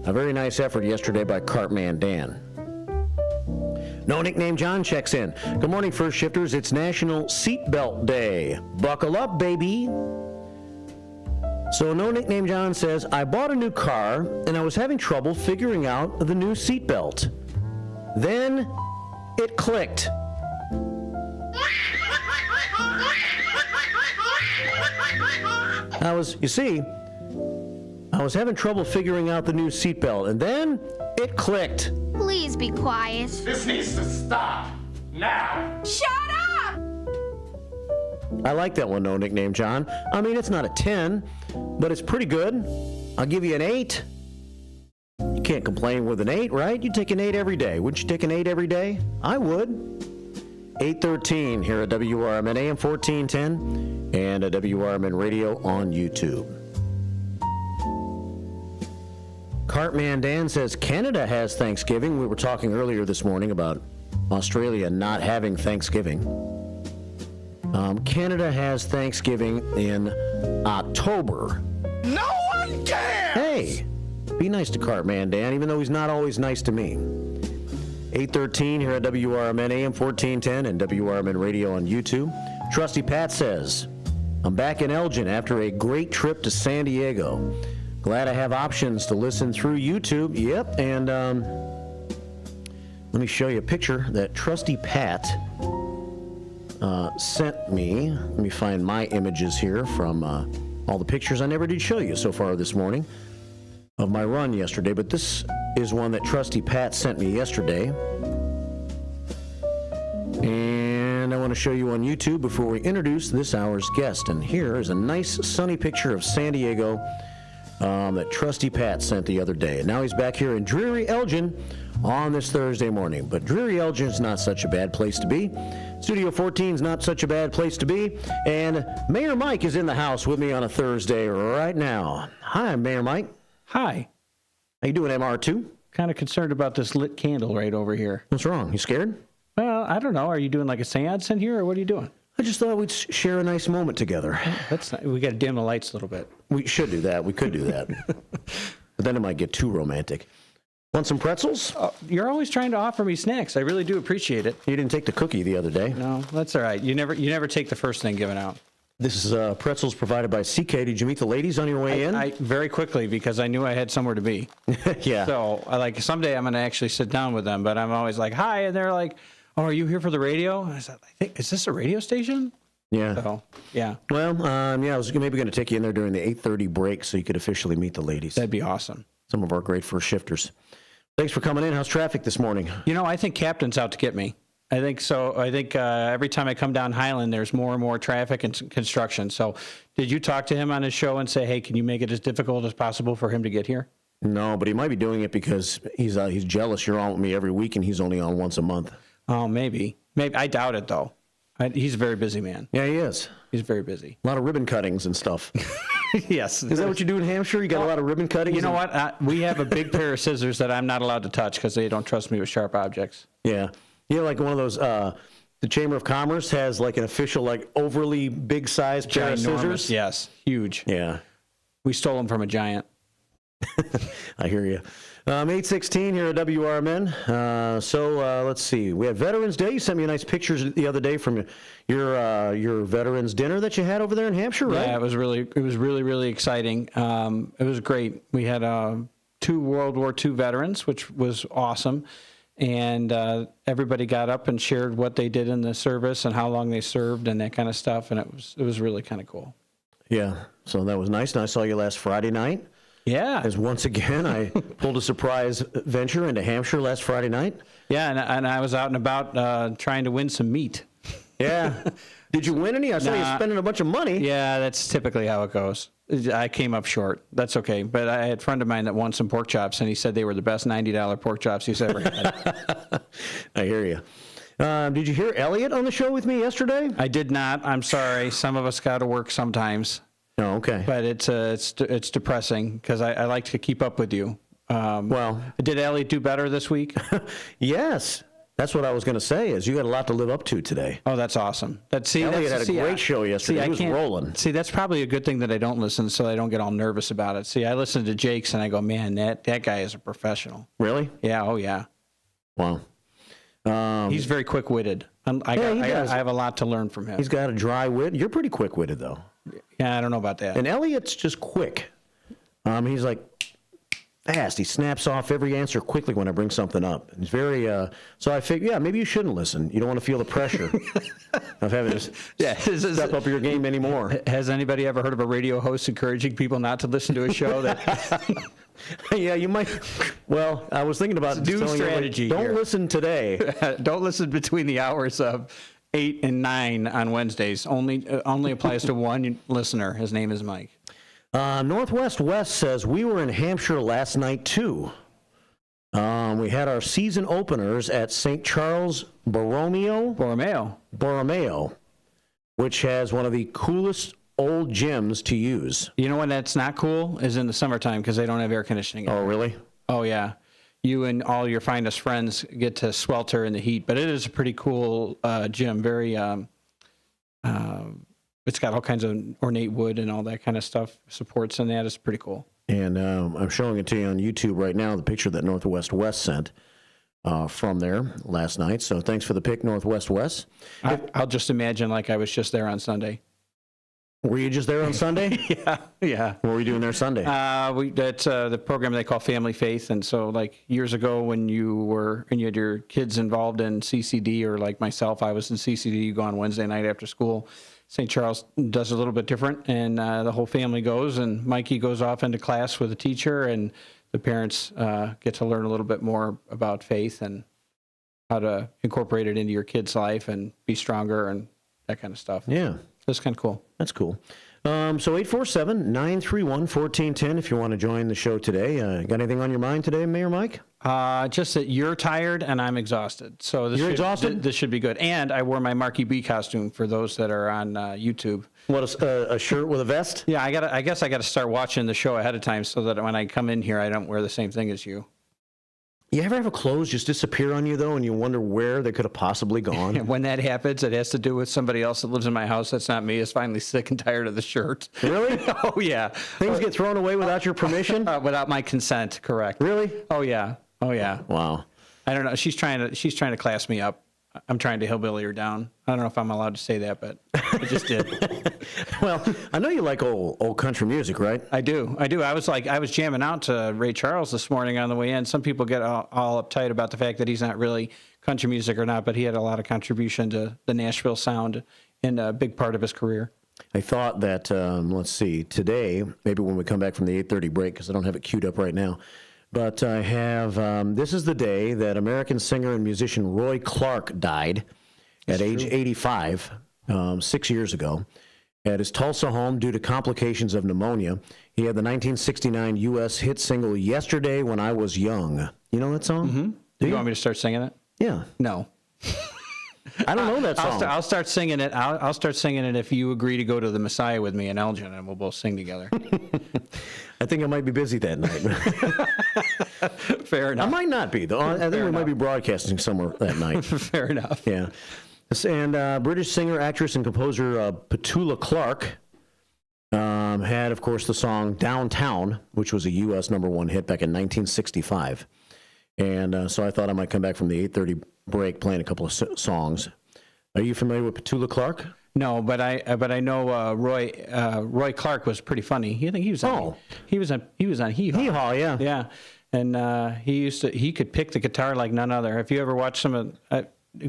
A very nice effort yesterday by Cartman Dan. No Nickname John checks in. Good morning, First Shifters. It's National Seatbelt Day. Buckle up, baby. So No Nickname John says, I bought a new car and I was having trouble figuring out the new seatbelt. Then it clicked. I was having trouble figuring out the new seatbelt, and then it clicked. Please be quiet. This needs to stop now. Shut up! I like that one, No Nickname John. I mean, it's not a 10, but it's pretty good. I'll give you an 8. You can't complain with an 8, right? You'd take an 8 every day. Wouldn't you take an 8 every day? I would. 8:13 here at WRMN AM 1410 and at WRMN Radio on YouTube. Cartman Dan says Canada has Thanksgiving. We were talking earlier this morning about Australia not having Thanksgiving. Canada has Thanksgiving in October. No one cares! Hey, be nice to Cartman Dan, even though he's not always nice to me. 8:13 here at WRMN AM 1410 and WRMN Radio on YouTube. Trusty Pat says, I'm back in Elgin after a great trip to San Diego. Glad I have options to listen through YouTube. Yep, and let me show you a picture that Trusty Pat sent me. Let me find my images here from all the pictures I never did show you so far this morning of my run yesterday. But this is one that Trusty Pat sent me yesterday. And I want to show you on YouTube before we introduce this hour's guest. And here is a nice sunny picture of San Diego that Trusty Pat sent the other day. And now he's back here in dreary Elgin on this Thursday morning. But dreary Elgin is not such a bad place to be. Studio 14 is not such a bad place to be. And Mayor Mike is in the house with me on a Thursday right now. Hi, Mayor Mike. Hi. How you doing, MR2? Kind of concerned about this lit candle right over here. What's wrong? You scared? Well, I don't know. Are you doing like a seance in here, or what are you doing? I just thought we'd share a nice moment together. We got to dim the lights a little bit. We should do that. We could do that. But then it might get too romantic. Want some pretzels? You're always trying to offer me snacks. I really do appreciate it. You didn't take the cookie the other day. No, that's all right. You never take the first thing given out. This is pretzels provided by CK. Did you meet the ladies on your way in? I very quickly, because I knew I had somewhere to be. Yeah. So someday I'm going to actually sit down with them, but I'm always like, hi, and they're like, oh, are you here for the radio? And I said, is this a radio station? Yeah. So, yeah. Well, I was maybe going to take you in there during the 8:30 break so you could officially meet the ladies. That'd be awesome. Some of our great first shifters. Thanks for coming in. How's traffic this morning? I think Captain's out to get me. I think so. I think every time I come down Highland, there's more and more traffic and construction. So did you talk to him on his show and say, hey, can you make it as difficult as possible for him to get here? No, but he might be doing it because he's jealous you're on with me every week and he's only on once a month. Oh, maybe. I doubt it, though. He's a very busy man. Yeah, he is. He's very busy. A lot of ribbon cuttings and stuff. Yes. Is that what you do in Hampshire? You got a lot of ribbon cuttings? You know what? We have a big pair of scissors that I'm not allowed to touch because they don't trust me with sharp objects. Yeah. Like one of those, the Chamber of Commerce has like an official, like overly big size pair of scissors. Yes. Huge. Yeah. We stole them from a giant. I hear you. 8:16 here at WRMN. So let's see. We have Veterans Day. You sent me a nice pictures the other day from your Veterans dinner that you had over there in Hampshire, right? Yeah, it was really exciting. It was great. We had 2 World War II veterans, which was awesome. And everybody got up and shared what they did in the service and how long they served and that kind of stuff. And it was really kind of cool. Yeah. So that was nice. And I saw you last Friday night. Yeah. As once again, I pulled a surprise venture into Hampshire last Friday night. Yeah, and I was out and about trying to win some meat. Yeah. Did you win any? I saw you spending a bunch of money. Yeah, that's typically how it goes. I came up short. That's okay. But I had a friend of mine that won some pork chops, and he said they were the best $90 pork chops he's ever had. I hear you. Did you hear Elliot on the show with me yesterday? I did not. I'm sorry. Some of us got to work sometimes. Oh, okay. But it's depressing because I like to keep up with you. Did Elliot do better this week? Yes. That's what I was going to say. Is you got a lot to live up to today. Oh, that's awesome. Elliot had a great show yesterday. He was rolling. See, that's probably a good thing that I don't listen, so I don't get all nervous about it. See, I listen to Jake's and I go, man, that guy is a professional. Really? Yeah. Oh, yeah. Wow. He's very quick-witted. I have a lot to learn from him. He's got a dry wit. You're pretty quick-witted, though. Yeah, I don't know about that. And Elliot's just quick. He's like fast. He snaps off every answer quickly when I bring something up. He's very, so I figured, maybe you shouldn't listen. You don't want to feel the pressure of having to step up your game anymore. Has anybody ever heard of a radio host encouraging people not to listen to a show? Yeah, you might. Well, I was thinking about new strategy. Don't listen today. Don't listen between the hours of 8 and 9 on Wednesdays. Only applies to one listener. His name is Mike. Northwest West says we were in Hampshire last night too. We had our season openers at St. Charles Borromeo, which has one of the coolest old gyms to use. You know when that's not cool is in the summertime because they don't have air conditioning. Oh, really? Oh, yeah. You and all your finest friends get to swelter in the heat, but it is a pretty cool gym. Very, it's got all kinds of ornate wood and all that kind of stuff. Supports in that. It's pretty cool. And I'm showing it to you on YouTube right now, the picture that Northwest West sent from there last night. So thanks for the pick, Northwest West. I'll just imagine like I was just there on Sunday. Were you just there on Sunday? Yeah. What were you doing there Sunday? That's the program they call Family Faith. And so like years ago when you had your kids involved in CCD, or like myself, I was in CCD, you go on Wednesday night after school. St. Charles does a little bit different, and the whole family goes, and Mikey goes off into class with a teacher, and the parents get to learn a little bit more about faith and how to incorporate it into your kid's life and be stronger and that kind of stuff. Yeah. That's kind of cool. That's cool. So 847-931-1410 if you want to join the show today. Got anything on your mind today, Mayor Mike? Just that you're tired and I'm exhausted. So You're exhausted? This should be good. And I wore my Marky B costume for those that are on YouTube. What, a shirt with a vest? Yeah, I guess I got to start watching the show ahead of time so that when I come in here, I don't wear the same thing as you. You ever have clothes just disappear on you, though, and you wonder where they could have possibly gone? When that happens, it has to do with somebody else that lives in my house. That's not me. Is finally sick and tired of the shirt. Really? Oh, yeah. Things get thrown away without your permission? Without my consent, correct. Really? Oh, yeah. Oh, yeah. Wow. I don't know. She's trying to class me up. I'm trying to hillbilly her down. I don't know if I'm allowed to say that, but I just did. Well, I know you like old country music, right? I do. I was jamming out to Ray Charles this morning on the way in. Some people get all uptight about the fact that he's not really country music or not, but he had a lot of contribution to the Nashville sound in a big part of his career. I thought that, let's see, today, maybe when we come back from the 8:30 break, because I don't have it queued up right now, but I have, this is the day that American singer and musician Roy Clark died at age 85, 6 years ago, at his Tulsa home due to complications of pneumonia. He had the 1969 U.S. hit single Yesterday When I Was Young. You know that song? Mm-hmm. Do you want me to start singing it? Yeah. No. I don't know that song. I'll start singing it. I'll start singing it if you agree to go to the Messiah with me in Elgin, and we'll both sing together. I think I might be busy that night. Fair enough. I might not be, though. I think we might be broadcasting somewhere that night. Fair enough. Yeah. And British singer, actress, and composer Petula Clark had, of course, the song Downtown, which was a U.S. #1 hit back in 1965. And so I thought I might come back from the 8:30 break playing a couple of songs. Are you familiar with Petula Clark? No, but I know Roy Clark was pretty funny. I think he was on Hee Haw. Hee Haw, yeah. Yeah. And he could pick the guitar like none other. If you ever watch some of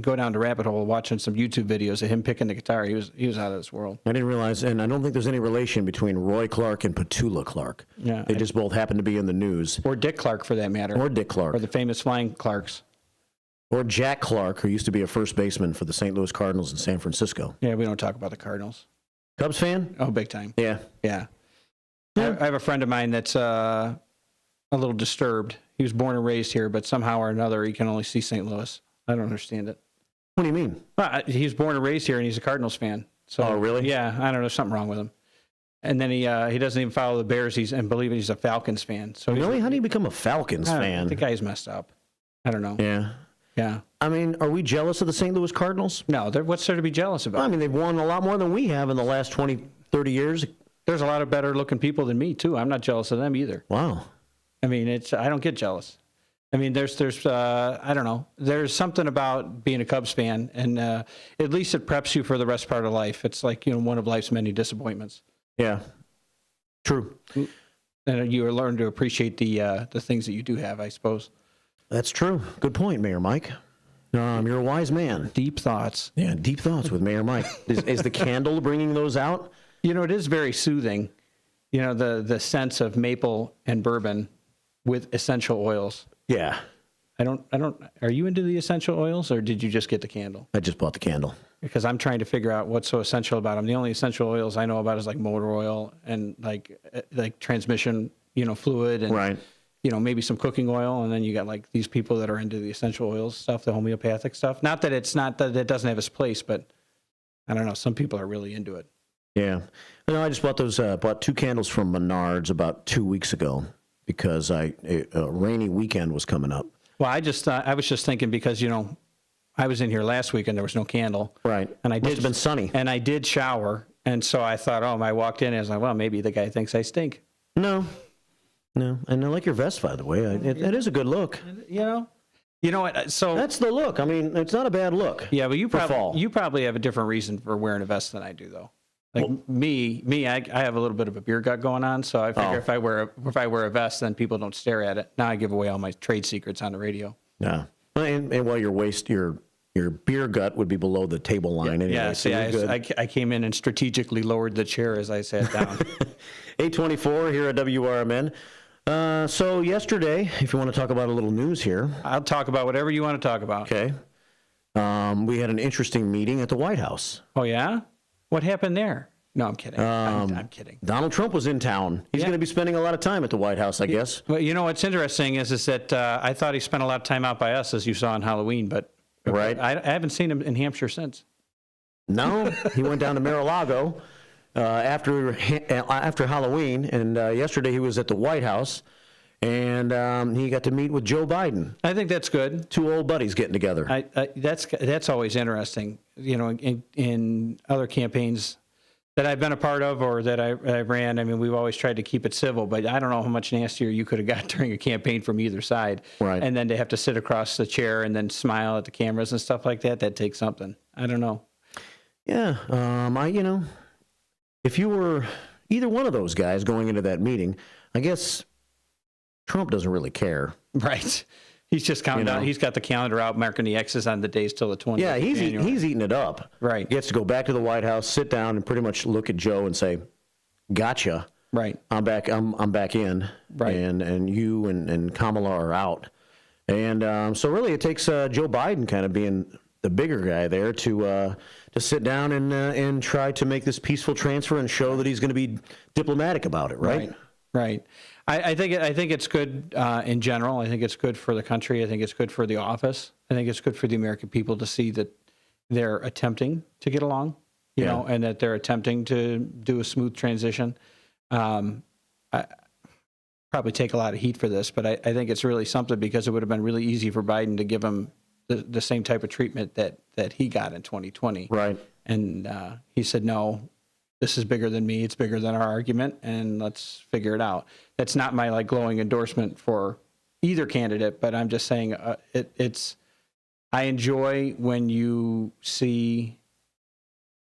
go down to rabbit hole watching some YouTube videos of him picking the guitar, he was out of this world. I didn't realize, and I don't think there's any relation between Roy Clark and Petula Clark. Yeah. They just both happen to be in the news. Or Dick Clark, for that matter. Or Dick Clark. Or the famous Flying Clarks. Or Jack Clark, who used to be a first baseman for the St. Louis Cardinals in San Francisco. Yeah, we don't talk about the Cardinals. Cubs fan? Oh, big time. Yeah. Yeah. I have a friend of mine that's a little disturbed. He was born and raised here, but somehow or another he can only see St. Louis. I don't understand it. What do you mean? He was born and raised here, and he's a Cardinals fan. So, oh, really? Yeah, I don't know. There's something wrong with him. And then he doesn't even follow the Bears. And believe it, he's a Falcons fan. So really? How do you become a Falcons fan? The guy's messed up. I don't know. Yeah. Yeah. I mean, are we jealous of the St. Louis Cardinals? No. What's there to be jealous about? I mean, they've won a lot more than we have in the last 20, 30 years. There's a lot of better-looking people than me, too. I'm not jealous of them either. Wow. I mean, I don't get jealous. I mean, there's I don't know. There's something about being a Cubs fan, and at least it preps you for the rest part of life. It's like, one of life's many disappointments. Yeah. True. And you learn to appreciate the things that you do have, I suppose. That's true. Good point, Mayor Mike. You're a wise man. Deep thoughts. Yeah, deep thoughts with Mayor Mike. Is the candle bringing those out? It is very soothing. The sense of maple and bourbon with essential oils. Yeah. Are you into the essential oils, or did you just get the candle? I just bought the candle. Because I'm trying to figure out what's so essential about them. The only essential oils I know about is like motor oil and like transmission, fluid and right. Maybe some cooking oil, and then you got like these people that are into the essential oils stuff, the homeopathic stuff. Not that it doesn't have its place, but I don't know. Some people are really into it. Yeah. I just bought 2 candles from Menards about 2 weeks ago because a rainy weekend was coming up. Well, I was just thinking because, I was in here last week and there was no candle. Right. And Must have been sunny. And I did shower. And so I thought, I walked in and I was like, well, maybe the guy thinks I stink. No. And I like your vest, by the way. It is a good look. You know what? So that's the look. I mean, it's not a bad look. Yeah, but you probably have a different reason for wearing a vest than I do, though. Like me, I have a little bit of a beer gut going on, so I figure if I wear a vest, then people don't stare at it. Now I give away all my trade secrets on the radio. Yeah, and while your beer gut would be below the table line anyway. Yeah, so I came in and strategically lowered the chair as I sat down. 8:24 here at WRMN. So yesterday, if you want to talk about a little news here. I'll talk about whatever you want to talk about. Okay. We had an interesting meeting at the White House. Oh, yeah? What happened there? No, I'm kidding. I'm kidding. Donald Trump was in town. He's going to be spending a lot of time at the White House, I guess. Well, you know what's interesting is that I thought he spent a lot of time out by us, as you saw on Halloween, but right. I haven't seen him in Hampshire since. No, he went down to Mar-a-Lago after Halloween, and yesterday he was at the White House, and he got to meet with Joe Biden. I think that's good. Two old buddies getting together. That's always interesting. You know, in other campaigns that I've been a part of or that I ran, I mean, we've always tried to keep it civil, but I don't know how much nastier you could have got during a campaign from either side. Right. And then to have to sit across the chair and then smile at the cameras and stuff like that, that takes something. I don't know. Yeah. If you were either one of those guys going into that meeting, I guess Trump doesn't really care. Right. He's just counting down. He's got the calendar out, marking the X's on the days till the 20th. Yeah, he's eating it up. Right. He gets to go back to the White House, sit down, and pretty much look at Joe and say, "Gotcha. Right. I'm back. I'm back in. Right. And you and Kamala are out. And so really, it takes Joe Biden kind of being the bigger guy there to sit down and try to make this peaceful transfer and show that he's going to be diplomatic about it. Right. Right. I think it's good in general. I think it's good for the country. I think it's good for the office. I think it's good for the American people to see that they're attempting to get along, you know, and that they're attempting to do a smooth transition. I probably take a lot of heat for this, but I think it's really something because it would have been really easy for Biden to give him the same type of treatment that he got in 2020. Right. And he said, no, this is bigger than me. It's bigger than our argument, and let's figure it out. That's not my glowing endorsement for either candidate, but I'm just saying I enjoy when you see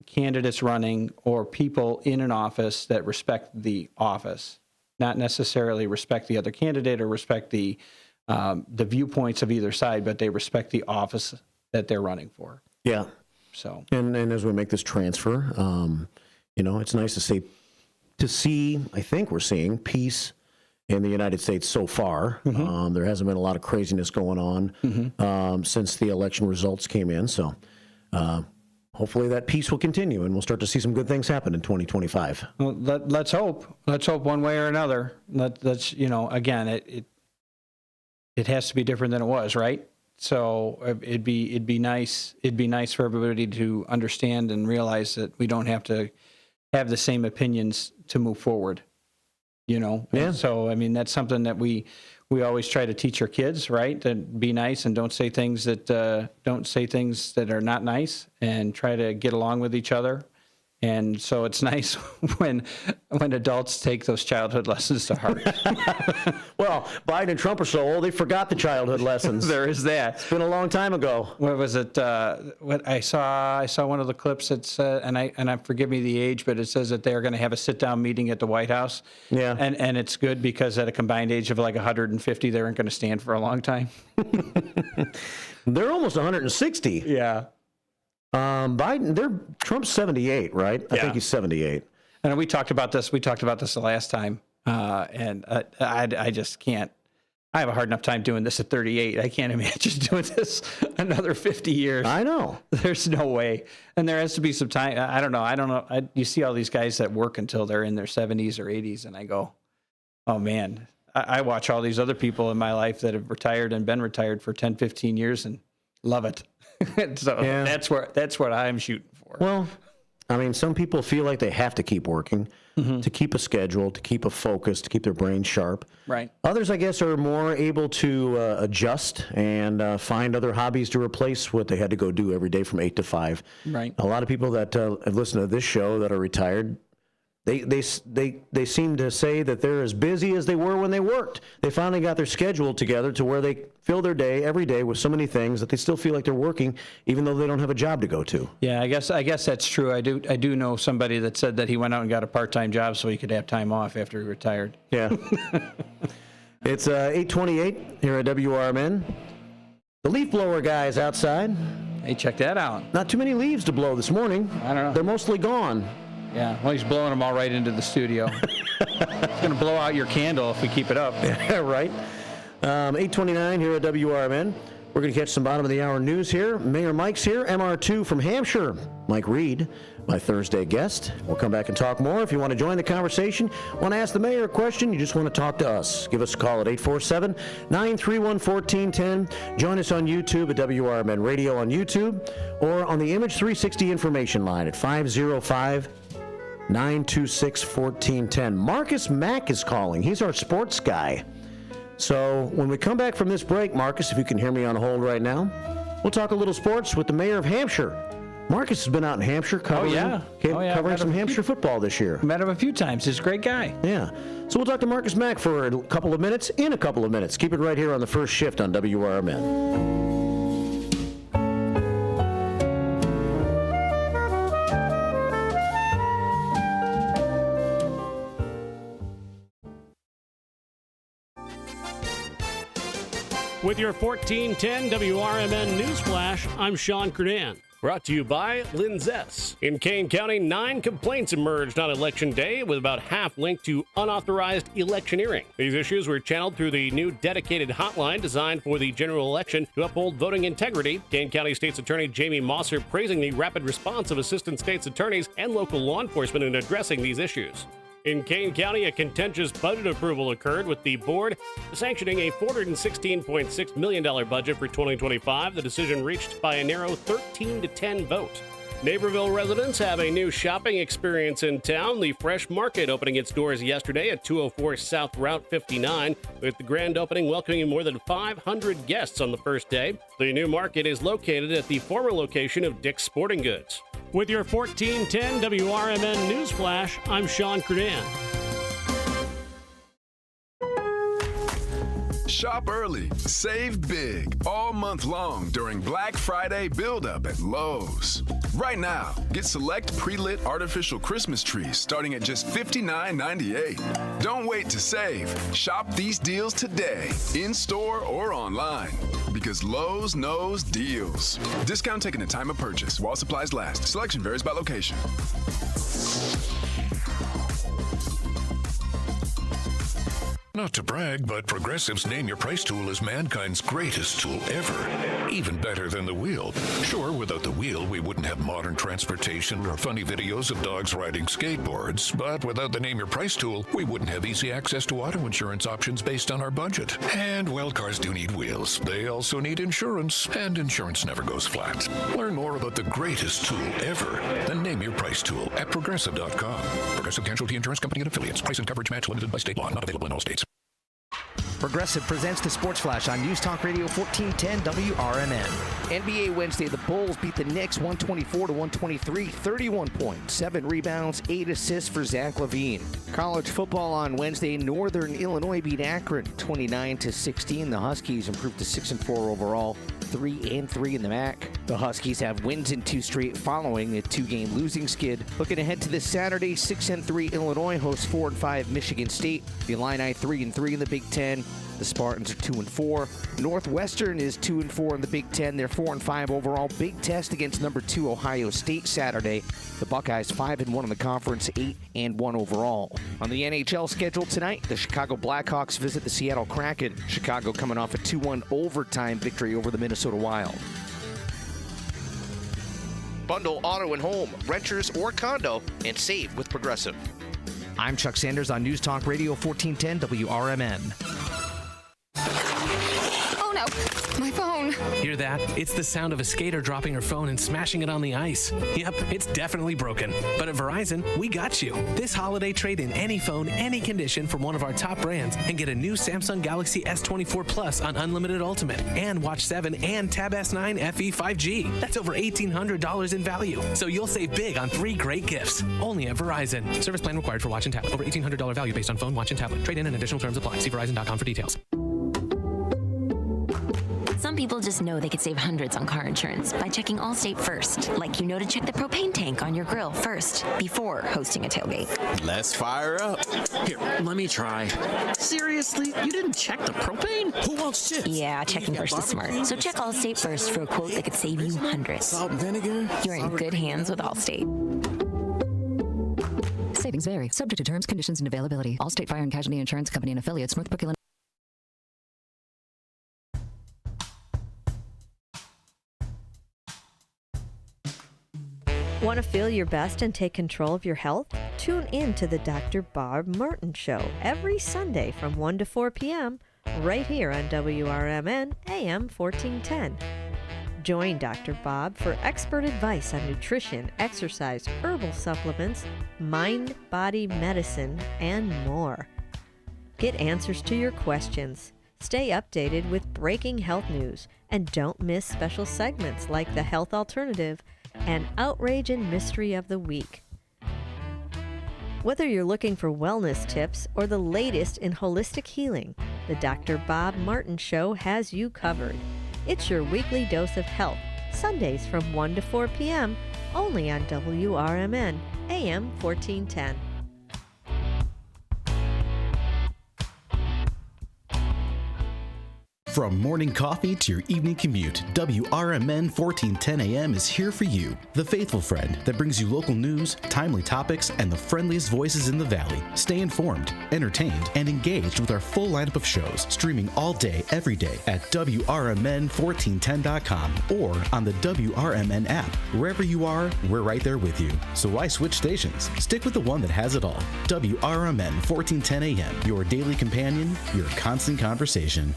candidates running or people in an office that respect the office, not necessarily respect the other candidate or respect the viewpoints of either side, but they respect the office that they're running for. Yeah. So. And as we make this transfer, it's nice to see, I think we're seeing peace in the United States so far. Mm-hmm. There hasn't been a lot of craziness going on since the election results came in. So hopefully that peace will continue and we'll start to see some good things happen in 2025. Well, let's hope. Let's hope one way or another. Let's again, it has to be different than it was, right? So it'd be nice. It'd be nice for everybody to understand and realize that we don't have to have the same opinions to move forward. Yeah. And so I mean that's something that we always try to teach our kids, right? To be nice and don't say things that are not nice, and try to get along with each other. And so it's nice when adults take those childhood lessons to heart. Well, Biden and Trump are so old, they forgot the childhood lessons. There is that. It's been a long time ago. What was it? What I saw one of the clips that said, and forgive me the age, but it says that they're going to have a sit-down meeting at the White House. Yeah. And it's good because at a combined age of 150, they aren't going to stand for a long time. They're almost 160. Yeah. Trump's 78, right? I think he's 78. And we talked about this. The last time, and I just can't. I have a hard enough time doing this at 38. I can't imagine doing this another 50 years. I know. There's no way. And there has to be some time. I don't know. You see all these guys that work until they're in their 70s or 80s, and I go, oh man. I watch all these other people in my life that have retired and been retired for 10, 15 years and love it. So that's what I'm shooting for. Well, I mean, some people feel like they have to keep working to keep a schedule, to keep a focus, to keep their brain sharp. Right. Others, I guess, are more able to adjust and find other hobbies to replace what they had to go do every day from 8 to 5. Right. A lot of people that have listened to this show that are retired, they seem to say that they're as busy as they were when they worked. They finally got their schedule together to where they fill their day every day with so many things that they still feel like they're working, even though they don't have a job to go to. Yeah, I guess that's true. I do know somebody that said that he went out and got a part-time job so he could have time off after he retired. Yeah. It's 8:28 here at WRMN. The leaf blower guy is outside. Hey, check that out. Not too many leaves to blow this morning. I don't know. They're mostly gone. Yeah, well, he's blowing them all right into the studio. It's going to blow out your candle if we keep it up. Yeah, right. 8:29 here at WRMN. We're going to catch some bottom of the hour news here. Mayor Mike's here. MR2 from Hampshire. Mike Reed, my Thursday guest. We'll come back and talk more. If you want to join the conversation, want to ask the mayor a question, you just want to talk to us, give us a call at 847-931-1410. Join us on YouTube at WRMN Radio on YouTube or on the Image 360 information line at 505-926-1410. Marcus Mack is calling. He's our sports guy. So when we come back from this break, Marcus, if you can hear me on hold right now, we'll talk a little sports with the mayor of Hampshire. Marcus has been out in Hampshire covering some Hampshire football this year. Met him a few times. He's a great guy. Yeah. So we'll talk to Marcus Mack for a couple of minutes. In a couple of minutes. Keep it right here on the first shift on WRMN. With your 1410 WRMN Newsflash, I'm Sean Kernan. Brought to you by Linzess. In Kane County, 9 complaints emerged on Election Day, with about half linked to unauthorized electioneering. These issues were channeled through the new dedicated hotline designed for the general election to uphold voting integrity. Kane County State's Attorney Jamie Mosser praising the rapid response of assistant state's attorneys and local law enforcement in addressing these issues. In Kane County, a contentious budget approval occurred, with the board sanctioning a $416.6 million budget for 2025. The decision reached by a narrow 13-10 vote. Naperville residents have a new shopping experience in town. The Fresh Market opening its doors yesterday at 204 South Route 59, with the grand opening welcoming more than 500 guests on the first day. The new market is located at the former location of Dick's Sporting Goods. With your 1410 WRMN Newsflash, I'm Sean Kernan. Shop early, save big, all month long during Black Friday build-up at Lowe's. Right now, get select pre-lit artificial Christmas trees starting at just $59.98. Don't wait to save. Shop these deals today, in-store or online, because Lowe's knows deals. Discount taken at time of purchase while supplies last. Selection varies by location. Not to brag, but Progressive's Name Your Price tool is mankind's greatest tool ever. Even better than the wheel. Sure, without the wheel, we wouldn't have modern transportation or funny videos of dogs riding skateboards. But without the Name Your Price tool, we wouldn't have easy access to auto insurance options based on our budget. And, well, cars do need wheels. They also need insurance, and insurance never goes flat. Learn more about the greatest tool ever, the Name Your Price tool, at Progressive.com. Progressive Casualty Insurance Company and Affiliates. Price and coverage match limited by state law. Not available in all states. Progressive presents the Sports Flash on News Talk Radio 1410 WRMN. NBA Wednesday, the Bulls beat the Knicks 124-123, 31 points, 7 rebounds, 8 assists for Zach LaVine. College football on Wednesday, Northern Illinois beat Akron 29-16. The Huskies improved to 6-4 overall, 3-3 in the MAC. The Huskies have wins in 2 straight following a 2-game losing skid. Looking ahead to this Saturday, 6-3 Illinois hosts 4-5 Michigan State. The Illini 3-3 in the Big Ten. The Spartans are 2-4. Northwestern is 2-4 in the Big Ten. They're 4-5 overall. Big test against number 2 Ohio State Saturday. The Buckeyes 5-1 in the conference, 8-1 overall. On the NHL schedule tonight, the Chicago Blackhawks visit the Seattle Kraken. Chicago coming off a 2-1 overtime victory over the Minnesota Wild. Bundle auto and home, renters or condo, and save with Progressive. I'm Chuck Sanders on News Talk Radio 1410 WRMN. Oh no, my phone. Hear that? It's the sound of a skater dropping her phone and smashing it on the ice. Yep, it's definitely broken. But at Verizon, we got you. This holiday, trade in any phone, any condition from one of our top brands and get a new Samsung Galaxy S24 Plus on Unlimited Ultimate and Watch 7 and Tab S9 FE 5G. That's over $1,800 in value. So you'll save big on 3 great gifts. Only at Verizon. Service plan required for watch and tablet. Over $1,800 value based on phone, watch, and tablet. Trade in and additional terms apply. See Verizon.com for details. Some people just know they could save hundreds on car insurance by checking Allstate first, like you know to check the propane tank on your grill first before hosting a tailgate. Let's fire up. Here, let me try. Seriously? You didn't check the propane? Who wants chips? Yeah, checking first is smart. So check Allstate first for a quote that could save you hundreds. Salt and vinegar? You're in good hands with Allstate. Savings vary, subject to terms, conditions, and availability. Allstate Fire and Casualty Insurance Company and affiliates, Northbrook, Illinois. Want to feel your best and take control of your health? Tune in to the Dr. Bob Martin Show every Sunday from 1 to 4 p.m. right here on WRMN AM 1410. Join Dr. Bob for expert advice on nutrition, exercise, herbal supplements, mind-body medicine, and more. Get answers to your questions. Stay updated with breaking health news, and don't miss special segments like the Health Alternative and Outrage and Mystery of the Week. Whether you're looking for wellness tips or the latest in holistic healing, the Dr. Bob Martin Show has you covered. It's your weekly dose of health, Sundays from 1 to 4 p.m., only on WRMN, AM 1410. From morning coffee to your evening commute, WRMN 1410 AM is here for you. The faithful friend that brings you local news, timely topics, and the friendliest voices in the Valley. Stay informed, entertained, and engaged with our full lineup of shows, streaming all day, every day at WRMN1410.com or on the WRMN app. Wherever you are, we're right there with you. So why switch stations? Stick with the one that has it all. WRMN 1410 AM, your daily companion, your constant conversation.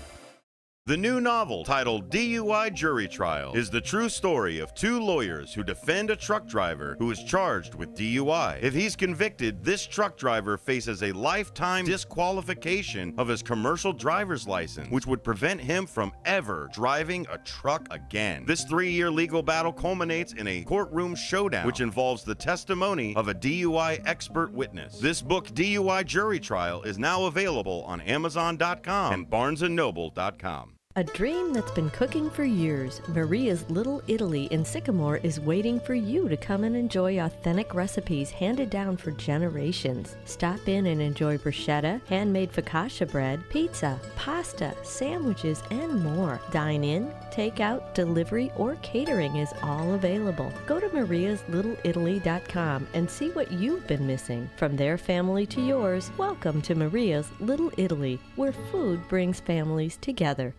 The new novel, titled DUI Jury Trial, is the true story of two lawyers who defend a truck driver who is charged with DUI. If he's convicted, this truck driver faces a lifetime disqualification of his commercial driver's license, which would prevent him from ever driving a truck again. This 3-year legal battle culminates in a courtroom showdown, which involves the testimony of a DUI expert witness. This book, DUI Jury Trial, is now available on Amazon.com and BarnesandNoble.com. A dream that's been cooking for years, Maria's Little Italy in Sycamore is waiting for you to come and enjoy authentic recipes handed down for generations. Stop in and enjoy bruschetta, handmade focaccia bread, pizza, pasta, sandwiches, and more. Dine in, take out, delivery, or catering is all available. Go to mariaslittleitaly.com and see what you've been missing. From their family to yours, welcome to Maria's Little Italy, where food brings families together.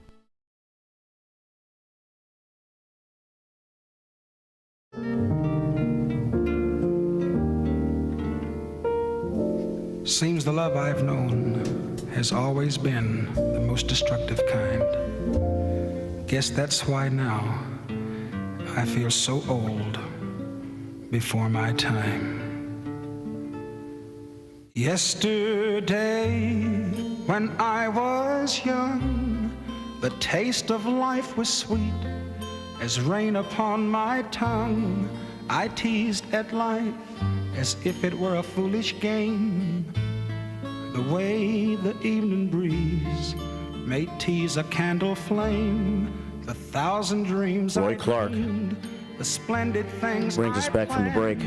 Seems the love I've known has always been the most destructive kind. Guess that's why now I feel so old before my time. Yesterday, when I was young, the taste of life was sweet as rain upon my tongue. I teased at life as if it were a foolish game. The way the evening breeze may tease a candle flame. The thousand dreams Roy I Clark dreamed, the splendid things brings us back from the break.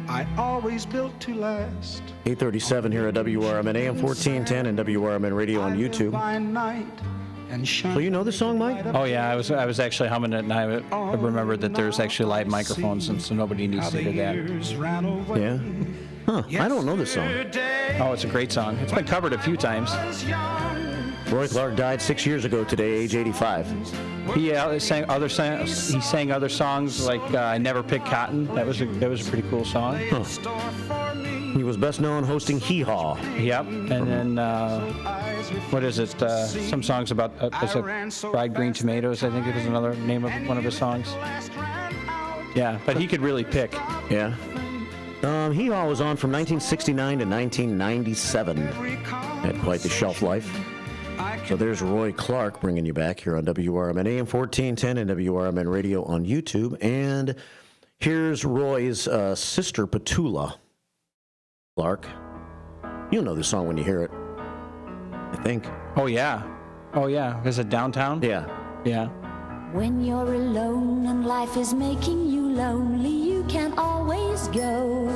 I always built to last. 8:37 here at WRMN AM 1410 and WRMN Radio on YouTube. By night. So you know the song, Mike? Oh yeah, I was actually humming it, and I remembered that there's actually live microphones, and so nobody needs to hear that. Yeah. Huh? I don't know this song. Oh, it's a great song. It's been covered a few times. Roy Clark died 6 years ago today, age 85. He sang other songs. He sang other songs like "I Never Pick Cotton." That was a pretty cool song. Huh. He was best known hosting Hee Haw. Yep, and then what is it? Some songs about fried green tomatoes. I think it was another name of one of his songs. Yeah, but he could really pick. Yeah. Hee Haw was on from 1969 to 1997. Had quite the shelf life. So there's Roy Clark bringing you back here on WRMN AM 1410 and WRMN Radio on YouTube. And here's Roy's sister, Petula Clark. You'll know the song when you hear it, I think. Oh, yeah. Oh, yeah. Is it Downtown? Yeah. Yeah. When you're alone and life is making you lonely, you can always go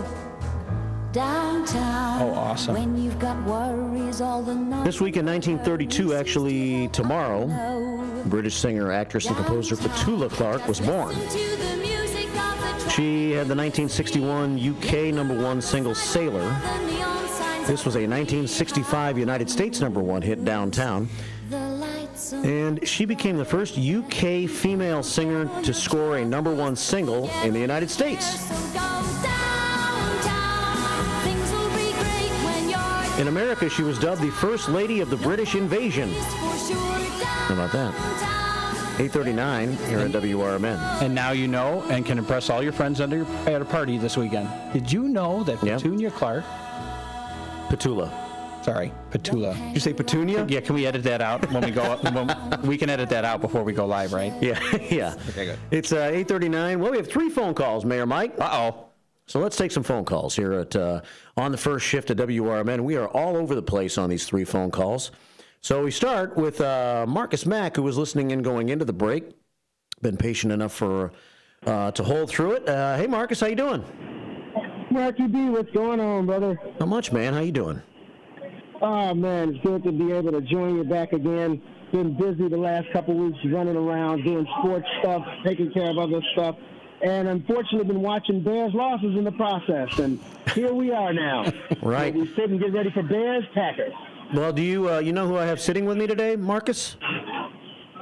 downtown. Oh, awesome. When you've got worries all the night. This week in 1932, actually tomorrow, British singer, actress, and composer Petula Clark was born. She had the 1961 UK #1 single Sailor. This was a 1965 United States #1 hit downtown. And she became the first UK female singer to score a #1 single in the United States. In America, she was dubbed the First Lady of the British Invasion. How about that? 8:39 here at WRMN. And now you know and can impress all your friends at a party this weekend. Did you know that Petunia Clark... Petula. Sorry, Petula. Did you say Petunia? Yeah, can we edit that out when we go? We can edit that out before we go live, right? Yeah, yeah. Okay, good. It's 8:39. Well, we have 3 phone calls, Mayor Mike. Uh-oh. So let's take some phone calls here at on the first shift at WRMN. We are all over the place on these 3 phone calls. So we start with Marcus Mack, who was listening in going into the break. Been patient enough for to hold through it. Hey, Marcus, how you doing? Marky B, what's going on, brother? Not much, man. How you doing? Oh, man, it's good to be able to join you back again. Been busy the last couple weeks running around, doing sports stuff, taking care of other stuff. And unfortunately, been watching Bears losses in the process. And here we are now. Right. So we sit and get ready for Bears Packers. Well, do you know who I have sitting with me today, Marcus?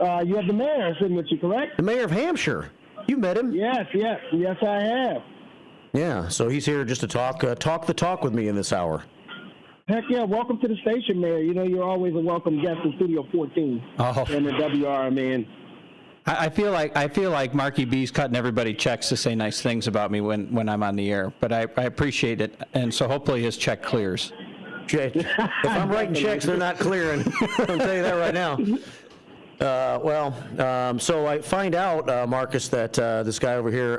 You have the mayor sitting with you, correct? The mayor of Hampshire. You met him? Yes, I have. Yeah, so he's here just to talk the talk with me in this hour. Heck yeah, welcome to the station, Mayor. You know, you're always a welcome guest in Studio 14 in the WRMN. I feel like Marky B's cutting everybody checks to say nice things about me when I'm on the air, but I appreciate it, and so hopefully his check clears. If I'm writing checks, they're not clearing. I'll tell you that right now. So I find out, Marcus, that this guy over here,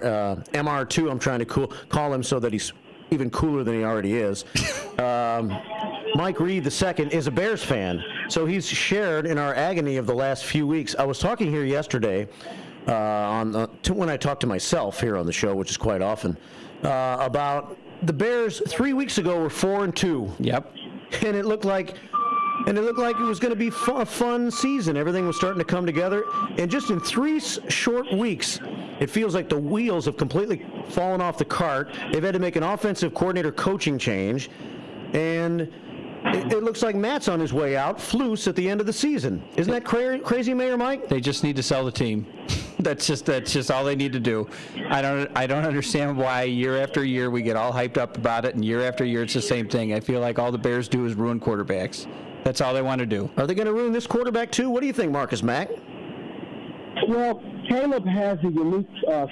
MR2, I'm trying to call him so that he's even cooler than he already is. Mike Reed II is a Bears fan, so he's shared in our agony of the last few weeks. I was talking here yesterday when I talk to myself here on the show, which is quite often, about the Bears 3 weeks ago were 4-2. Yep. And it looked like it was going to be a fun season. Everything was starting to come together. And just in 3 short weeks, it feels like the wheels have completely fallen off the cart. They've had to make an offensive coordinator coaching change. And it looks like Matt's on his way out, Flus, at the end of the season. Isn't that crazy, Mayor Mike? They just need to sell the team. That's just all they need to do. I don't understand why year after year we get all hyped up about it, and year after year it's the same thing. I feel like all the Bears do is ruin quarterbacks. That's all they want to do. Are they going to ruin this quarterback too? What do you think, Marcus Mack? Well, Caleb has a unique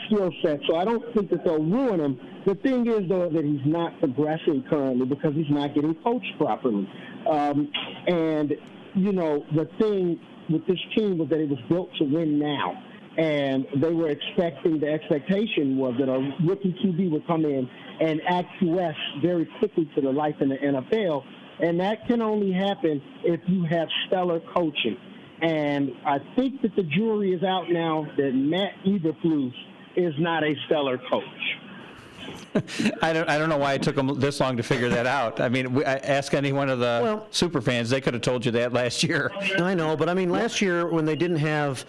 skill set, so I don't think that they'll ruin him. The thing is, though, that he's not progressing currently because he's not getting coached properly. And, you know, the thing with this team was that it was built to win now. And they were the expectation was that a rookie QB would come in and acquiesce very quickly to the life in the NFL. And that can only happen if you have stellar coaching. And I think that the jury is out now that Matt Eberflus is not a stellar coach. I don't know why it took them this long to figure that out. I mean, ask any one of the super fans; they could have told you that last year. I know, but I mean, last year when they didn't have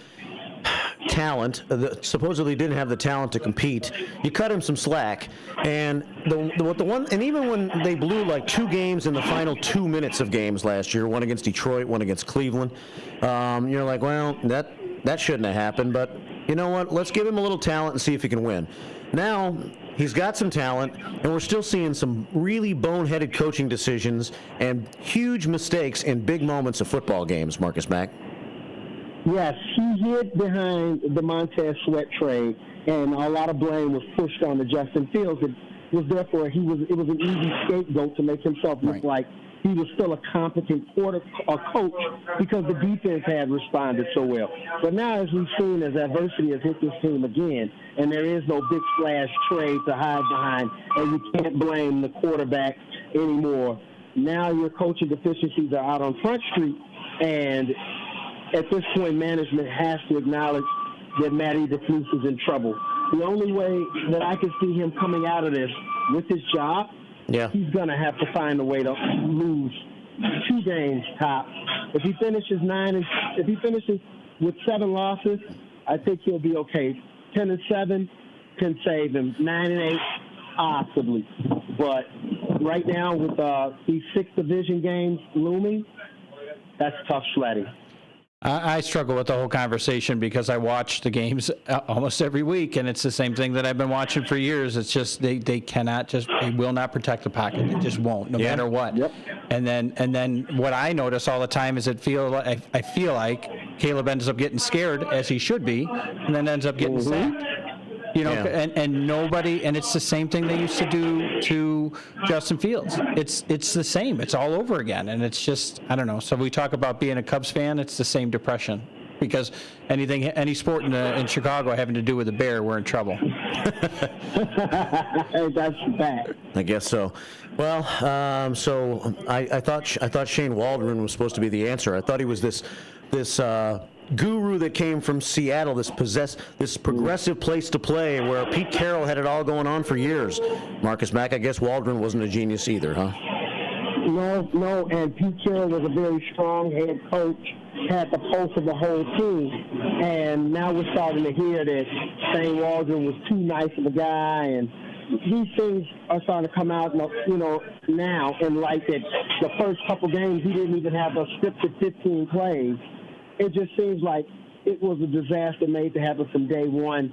talent, supposedly didn't have the talent to compete, you cut him some slack. And and even when they blew like 2 games in the final 2 minutes of games last year, one against Detroit, one against Cleveland, you're like, well, that shouldn't have happened. But you know what? Let's give him a little talent and see if he can win. Now he's got some talent, and we're still seeing some really boneheaded coaching decisions and huge mistakes in big moments of football games, Marcus Mack. Yes, he hid behind the Montez Sweat trade, and a lot of blame was pushed on to Justin Fields. It was therefore it was an easy scapegoat to make himself look like he was still a competent coach because the defense had responded so well. But now, as we've seen, as adversity has hit this team again, and there is no big splash trade to hide behind, and you can't blame the quarterback anymore. Now your coaching deficiencies are out on Front Street, and at this point, management has to acknowledge that Matt Eberflus is in trouble. The only way that I can see him coming out of this with his job, he's going to have to find a way to lose 2 games top. If he finishes with 7 losses, I think he'll be okay. 10-7, can save him. 9-8, possibly. But right now, with these 6 division games looming, that's tough sledding. I struggle with the whole conversation because I watch the games almost every week, and it's the same thing that I've been watching for years. It's just they will not protect the pocket. They just won't, no matter what. Yep. And then what I notice all the time is I feel like Caleb ends up getting scared, as he should be, and then ends up getting sacked. And nobody, and it's the same thing they used to do to Justin Fields. It's the same. It's all over again, and it's just, I don't know. So we talk about being a Cubs fan. It's the same depression, because any sport in Chicago having to do with a bear, we're in trouble. That's bad. I guess so. Well, so I thought Shane Waldron was supposed to be the answer. I thought he was this guru that came from Seattle, this progressive place to play where Pete Carroll had it all going on for years. Marcus Mack, I guess Waldron wasn't a genius either, huh? No, and Pete Carroll was a very strong head coach, had the pulse of the whole team, and now we're starting to hear that Shane Waldron was too nice of a guy, and these things are starting to come out, now in light that the first couple games he didn't even have a scripted 15 plays. It just seems like it was a disaster made to happen from day one.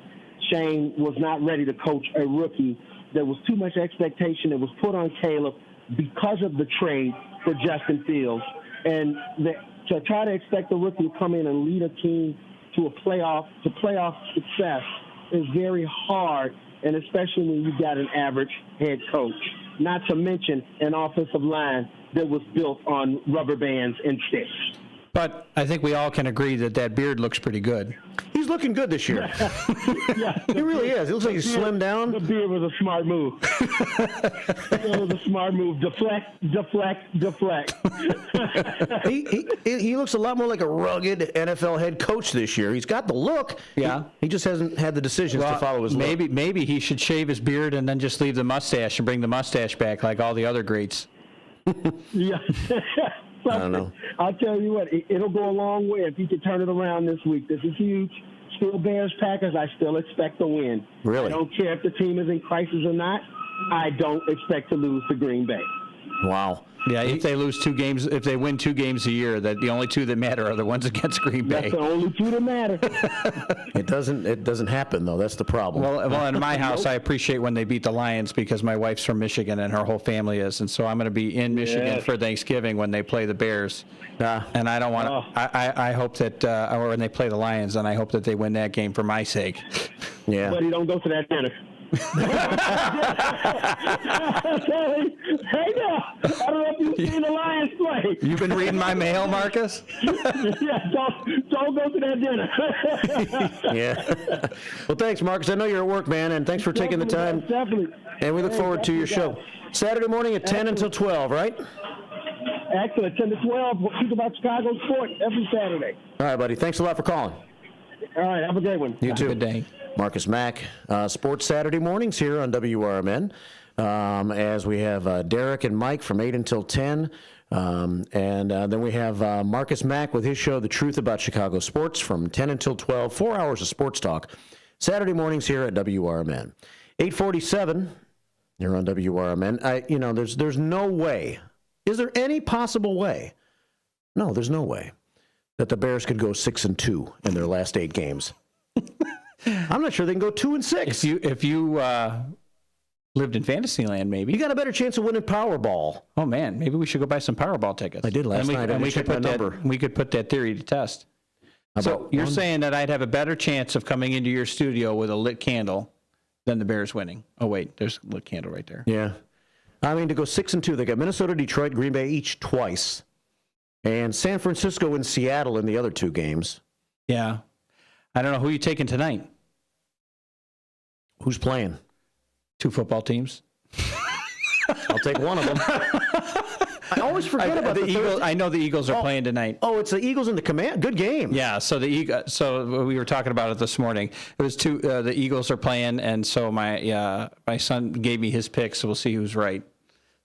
Shane was not ready to coach a rookie. There was too much expectation that was put on Caleb because of the trade for Justin Fields. And to try to expect the rookie to come in and lead a team to playoff success is very hard, and especially when you've got an average head coach. Not to mention an offensive line that was built on rubber bands and sticks. But I think we all can agree that beard looks pretty good. He's looking good this year. Yeah, he really is. He looks like he's slimmed down. The beard was a smart move. It was a smart move. Deflect. He looks a lot more like a rugged NFL head coach this year. He's got the look. Yeah. He just hasn't had the decisions to follow his look. Maybe he should shave his beard and then just leave the mustache and bring the mustache back like all the other greats. Yeah. I don't know. I'll tell you what, it'll go a long way if he can turn it around this week. This is huge. Still Bears-Packers, I still expect to win. Really? I don't care if the team is in crisis or not. I don't expect to lose to Green Bay. Wow. Yeah, if they win 2 games a year, that the only 2 that matter are the ones against Green Bay. That's the only 2 that matter. It doesn't happen though. That's the problem. Well, in my house, I appreciate when they beat the Lions because my wife's from Michigan and her whole family is, and so I'm going to be in Michigan for Thanksgiving when they play the Bears. And I don't want to. I hope that, or when they play the Lions, and I hope that they win that game for my sake. Yeah. But you don't go to that dinner. Hey now, I don't know if you've seen the Lions play. You've been reading my mail, Marcus? Yeah, don't go to that dinner. Yeah. Well, thanks, Marcus. I know you're at work, man, and thanks for taking the time. Definitely. And we look forward to your show. Saturday morning at 10 until 12, right? Excellent. 10 to 12. We'll speak about Chicago sports every Saturday. All right, buddy. Thanks a lot for calling. All right. Have a great one. You too. Good day. Marcus Mack, Sports Saturday mornings here on WRMN, as we have Derek and Mike from 8 until 10, and then we have Marcus Mack with his show, The Truth About Chicago Sports, from 10 until 12, 4 hours of sports talk, Saturday mornings here at WRMN. 847, you're on WRMN. There's no way. Is there any possible way? No, there's no way that the Bears could go 6-2 in their last 8 games. I'm not sure they can go 2-6. If you lived in Fantasyland, maybe you got a better chance of winning Powerball. Oh man, maybe we should go buy some Powerball tickets. I did last night. And we could put that theory to test. So you're saying that I'd have a better chance of coming into your studio with a lit candle than the Bears winning? Oh wait, there's a lit candle right there. Yeah, I mean to go 6-2, they got Minnesota, Detroit, Green Bay each twice, and San Francisco and Seattle in the other 2 games. Yeah. I don't know who you taking tonight. Who's playing? 2 football teams. I'll take one of them. I always forget about the Eagles. I know the Eagles are playing tonight. Oh, it's the Eagles and the Command. Good game. Yeah. So So we were talking about it this morning. It was 2. The Eagles are playing, and so my son gave me his pick. So we'll see who's right.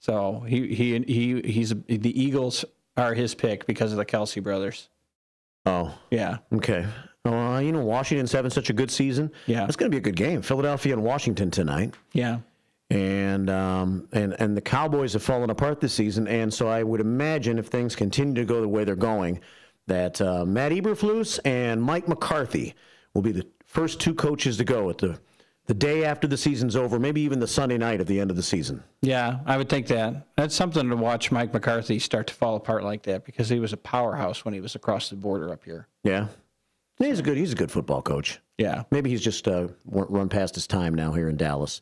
So he's the Eagles are his pick because of the Kelsey brothers. Oh. Yeah. Okay. Washington's having such a good season. Yeah. It's going to be a good game. Philadelphia and Washington tonight. Yeah. And the Cowboys have fallen apart this season, and so I would imagine if things continue to go the way they're going, that Matt Eberflus and Mike McCarthy will be the first two coaches to go at the day after the season's over, maybe even the Sunday night at the end of the season. Yeah, I would think that. That's something to watch Mike McCarthy start to fall apart like that, because he was a powerhouse when he was across the border up here. Yeah. He's a good football coach. Yeah. Maybe he's just run past his time now here in Dallas.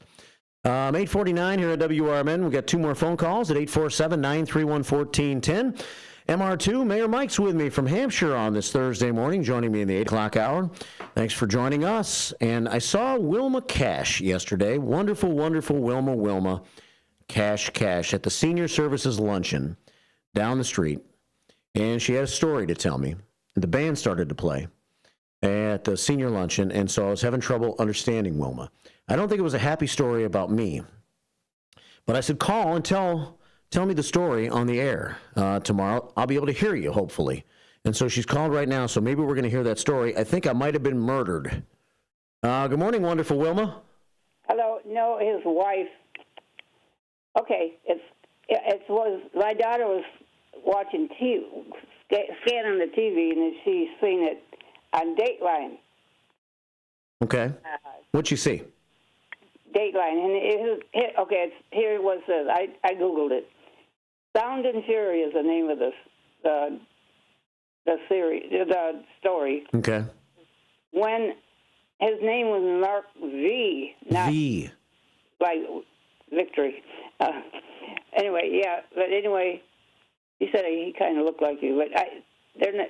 8:49 here at WRMN. We've got two more phone calls at 847-931-1410. MR2, Mayor Mike's with me from Hampshire on this Thursday morning, joining me in the 8 o'clock hour. Thanks for joining us. And I saw Wilma Cash yesterday. Wonderful, wonderful Wilma Cash at the Senior Services Luncheon down the street. And she had a story to tell me. The band started to play at the senior luncheon, and so I was having trouble understanding Wilma. I don't think it was a happy story about me, but I said, call and tell me the story on the air tomorrow. I'll be able to hear you, hopefully. And so she's called right now, so maybe we're going to hear that story. I think I might have been murdered. Good morning, wonderful Wilma. Hello. No, his wife. Okay, it was my daughter was watching TV, scanning the TV, and she's seen it on Dateline. Okay. What'd you see? Dateline, and here it was. I googled it. Sound and Fury is the name of the series, the story. Okay. When his name was Mark V, not V, like victory. Anyway, he said he kind of looked like you, but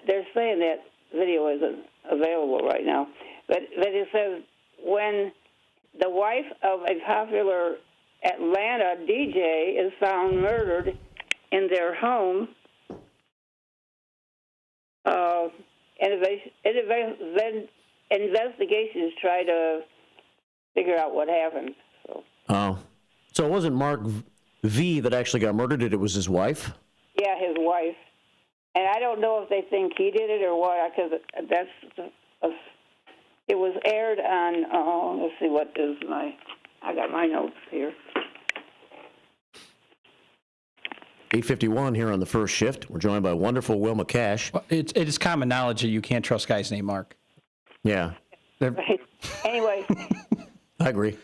they're saying that video isn't available right now. But it says when the wife of a popular Atlanta DJ is found murdered in their home, then investigations try to figure out what happened. So it wasn't Mark V that actually got murdered. It was his wife? Yeah, his wife. And I don't know if they think he did it or what, because it was aired on, let's see, I got my notes here. 8:51 here on the first shift. We're joined by wonderful Wilma Cash. Well, it is common knowledge that you can't trust guys named Mark. Yeah. Right. Anyway. I agree.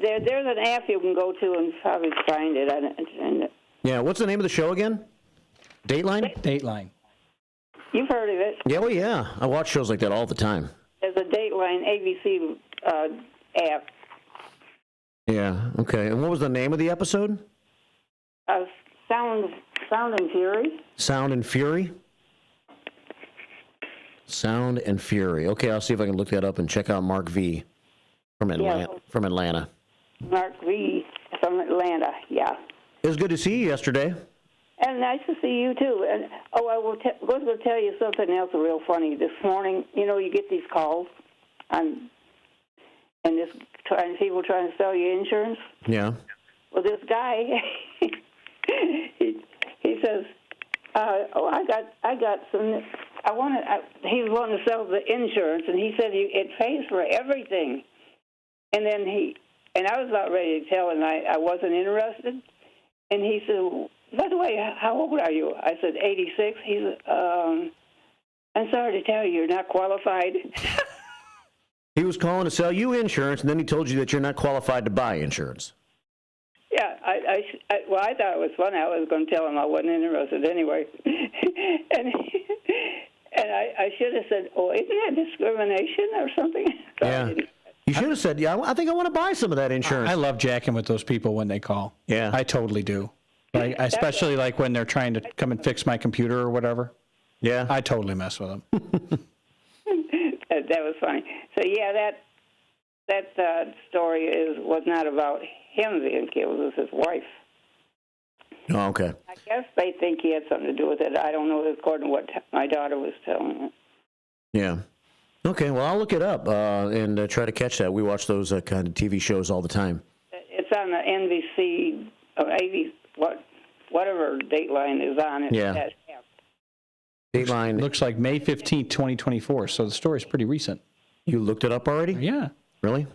There's an app you can go to and probably find it. Yeah, what's the name of the show again? Dateline? Dateline. You've heard of it. Yeah, well, yeah. I watch shows like that all the time. There's a Dateline ABC app. Yeah, okay. And what was the name of the episode? Sound and Fury. Sound and Fury? Sound and Fury. Okay, I'll see if I can look that up and check out Mark V. from Atlanta. Mark V. from Atlanta, yeah. It was good to see you yesterday. And nice to see you, too. And I was going to tell you something else real funny. This morning, you get these calls, and people trying to sell you insurance. Yeah. Well, this guy, he says, I got some. He was wanting to sell the insurance, and he said it pays for everything. And then I was about ready to tell him I wasn't interested. And he said, by the way, how old are you? I said, 86. He said, I'm sorry to tell you, you're not qualified. He was calling to sell you insurance, and then he told you that you're not qualified to buy insurance. Yeah, I thought it was funny. I was going to tell him I wasn't interested anyway. and I should have said, oh, isn't that discrimination or something? Yeah. You should have said, yeah, I think I want to buy some of that insurance. I love jacking with those people when they call. Yeah. I totally do. Like, especially like when they're trying to come and fix my computer or whatever. Yeah. I totally mess with them. That was funny. So, yeah, that story was not about him being killed. It was his wife. Oh, okay. I guess they think he had something to do with it. I don't know, according to what my daughter was telling me. Yeah. Okay, well, I'll look it up and try to catch that. We watch those kind of TV shows all the time. It's on the NBC, or ABC, whatever Dateline is on. Yeah. Dateline. Looks like May 15th, 2024. So the story's pretty recent. You looked it up already? Yeah. Really?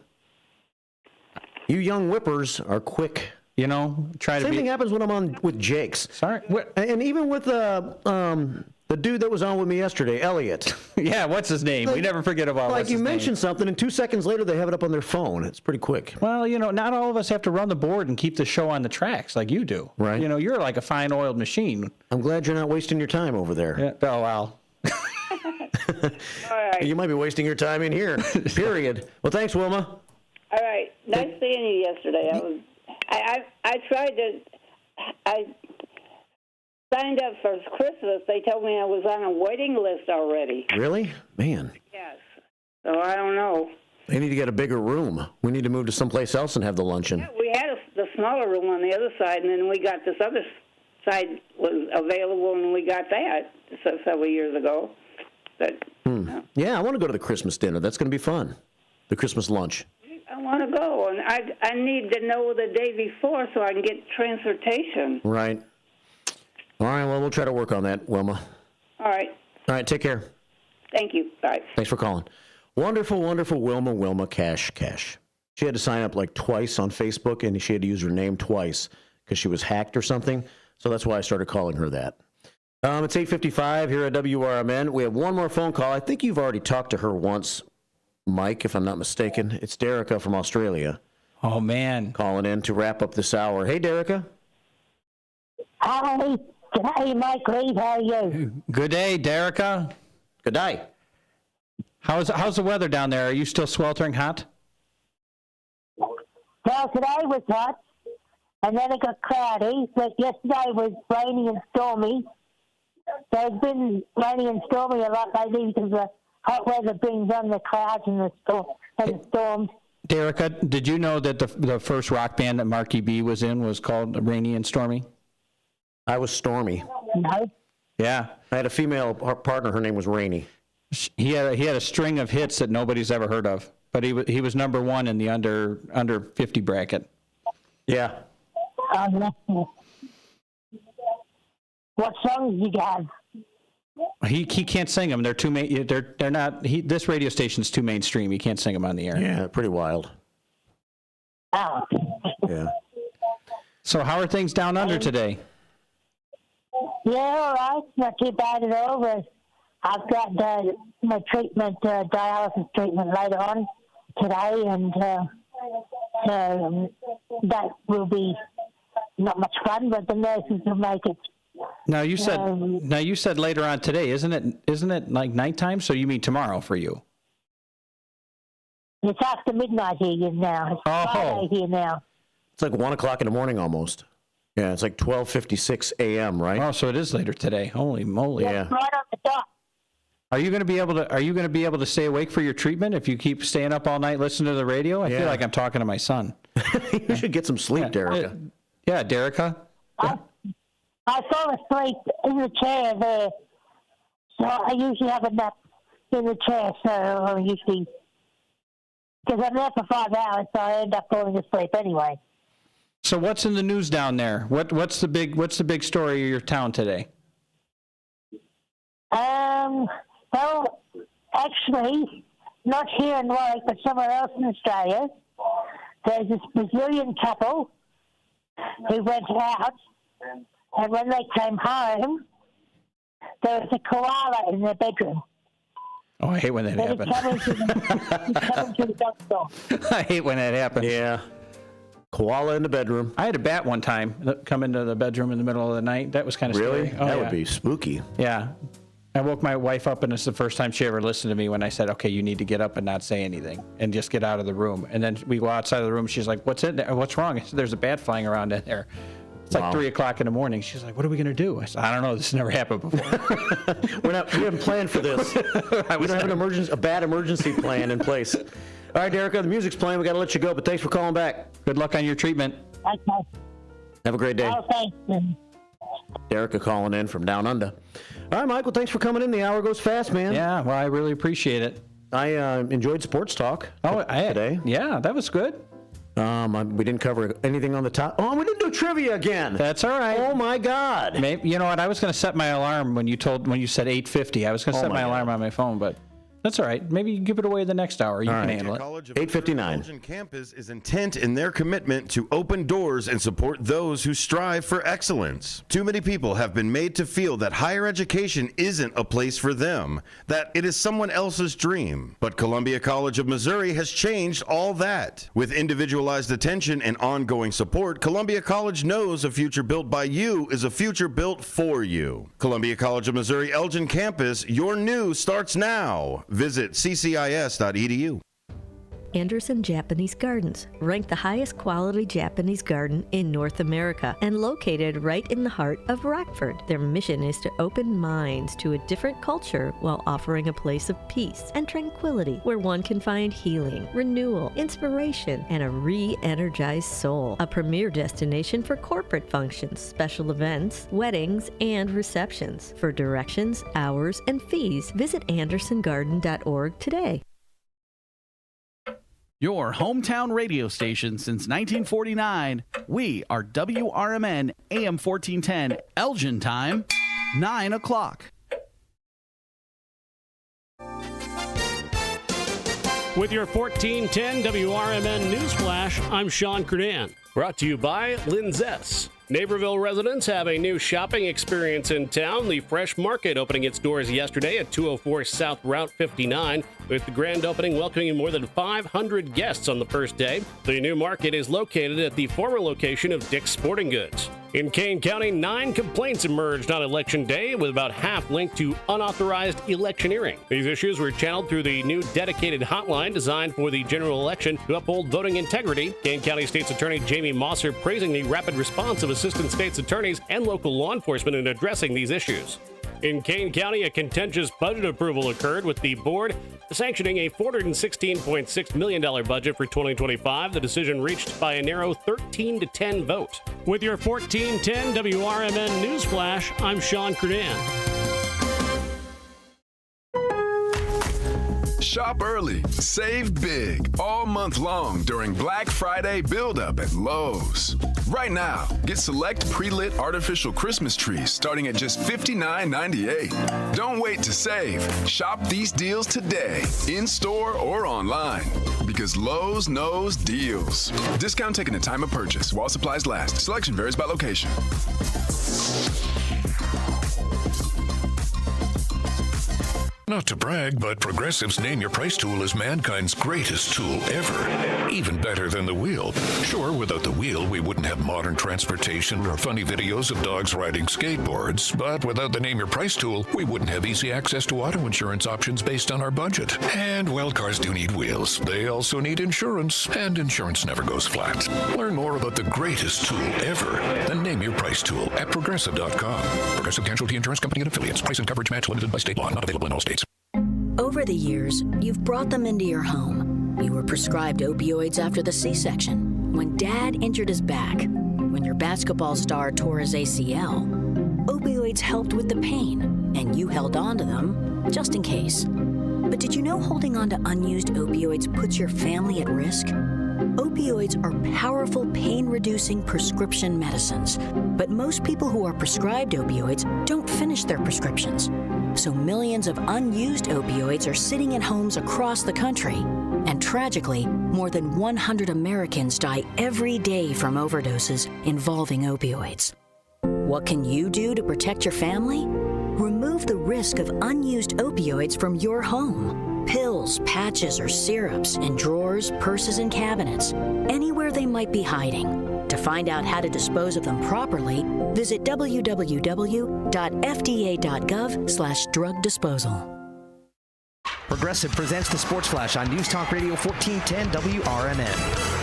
You young whippers are quick. You know, Same thing happens when I'm on with Jake's. Sorry. And even with the dude that was on with me yesterday, Elliot. Yeah, what's his name? We never forget about Like what's you his mentioned name. something, and 2 seconds later they have it up on their phone. It's pretty quick. Well, you know, not all of us have to run the board and keep the show on the tracks like you do. Right. You know, you're like a fine oiled machine. I'm glad you're not wasting your time over there. Yeah. Oh, wow. All right. You might be wasting your time in here. Period. Well, thanks, Wilma. All right. Nice seeing you yesterday. I tried to. I signed up for Christmas. They told me I was on a waiting list already. Really? Man. Yes. So I don't know. They need to get a bigger room. We need to move to someplace else and have the luncheon. Yeah, we had the smaller room on the other side, and then we got this other side was available, and we got that several years ago. But Yeah, I want to go to the Christmas dinner. That's going to be fun. The Christmas lunch. I want to go, and I need to know the day before so I can get transportation. Right. All right, well, we'll try to work on that, Wilma. All right. All right, take care. Thank you. Bye. Thanks for calling. Wonderful, wonderful Wilma Cash. She had to sign up like twice on Facebook, and she had to use her name twice because she was hacked or something. So that's why I started calling her that. It's 8:55 here at WRMN. We have one more phone call. I think you've already talked to her once, Mike, if I'm not mistaken. It's Derica from Australia. Oh, man. Calling in to wrap up this hour. Hey, Derica. Hi. G'day, Mike Reed. How are you? Good day, Derica. Good day. How's the weather down there? Are you still sweltering hot? Well, today was hot, and then it got cloudy, but yesterday was rainy and stormy. So it's been rainy and stormy a lot lately because the hot weather brings on the clouds and the storms. Derica, did you know that the first rock band that Marky B was in was called Rainy and Stormy? I was Stormy. No. Yeah. I had a female partner. Her name was Rainy. He had a string of hits that nobody's ever heard of, but he was number one in the under 50 bracket. Yeah. What songs you got? He can't sing them. They're too they're not. This radio station's too mainstream. He can't sing them on the air. Yeah, pretty wild. Oh. Yeah. So how are things down under today? Yeah, all right. Not too bad at all. But I've got my treatment, dialysis treatment later on today, and that will be not much fun, but the nurses will make it. Now you said later on today, isn't it like nighttime? So you mean tomorrow for you? It's after midnight here now. It's Friday here now. It's like 1 o'clock in the morning almost. Yeah, it's like 12:56 a.m. Right? Oh, so it is later today. Holy moly! Yeah. Right on the dot. Are you going to be able to stay awake for your treatment if you keep staying up all night listening to the radio? I feel like I'm talking to my son. You should get some sleep, Derica. Yeah, Derica. I fall asleep in the chair there, so I usually have a nap in the chair. So I usually, because I'm there for 5 hours, so I end up falling asleep anyway. So what's in the news down there? What's the big story of your town today? Well, actually, not here in Warwick, but somewhere else in Australia. There's this Brazilian couple who went out, and when they came home, there was a koala in their bedroom. Oh, I hate when that happens. I hate when that happens. Yeah. Koala in the bedroom. I had a bat one time come into the bedroom in the middle of the night. That was kind of Really? scary. Oh, that yeah. would be spooky. Yeah. I woke my wife up, and it's the first time she ever listened to me when I said, okay, you need to get up and not say anything and just get out of the room. And then we go outside of the room. She's like, what's in there? What's wrong? I said, there's a bat flying around in there. It's like 3 o'clock in the morning. She's like, what are we going to do? I said, I don't know. This has never happened before. We haven't planned for this. We don't have a bad emergency plan in place. All right, Derica, the music's playing. We got to let you go, but thanks for calling back. Good luck on your treatment. Okay. Have a great day. Oh, thanks. Derica calling in from down under. All right, Michael, thanks for coming in. The hour goes fast, man. Yeah, well, I really appreciate it. I enjoyed sports talk today. Yeah, that was good. We didn't cover anything on the top. Oh, we didn't do trivia again. That's all right. Oh my God. Maybe, you know what? I was going to set my alarm when you said 8:50. I was going to set my alarm on my phone, but that's all right. Maybe you give it away the next hour. You can handle it. 8:59. Elgin campus is intent in their commitment to open doors and support those who strive for excellence. Too many people have been made to feel that higher education isn't a place for them, that it is someone else's dream. But Columbia College of Missouri has changed all that. With individualized attention and ongoing support, Columbia College knows a future built by you is a future built for you. Columbia College of Missouri Elgin campus, your new starts now. Visit ccis.edu. Anderson Japanese Gardens, ranked the highest quality Japanese garden in North America and located right in the heart of Rockford. Their mission is to open minds to a different culture while offering a place of peace and tranquility where one can find healing, renewal, inspiration, and a re-energized soul. A premier destination for corporate functions, special events, weddings, and receptions. For directions, hours, and fees, visit andersongarden.org today. Your hometown radio station since 1949. We are WRMN AM 1410, Elgin time, 9 o'clock. With your 1410 WRMN News Flash, I'm Sean Kernan. Brought to you by Linzess. Naperville residents have a new shopping experience in town. The Fresh Market opening its doors yesterday at 204 South Route 59, with the grand opening welcoming more than 500 guests on the first day. The new market is located at the former location of Dick's Sporting Goods. In Kane County, 9 complaints emerged on Election Day, with about half linked to unauthorized electioneering. These issues were channeled through the new dedicated hotline designed for the general election to uphold voting integrity. Kane County State's Attorney Jamie Mosser praising the rapid response of assistant state's attorneys and local law enforcement in addressing these issues. In Kane County, a contentious budget approval occurred, with the board sanctioning a $416.6 million budget for 2025. The decision reached by a narrow 13-10 vote. With your 1410 WRMN News Flash, I'm Sean Kernan. Shop early, save big all month long during Black Friday build-up at Lowe's. Right now, get select pre-lit artificial Christmas trees starting at just $59.98. Don't wait to save. Shop these deals today, in-store or online, because Lowe's knows deals. Discount taken at time of purchase while supplies last. Selection varies by location. Not to brag, but Progressive's Name Your Price tool is mankind's greatest tool ever. Even better than the wheel. Sure, without the wheel, we wouldn't have modern transportation or funny videos of dogs riding skateboards. But without the Name Your Price tool, we wouldn't have easy access to auto insurance options based on our budget. And, well, cars do need wheels. They also need insurance, and insurance never goes flat. Learn more about the greatest tool ever, the Name Your Price tool at Progressive.com. Progressive Casualty Insurance Company and Affiliates. Price and coverage match limited by state law. Not available in all states. Over the years, you've brought them into your home. You were prescribed opioids after the C-section, when Dad injured his back, when your basketball star tore his ACL. Opioids helped with the pain, and you held on to them just in case. But did you know holding on to unused opioids puts your family at risk? Opioids are powerful pain-reducing prescription medicines, but most people who are prescribed opioids don't finish their prescriptions. So millions of unused opioids are sitting in homes across the country. And tragically, more than 100 Americans die every day from overdoses involving opioids. What can you do to protect your family? Remove the risk of unused opioids from your home. Pills, patches, or syrups in drawers, purses, and cabinets, anywhere they might be hiding. To find out how to dispose of them properly, visit www.fda.gov/drug disposal. Progressive presents the Sports Flash on News Talk Radio 1410 WRMN.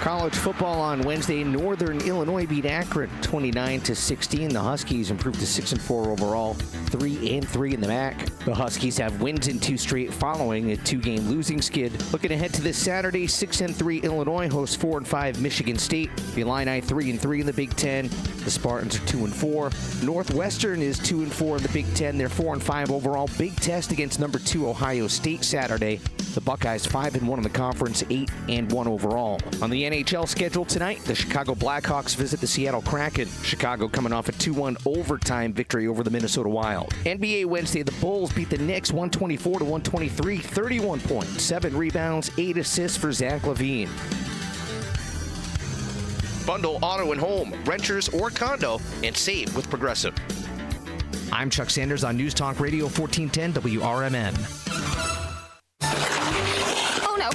College football on Wednesday. Northern Illinois beat Akron 29-16. The Huskies improved to 6-4 overall, 3-3 in the MAC. The Huskies have wins in 2 straight following a 2-game losing skid. Looking ahead to this Saturday, 6-3 Illinois hosts 4-5 Michigan State. The Illini 3-3 in the Big Ten. The Spartans are 2-4. Northwestern is 2-4 in the Big Ten. They're 4-5 overall. Big test against number 2 Ohio State Saturday. The Buckeyes 5-1 in the conference, 8-1 overall. On the NHL schedule tonight, the Chicago Blackhawks visit the Seattle Kraken. Chicago coming off a 2-1 overtime victory over the Minnesota Wild. NBA Wednesday, the Bulls beat the Knicks 124-123, 31 points, 7 rebounds, 8 assists for Zach LaVine. Bundle auto and home, renters or condo, and save with Progressive. I'm Chuck Sanders on News Talk Radio 1410 WRMN. Oh no,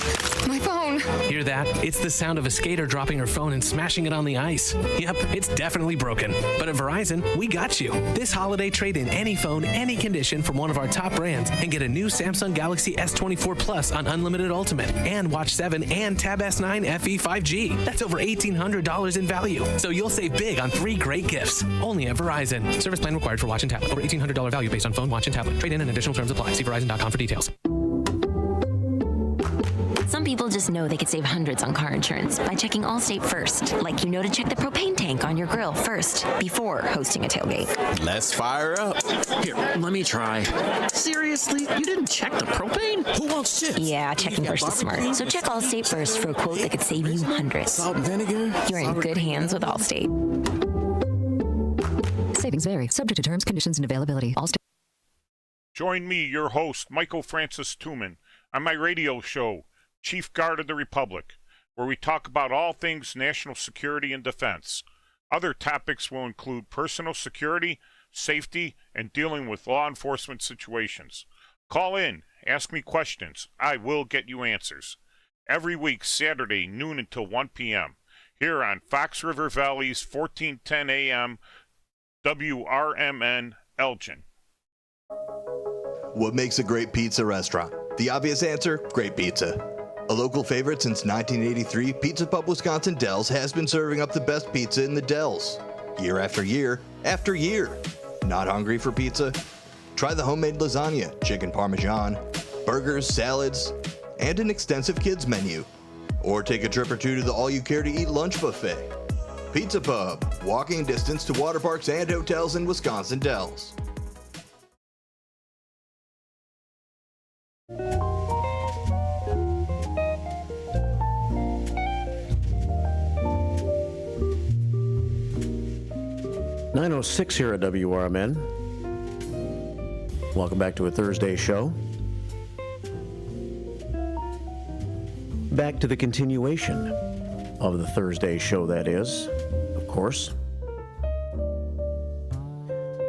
my phone. Hear that? It's the sound of a skater dropping her phone and smashing it on the ice. Yep, it's definitely broken. But at Verizon, we got you. This holiday, trade in any phone, any condition from one of our top brands and get a new Samsung Galaxy S24 Plus on Unlimited Ultimate and Watch 7 and Tab S9 FE 5G. That's over $1,800 in value. So you'll save big on 3 great gifts. Only at Verizon. Service plan required for watch and tablet. Over $1,800 value based on phone, watch, and tablet. Trade in and additional terms apply. See Verizon.com for details. Some people just know they could save hundreds on car insurance by checking Allstate first. Like you know to check the propane tank on your grill first before hosting a tailgate. Let's fire up. Here, let me try. Seriously? You didn't check the propane? Who wants chips? Yeah, checking first is smart. So check Allstate first for a quote that could save you hundreds. Salt and vinegar? You're in good hands with Allstate. Savings vary. Subject to terms, conditions, and availability. Allstate. Join me, your host, Michael Francis Tuman, on my radio show, Chief Guard of the Republic, where we talk about all things national security and defense. Other topics will include personal security, safety, and dealing with law enforcement situations. Call in, ask me questions. I will get you answers. Every week, Saturday, noon until 1 p.m., here on Fox River Valley's 1410 a.m. WRMN Elgin. What makes a great pizza restaurant? The obvious answer, great pizza. A local favorite since 1983, Pizza Pub Wisconsin Dells has been serving up the best pizza in the Dells. Year after year after year. Not hungry for pizza? Try the homemade lasagna, chicken parmesan, burgers, salads, and an extensive kids menu. Or take a trip or two to the all-you-care-to-eat lunch buffet. Pizza Pub, walking distance to water parks and hotels in Wisconsin Dells. .906 here at WRMN. Welcome back to a Thursday show. Back to the continuation of the Thursday show, that is, of course.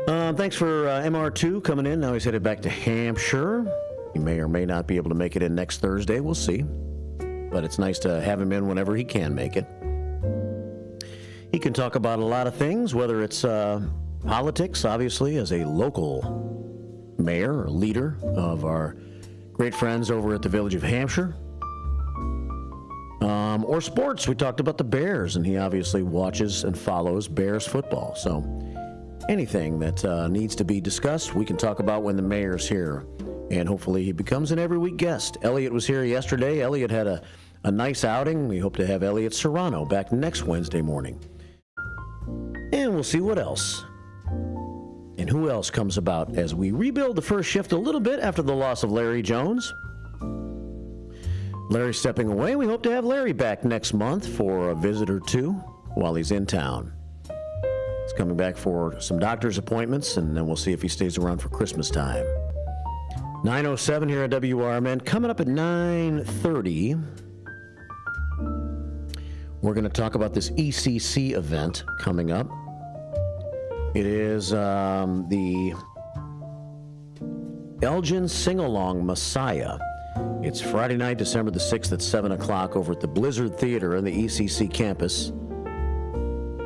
Thanks for MR2 coming in. Now he's headed back to Hampshire. He may or may not be able to make it in next Thursday. We'll see. But it's nice to have him in whenever he can make it. He can talk about a lot of things, whether it's politics, obviously, as a local mayor or leader of our great friends over at the Village of Hampshire, or sports. We talked about the Bears, and he obviously watches and follows Bears football. So anything that needs to be discussed, we can talk about when the mayor's here, and hopefully he becomes an every week guest. Elliot was here yesterday. Elliot had a nice outing. We hope to have Elliot Serrano back next Wednesday morning. And we'll see what else and who else comes about as we rebuild the first shift a little bit after the loss of Larry Jones. Larry's stepping away. We hope to have Larry back next month for a visit or two while he's in town. He's coming back for some doctor's appointments, and then we'll see if he stays around for Christmas time. 9:07 here at WRMN. Coming up at 9:30. We're going to talk about this ECC event coming up. It is the Elgin Sing-Along Messiah. It's Friday night, December the 6th at 7 o'clock over at the Blizzard Theater on the ECC campus.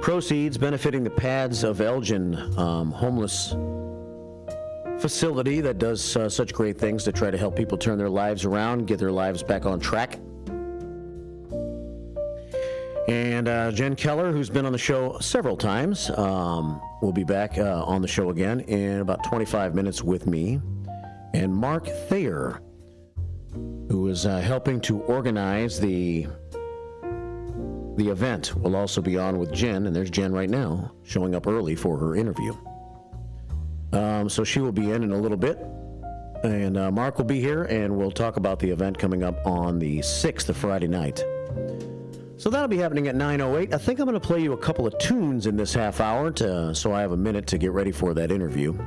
Proceeds benefiting the Pads of Elgin homeless facility that does such great things to try to help people turn their lives around, get their lives back on track. And Jen Keller, who's been on the show several times, will be back on the show again in about 25 minutes with me. And Mark Thayer, who is helping to organize the The event will also be on with Jen, and there's Jen right now, showing up early for her interview. So she will be in a little bit, and Mark will be here, and we'll talk about the event coming up on the 6th of Friday night. So that'll be happening at 9:08. I think I'm going to play you a couple of tunes in this half hour so I have a minute to get ready for that interview.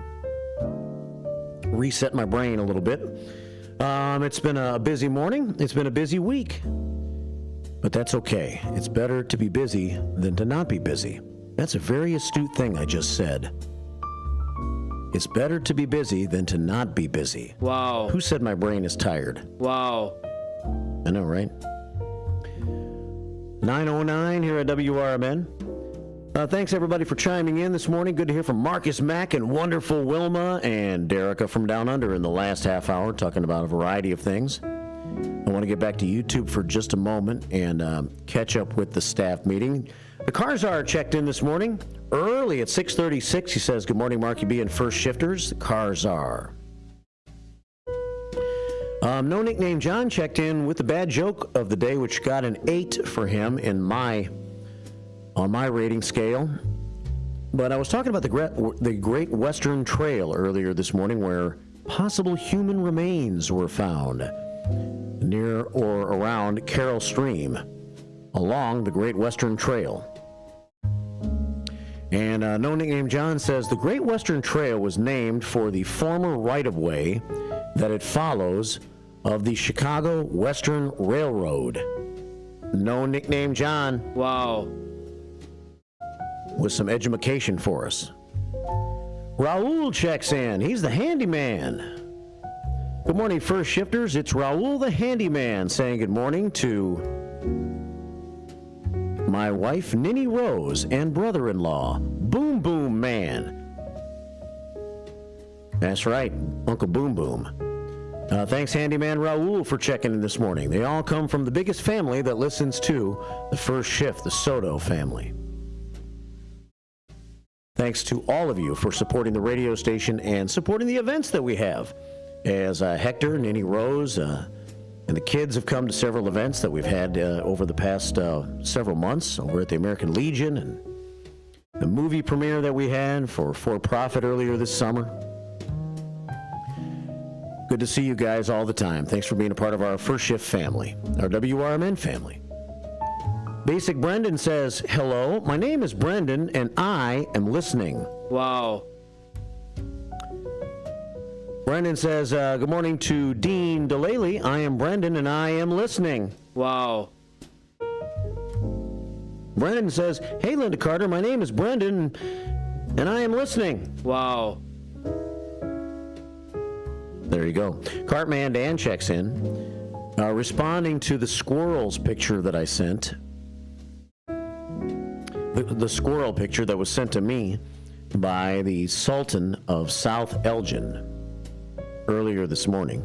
Reset my brain a little bit. It's been a busy morning. It's been a busy week. But that's okay. It's better to be busy than to not be busy. That's a very astute thing I just said. It's better to be busy than to not be busy. Wow. Who said my brain is tired? Wow. I know, right? 9:09 here at WRMN. Thanks, everybody, for chiming in this morning. Good to hear from Marcus Mack and wonderful Wilma and Derica from Down Under in the last half hour, talking about a variety of things. I want to get back to YouTube for just a moment and catch up with the staff meeting. The cars are checked in this morning early at 6:36. He says, "Good morning, Marky B and First Shifters." The cars are. No Nickname John checked in with the bad joke of the day, which got an 8 for him on my rating scale. But I was talking about the Great Western Trail earlier this morning, where possible human remains were found near or around Carroll Stream along the Great Western Trail. And No Nickname John says the Great Western Trail was named for the former right-of-way that it follows of the Chicago Western Railroad. No Nickname John. Wow. With some edumacation for us. Raul checks in. He's the handyman. Good morning, First Shifters. It's Raul the handyman saying good morning to my wife, Ninny Rose, and brother-in-law, Boom Boom Man. That's right, Uncle Boom Boom. Thanks, Handyman Raul, for checking in this morning. They all come from the biggest family that listens to the First Shift, the Soto family. Thanks to all of you for supporting the radio station and supporting the events that we have. As Hector, Ninny Rose, and the kids have come to several events that we've had over the past several months over at the American Legion, and the movie premiere that we had for Profit earlier this summer. Good to see you guys all the time. Thanks for being a part of our First Shift family, our WRMN family. Basic Brendan says, "Hello, my name is Brendan, and I am listening." Wow. Brendan says, "Good morning to Dean DeLaley. I am Brendan, and I am listening." Wow. Brendan says, "Hey, Linda Carter, my name is Brendan, and I am listening." Wow. There you go. Cartman Dan checks in, responding to the squirrels picture that I sent. The squirrel picture that was sent to me by the Sultan of South Elgin earlier this morning.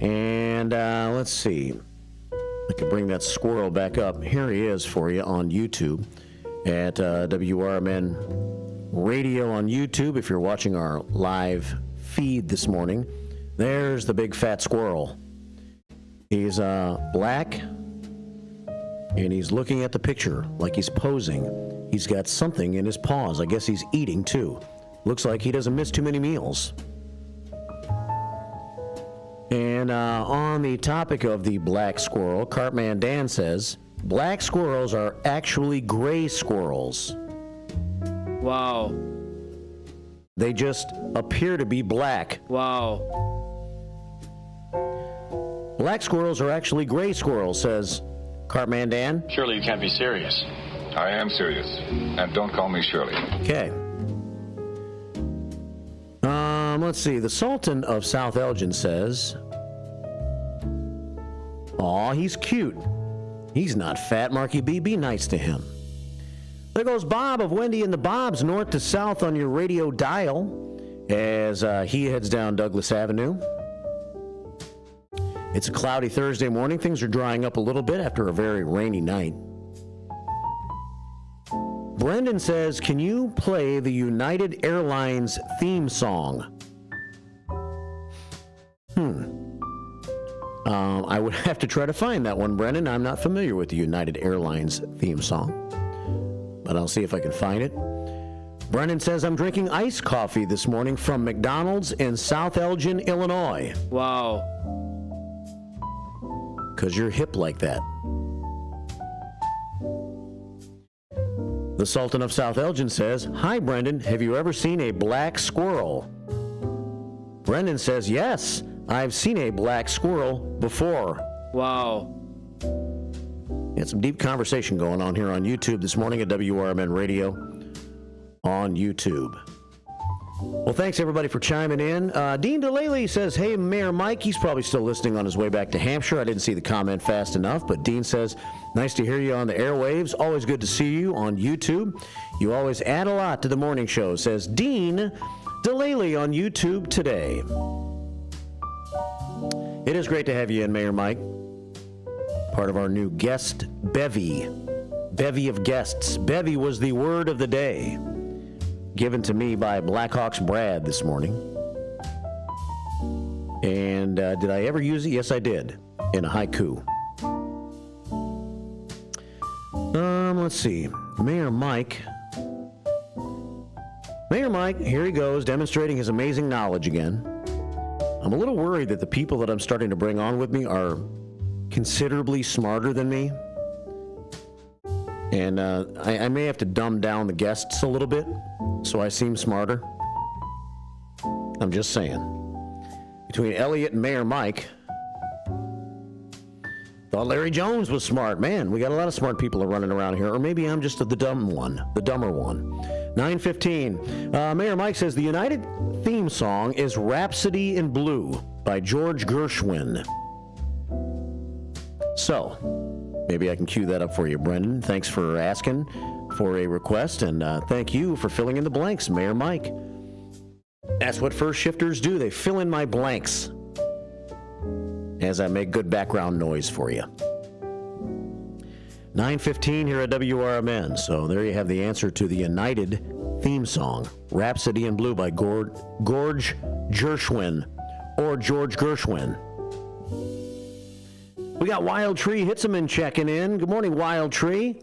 And let's see. I can bring that squirrel back up. Here he is for you on YouTube at WRMN Radio on YouTube. If you're watching our live feed this morning, there's the big fat squirrel. He's black, and he's looking at the picture like he's posing. He's got something in his paws. I guess he's eating too. Looks like he doesn't miss too many meals. And on the topic of the black squirrel, Cartman Dan says, black squirrels are actually gray squirrels. Wow. They just appear to be black. Wow. Black squirrels are actually gray squirrels, says Cartman Dan. Surely you can't be serious. I am serious. And don't call me Shirley. Okay. Let's see. The Sultan of South Elgin says, "Aw, he's cute. He's not fat, Marky B. Be nice to him." There goes Bob of Wendy and the Bobs, north to south on your radio dial, as he heads down Douglas Avenue. It's a cloudy Thursday morning. Things are drying up a little bit after a very rainy night. Brendan says, "Can you play the United Airlines theme song?" I would have to try to find that one, Brennan. I'm not familiar with the United Airlines theme song, but I'll see if I can find it. Brennan says, I'm drinking iced coffee this morning from McDonald's in South Elgin, Illinois. Wow. Because you're hip like that. The Sultan of South Elgin says, hi, Brendan. Have you ever seen a black squirrel? Brendan says, yes, I've seen a black squirrel before. Wow. Had some deep conversation going on here on YouTube this morning at WRMN Radio on YouTube. Well, thanks everybody for chiming in. Dean DeLaley says, hey, Mayor Mike. He's probably still listening on his way back to Hampshire. I didn't see the comment fast enough, but Dean says, nice to hear you on the airwaves. Always good to see you on YouTube. You always add a lot to the morning show, says Dean DeLaley on YouTube today. It is great to have you in, Mayor Mike. Part of our new guest bevy. Bevy of guests. Bevy was the word of the day, given to me by Blackhawks Brad this morning. And did I ever use it? Yes, I did, in a haiku. Let's see. Mayor Mike, here he goes, demonstrating his amazing knowledge again. I'm a little worried that the people that I'm starting to bring on with me are considerably smarter than me. And I may have to dumb down the guests a little bit so I seem smarter. I'm just saying. Between Elliot and Mayor Mike, thought Larry Jones was smart. Man, we got a lot of smart people running around here. Or maybe I'm just the dumber one. 9:15. Mayor Mike says the United theme song is Rhapsody in Blue by George Gershwin. So, maybe I can cue that up for you, Brendan. Thanks for asking for a request, and thank you for filling in the blanks, Mayor Mike. That's what first shifters do. They fill in my blanks as I make good background noise for you. 9:15 here at WRMN. So there you have the answer to the United theme song, Rhapsody in Blue by George Gershwin, or George Gershwin. We got Wild Tree Hitzeman checking in. Good morning, Wild Tree.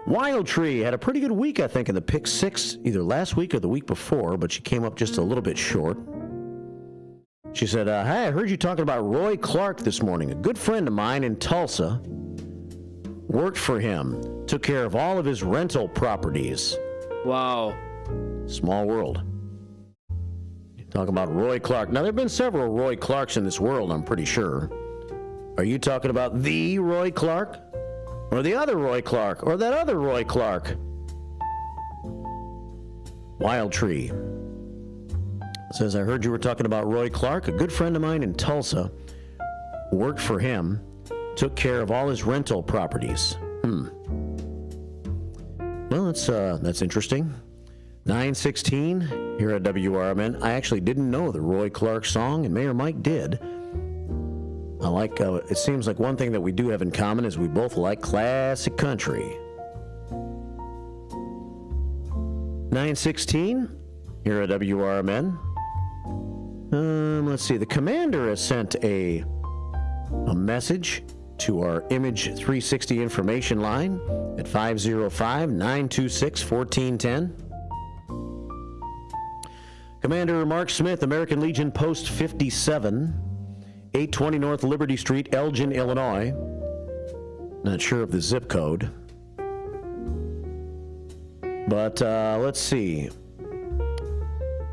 Wild Tree had a pretty good week, I think, in the Pick 6, either last week or the week before, but she came up just a little bit short. She said, hi, I heard you talking about Roy Clark this morning. A good friend of mine in Tulsa. Worked for him. Took care of all of his rental properties. Wow. Small world. Talking about Roy Clark. Now, there have been several Roy Clarks in this world, I'm pretty sure. Are you talking about the Roy Clark? Or the other Roy Clark? Or that other Roy Clark? Wild Tree says, I heard you were talking about Roy Clark. A good friend of mine in Tulsa. Worked for him. Took care of all his rental properties. Well, that's interesting. 9:16 here at WRMN. I actually didn't know the Roy Clark song, and Mayor Mike did. I like, it seems like one thing that we do have in common is we both like classic country. 9:16 here at WRMN. Let's see, the commander has sent a message to our Image 360 information line at 505-926-1410. Commander Mark Smith, American Legion Post 57, 820 North Liberty Street, Elgin, Illinois. Not sure of the zip code. But let's see.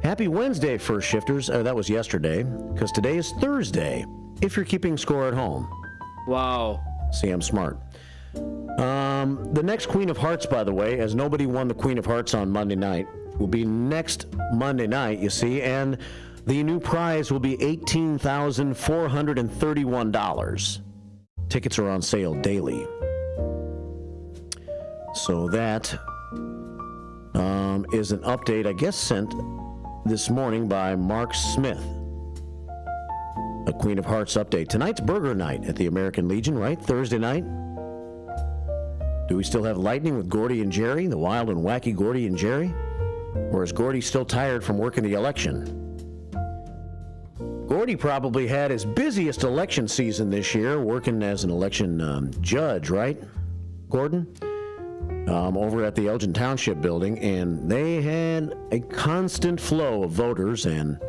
Happy Wednesday, first shifters. That was yesterday, because today is Thursday, if you're keeping score at home. Wow. See, I'm smart. The next Queen of Hearts, by the way, as nobody won the Queen of Hearts on Monday night, will be next Monday night, you see, and the new prize will be $18,431. Tickets are on sale daily. So that is an update, I guess, sent this morning by Mark Smith. A Queen of Hearts update. Tonight's burger night at the American Legion, right? Thursday night. Do we still have lightning with Gordy and Jerry, the wild and wacky Gordy and Jerry? Or is Gordy still tired from working the election? Gordy probably had his busiest election season this year, working as an election judge, right, Gordon? Over at the Elgin Township building, and they had a constant flow of voters, and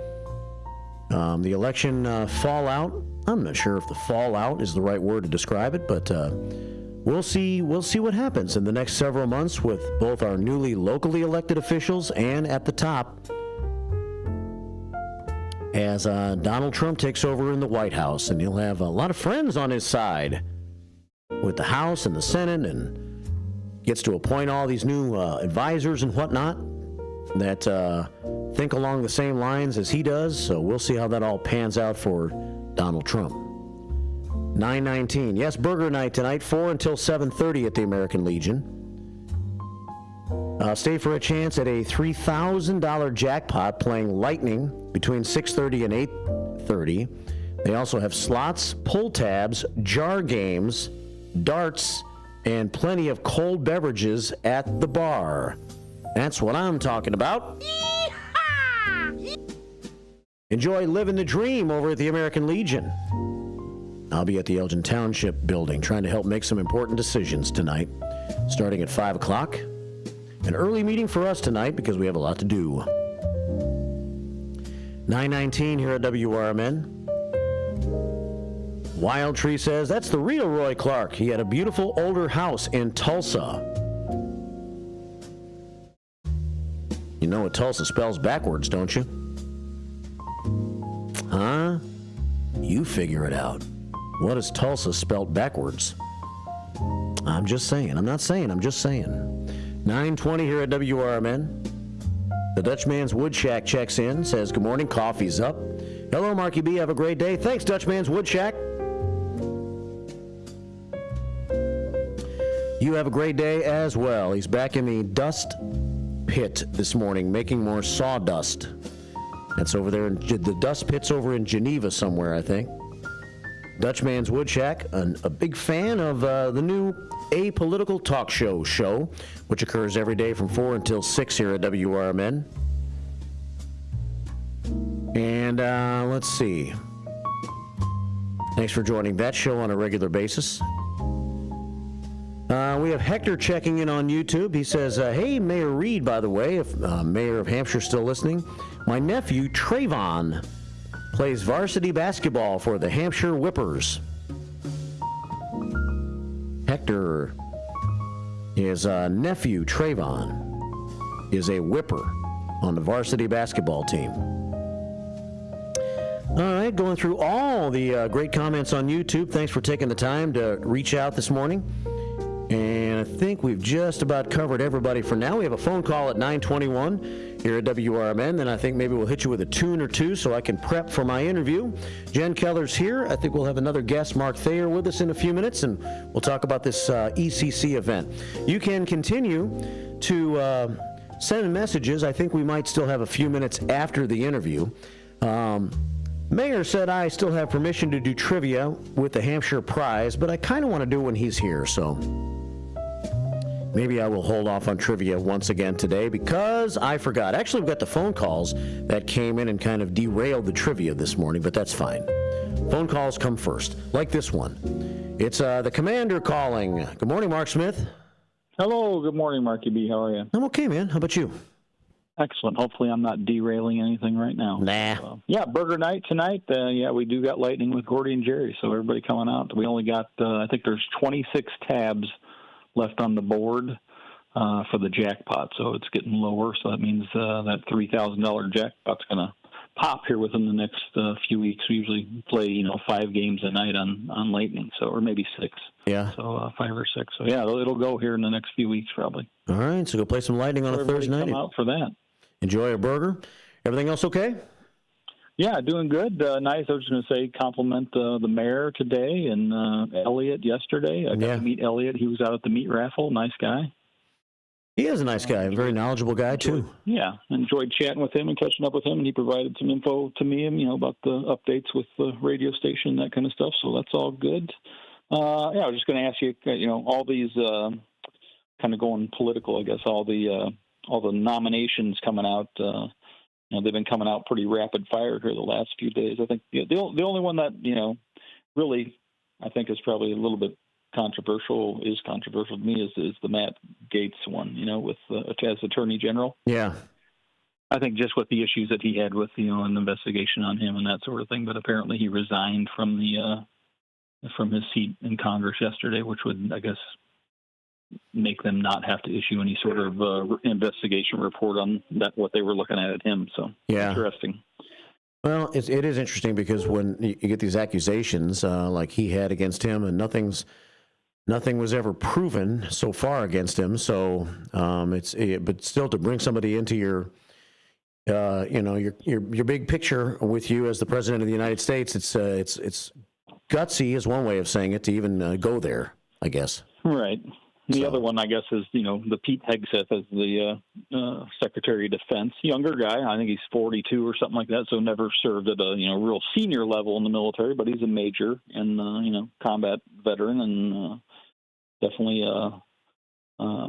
the election fallout, I'm not sure if the fallout is the right word to describe it, but we'll see what happens in the next several months with both our newly locally elected officials and at the top as Donald Trump takes over in the White House, and he'll have a lot of friends on his side with the House and the Senate, and gets to appoint all these new advisors and whatnot that think along the same lines as he does. So we'll see how that all pans out for Donald Trump. 9:19. Yes, burger night tonight, 4 until 7:30 at the American Legion. Stay for a chance at a $3,000 jackpot playing Lightning between 6:30 and 8:30. They also have slots, pull tabs, jar games, darts, and plenty of cold beverages at the bar. That's what I'm talking about. Yee-haw! Enjoy living the dream over at the American Legion. I'll be at the Elgin Township building trying to help make some important decisions tonight, starting at 5 o'clock. An early meeting for us tonight because we have a lot to do. 9:19 here at WRMN. Wild Tree says, that's the real Roy Clark. He had a beautiful older house in Tulsa. You know what Tulsa spells backwards, don't you? Huh? You figure it out. What is Tulsa spelled backwards? I'm just saying. I'm not saying. I'm just saying. 9:20 here at WRMN. The Dutchman's Wood Shack checks in, says, good morning, coffee's up. Hello, Marky B. Have a great day. Thanks, Dutchman's Wood Shack. You have a great day as well. He's back in the dust pit this morning, making more sawdust. That's over there in the dust pit's over in Geneva somewhere, I think. Dutchman's Wood Shack, a big fan of the new Apolitical Talk Show, which occurs every day from 4 until 6 here at WRMN. And let's see. Thanks for joining that show on a regular basis. We have Hector checking in on YouTube. He says, hey, Mayor Reed, by the way, if Mayor of Hampshire's still listening, my nephew, Trayvon, plays varsity basketball for the Hampshire Whippers. Hector, his nephew, Trayvon, is a whipper on the varsity basketball team. All right, going through all the great comments on YouTube. Thanks for taking the time to reach out this morning. And I think we've just about covered everybody for now. We have a phone call at 9:21 here at WRMN. Then I think maybe we'll hit you with a tune or two so I can prep for my interview. Jen Keller's here. I think we'll have another guest, Mark Thayer, with us in a few minutes, and we'll talk about this ECC event. You can continue to send messages. I think we might still have a few minutes after the interview. Mayor said I still have permission to do trivia with the Hampshire Prize, but I kind of want to do it when he's here, so maybe I will hold off on trivia once again today because I forgot. Actually, we've got the phone calls that came in and kind of derailed the trivia this morning, but that's fine. Phone calls come first, like this one. It's the commander calling. Good morning, Mark Smith. Hello, good morning, Marky B. How are you? I'm okay, man. How about you? Excellent. Hopefully I'm not derailing anything right now. Nah. Yeah, burger night tonight. Yeah, we do got lightning with Gordy and Jerry, so everybody coming out. We only got, I think there's 26 tabs left on the board for the jackpot, so it's getting lower. So that means that $3,000 jackpot's going to pop here within the next few weeks. We usually play, 5 games a night on lightning, so or maybe 6. Yeah. So 5 or 6. So yeah, it'll go here in the next few weeks probably. All right, so go play some lightning on a Thursday night. Come out for that. Enjoy a burger. Everything else okay? Yeah, doing good. Nice. I was just going to say compliment the mayor today and Elliot yesterday. I got to meet Elliot. He was out at the meat raffle. Nice guy. He is a nice guy. A very knowledgeable guy, too. Yeah, enjoyed chatting with him and catching up with him, and he provided some info to me, about the updates with the radio station, that kind of stuff, so that's all good. I was just going to ask you, all these kind of going political, I guess, all the nominations coming out they've been coming out pretty rapid fire here the last few days. I think the only one that, really I think is probably a little bit controversial to me is the Matt Gaetz one, with as Attorney General. Yeah. I think just with the issues that he had with, an investigation on him and that sort of thing, but apparently he resigned from his seat in Congress yesterday, which would, I guess, make them not have to issue any sort of investigation report on what they were looking at him. So interesting. Well, it is interesting because when you get these accusations like he had against him, and nothing was ever proven so far against him. So but still to bring somebody into your big picture with you as the president of the United States, it's gutsy is one way of saying it to even go there, I guess. Right. The other one, I guess, is, the Pete Hegseth as the Secretary of Defense. Younger guy. I think he's 42 or something like that, so never served at a, real senior level in the military, but he's a major and, combat veteran and definitely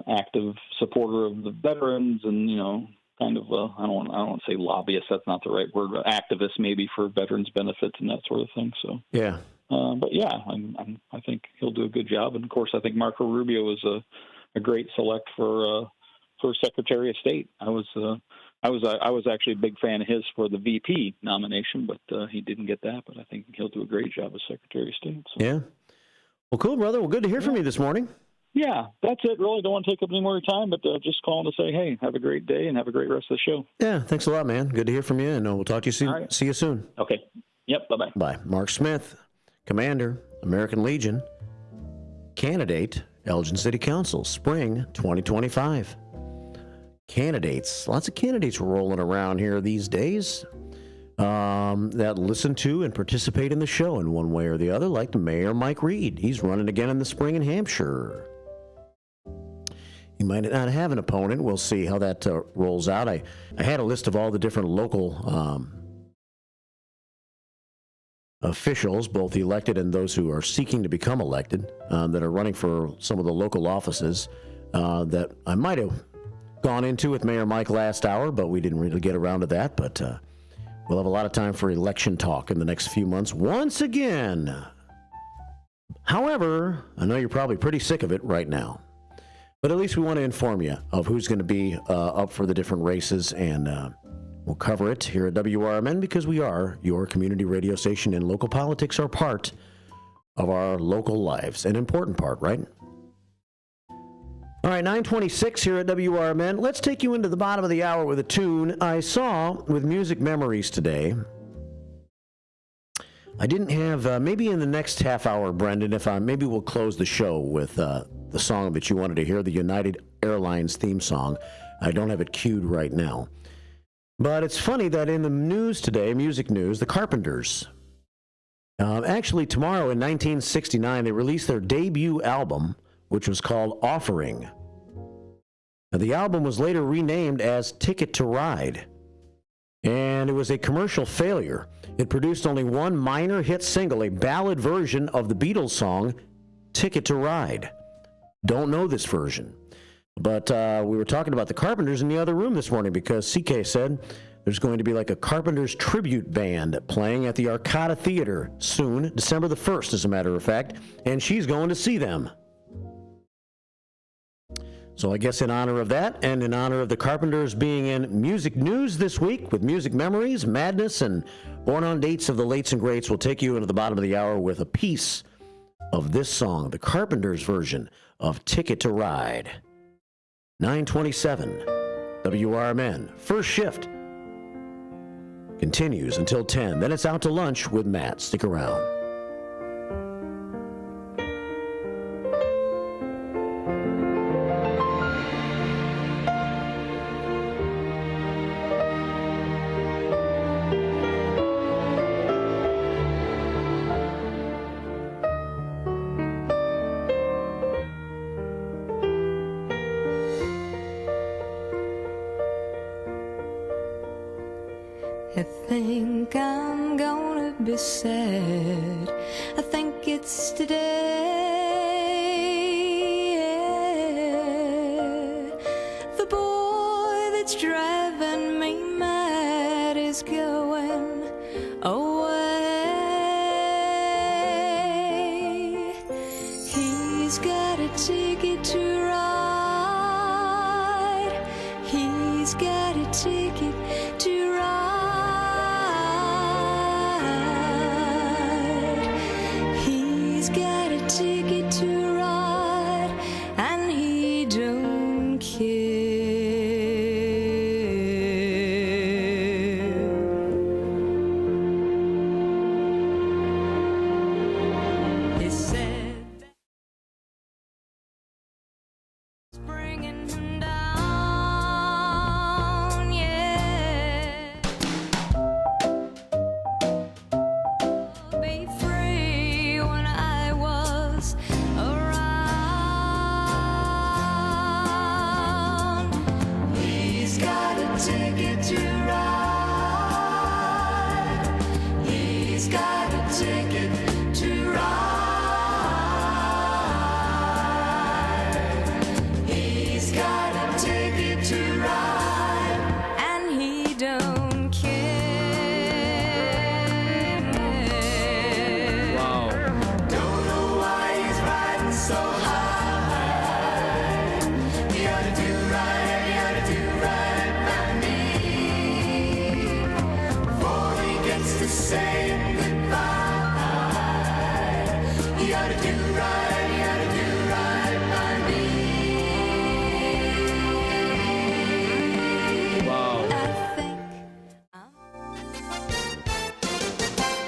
active supporter of the veterans and, kind of, I don't want to say lobbyist. That's not the right word, but activist maybe for veterans benefits and that sort of thing. So, yeah. But yeah, I think he'll do a good job, and of course, I think Marco Rubio is a great select for Secretary of State. I was actually a big fan of his for the VP nomination, but he didn't get that. But I think he'll do a great job as Secretary of State. So. Yeah. Well, cool, brother. Well, good to hear from you this morning. Yeah, that's it. Really don't want to take up any more time, but just calling to say, hey, have a great day and have a great rest of the show. Yeah, thanks a lot, man. Good to hear from you, and we'll talk to you soon. Right. See you soon. Okay. Yep. Bye-bye. Bye. Mark Smith, Commander, American Legion, candidate, Elgin City Council, spring 2025. Candidates, lots of candidates rolling around here these days that listen to and participate in the show in one way or the other, like Mayor Mike Reed. He's running again in the spring in Hampshire. He might not have an opponent. We'll see how that rolls out. I had a list of all the different local officials, both elected and those who are seeking to become elected, that are running for some of the local offices that I might have gone into with Mayor Mike last hour, but we didn't really get around to that. But we'll have a lot of time for election talk in the next few months once again. However, I know you're probably pretty sick of it right now, but at least we want to inform you of who's going to be up for the different races, and we'll cover it here at WRMN because we are your community radio station, and local politics are part of our local lives, an important part, right? All right, 9:26 here at WRMN. Let's take you into the bottom of the hour with a tune I saw with Music Memories today. I didn't have, maybe in the next half hour, Brendan, maybe we'll close the show with the song that you wanted to hear, the United Airlines theme song. I don't have it queued right now. But it's funny that in the news today, music news, the Carpenters, actually tomorrow in 1969, they released their debut album, which was called Offering. Now, the album was later renamed as Ticket to Ride, and it was a commercial failure. It produced only one minor hit single, a ballad version of the Beatles song, Ticket to Ride. Don't know this version. But we were talking about the Carpenters in the other room this morning because CK said there's going to be like a Carpenters tribute band playing at the Arcada Theater soon, December the 1st, as a matter of fact, and she's going to see them. So I guess in honor of that, and in honor of the Carpenters being in music news this week with Music Memories, Madness, and Born on Dates of the Lates and Greats, we'll take you into the bottom of the hour with a piece of this song, the Carpenters version of Ticket to Ride. 9:27, WRMN. First shift continues until 10. Then it's out to lunch with Matt. Stick around. I think I'm gonna be sad. I think it's today. Yeah. The boy that's driving me mad is going away. He's got a ticket to ride. He's got a ticket to ride. He's got a ticket to ride, and he don't care. He said that's bringing him down, yeah. Be free when I was around. He's got a ticket to ride. He's got a ticket to ride. He's got a ticket to ride, and he don't care. Wow. Don't know why he's riding so high. He ought to do right, he ought to do right by me. Before he gets to saying goodbye, he ought to do right, he ought to do right by me. Wow. I think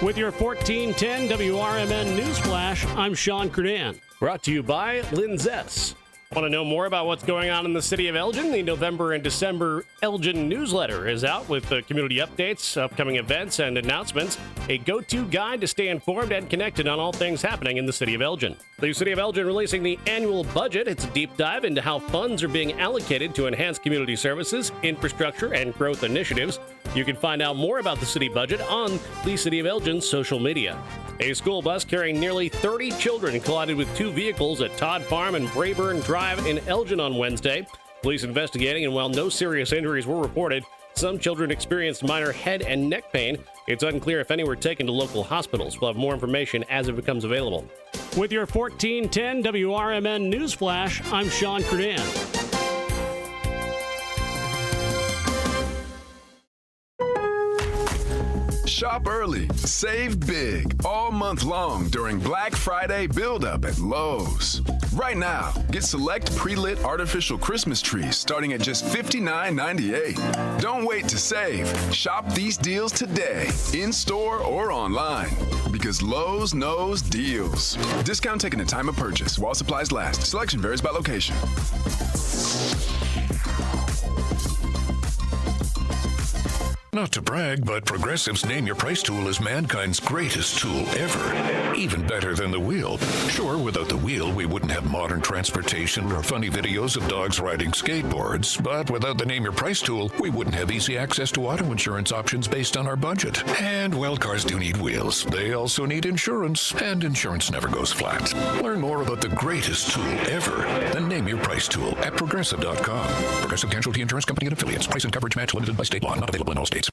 With your 1410 WRMN News Flash, I'm Sean Kernan. Brought to you by Linzess. Want to know more about what's going on in the city of Elgin? The November and December Elgin newsletter is out with community updates, upcoming events, and announcements. A go-to guide to stay informed and connected on all things happening in the city of Elgin. The city of Elgin releasing the annual budget. It's a deep dive into how funds are being allocated to enhance community services, infrastructure, and growth initiatives. You can find out more about the city budget on the City of Elgin's social media. A school bus carrying nearly 30 children collided with two vehicles at Todd Farm and Brayburn Drive in Elgin on Wednesday. Police investigating, and while no serious injuries were reported, some children experienced minor head and neck pain. It's unclear if any were taken to local hospitals. We'll have more information as it becomes available. With your 1410 WRMN News Flash, I'm Sean Kernan. Shop early, save big all month long during Black Friday build-up at Lowe's. Right now, get select pre-lit artificial Christmas trees starting at just $59.98. Don't wait to save. Shop these deals today, in-store or online, because Lowe's knows deals. Discount taken at time of purchase while supplies last. Selection varies by location. Not to brag, but Progressive's Name Your Price tool is mankind's greatest tool ever. Even better than the wheel. Sure, without the wheel, we wouldn't have modern transportation or funny videos of dogs riding skateboards. But without the Name Your Price tool, we wouldn't have easy access to auto insurance options based on our budget. And, well, cars do need wheels. They also need insurance, and insurance never goes flat. Learn more about the greatest tool ever, the Name Your Price tool at Progressive.com. Progressive Casualty Insurance Company and Affiliates. Price and coverage match limited by state law. Not available in all states.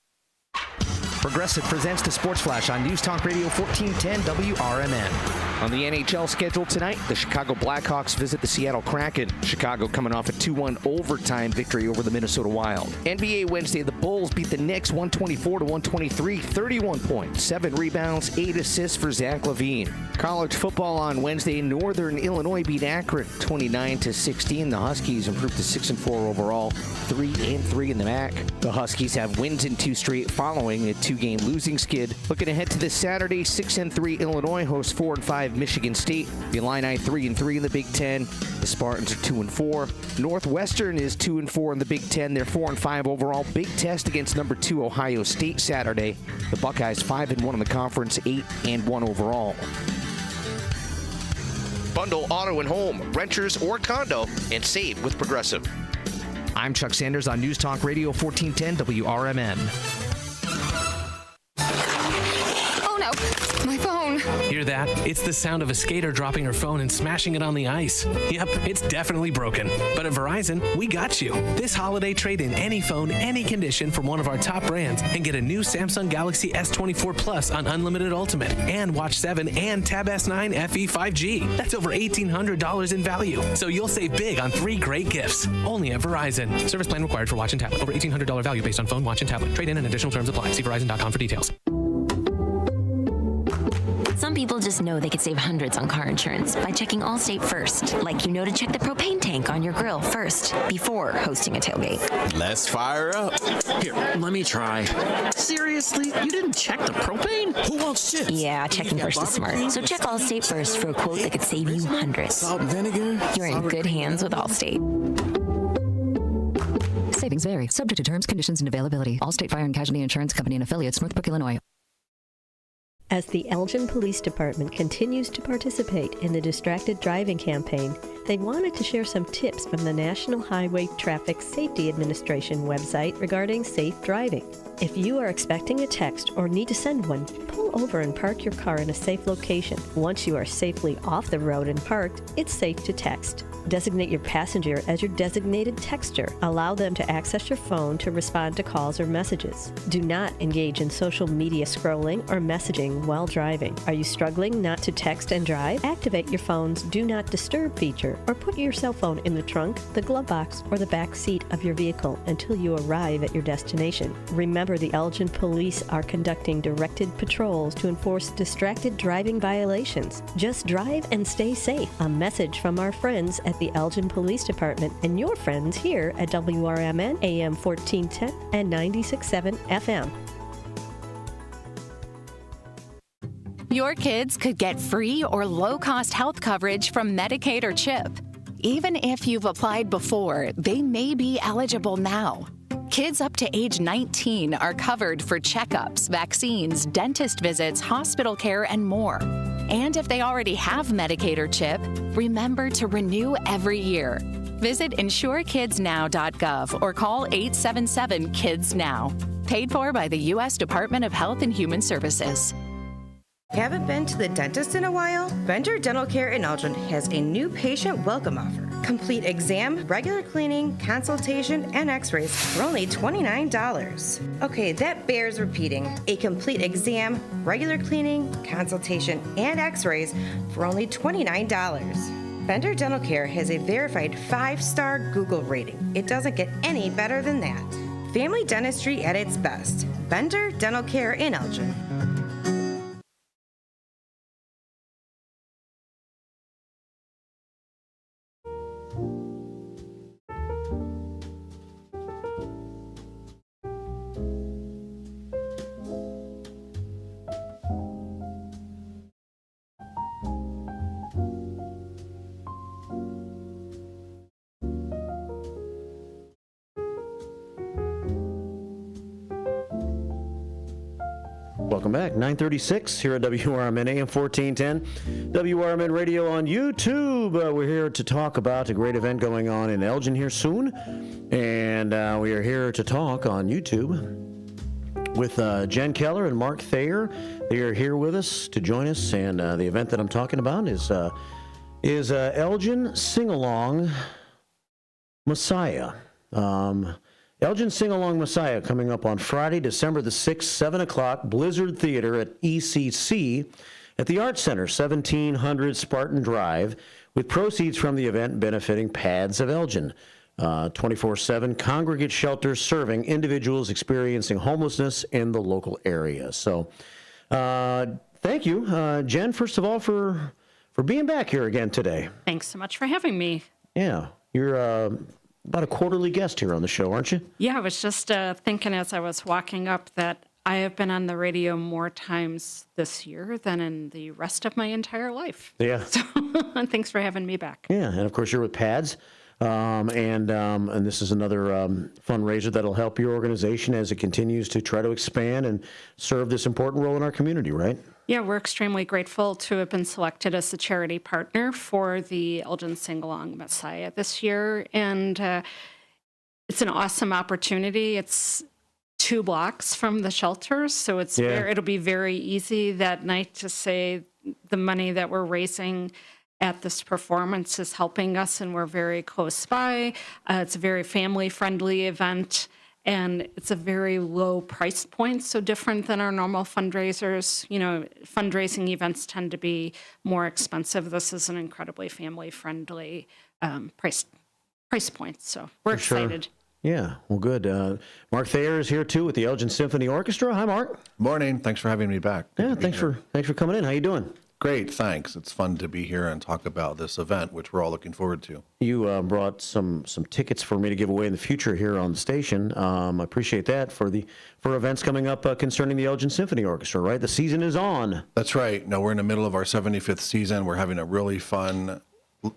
Progressive presents the Sports Flash on News Talk Radio 1410 WRMN. On the NHL schedule tonight, the Chicago Blackhawks visit the Seattle Kraken. Chicago coming off a 2-1 overtime victory over the Minnesota Wild. NBA Wednesday, the Bulls beat the Knicks 124-123, 31 points, 7 rebounds, 8 assists for Zach LaVine. College football on Wednesday, Northern Illinois beat Akron 29-16. The Huskies improved to 6-4 overall, 3-3 in the MAC. The Huskies have wins in 2 straight following a 2-game losing skid. Looking ahead to this Saturday, 6-3 Illinois hosts 4-5 Michigan State. The Illini 3-3 in the Big Ten. The Spartans are 2-4. Northwestern is 2-4 in the Big Ten. They're 4-5 overall. Big test against number 2 Ohio State Saturday. The Buckeyes 5-1 in the conference, 8-1 overall. Bundle auto and home, renters or condo, and save with Progressive. I'm Chuck Sanders on News Talk Radio 1410 WRMN. Oh no, my phone. Here's Hear that? It's the sound of a skater dropping her phone and smashing it on the ice. Yep, it's definitely broken. But at Verizon, we got you. This holiday, trade in any phone, any condition from one of our top brands and get a new Samsung Galaxy S24 Plus on Unlimited Ultimate and Watch 7 and Tab S9 FE 5G. That's over $1,800 in value. So you'll save big on 3 great gifts. Only at Verizon. Service plan required for watch and tablet. Over $1,800 value based on phone, watch, and tablet. Trade in and additional terms apply. See Verizon.com for details. Some people just know they could save hundreds on car insurance by checking Allstate first. Like you know to check the propane tank on your grill first before hosting a tailgate. Let's fire up. Here, let me try. Seriously? You didn't check the propane? Who wants chips? Yeah, checking first is smart. So check Allstate first for a quote that could save you hundreds. Salt and vinegar? You're in good hands with Allstate. Savings vary. Subject to terms, conditions, and availability. Allstate Fire and Casualty Insurance Company and affiliates, Northbrook, Illinois. As the Elgin Police Department continues to participate in the Distracted Driving campaign, they wanted to share some tips from the National Highway Traffic Safety Administration website regarding safe driving. If you are expecting a text or need to send one, pull over and park your car in a safe location. Once you are safely off the road and parked, it's safe to text. Designate your passenger as your designated texter. Allow them to access your phone to respond to calls or messages. Do not engage in social media scrolling or messaging while driving. Are you struggling not to text and drive? Activate your phone's Do Not Disturb feature or put your cell phone in the trunk, the glove box, or the back seat of your vehicle until you arrive at your destination. Remember, the Elgin Police are conducting directed patrols to enforce distracted driving violations. Just drive and stay safe. A message from our friends at the Elgin Police Department and your friends here at WRMN AM 1410 and 96.7 FM. Your kids could get free or low-cost health coverage from Medicaid or CHIP. Even if you've applied before, they may be eligible now. Kids up to age 19 are covered for checkups, vaccines, dentist visits, hospital care, and more. And if they already have Medicaid or CHIP, remember to renew every year. Visit insurekidsnow.gov or call 877-KIDS-NOW. Paid for by the U.S. Department of Health and Human Services. Haven't been to the dentist in a while? Bender Dental Care in Elgin has a new patient welcome offer. Complete exam, regular cleaning, consultation, and x-rays for only $29. Okay, that bears repeating. A complete exam, regular cleaning, consultation, and x-rays for only $29. Bender Dental Care has a verified 5-star Google rating. It doesn't get any better than that. Family dentistry at its best. Bender Dental Care in Elgin. Welcome back. 9:36 here at WRMN AM 1410. WRMN Radio on YouTube. We're here to talk about a great event going on in Elgin here soon. And we are here to talk on YouTube with Jen Keller and Mark Thayer. They are here with us to join us. And the event that I'm talking about is Elgin Sing-Along Messiah. Elgin Sing-Along Messiah coming up on Friday, December the 6th, 7 o'clock, Blizzard Theater at ECC at the Art Center, 1700 Spartan Drive, with proceeds from the event benefiting PADS of Elgin. 24/7 congregate shelters serving individuals experiencing homelessness in the local area. So thank you, Jen, first of all, for being back here again today. Thanks so much for having me. Yeah, you're about a quarterly guest here on the show, aren't you? Yeah, I was just thinking as I was walking up that I have been on the radio more times this year than in the rest of my entire life. Yeah. So thanks for having me back. Yeah, and of course you're with PADS, and this is another fundraiser that'll help your organization as it continues to try to expand and serve this important role in our community, right? Yeah, we're extremely grateful to have been selected as the charity partner for the Elgin Sing-Along Messiah this year. And it's an awesome opportunity. It's 2 blocks from the shelters, so it'll be very easy that night to say, the money that we're raising at this performance is helping us, and we're very close by. It's a very family-friendly event, and it's a very low price point, so different than our normal fundraisers. You know, fundraising events tend to be more expensive. This is an incredibly family-friendly price point, so we're excited. Yeah, well, good. Mark Thayer is here too with the Elgin Symphony Orchestra. Hi, Mark. Morning. Thanks for having me back. Yeah, thanks for coming in. How you doing? Great, thanks. It's fun to be here and talk about this event, which we're all looking forward to. You brought some tickets for me to give away in the future here on the station. I appreciate that for events coming up concerning the Elgin Symphony Orchestra. Right, the season is on. That's right. No, we're in the middle of our 75th season. We're having a really fun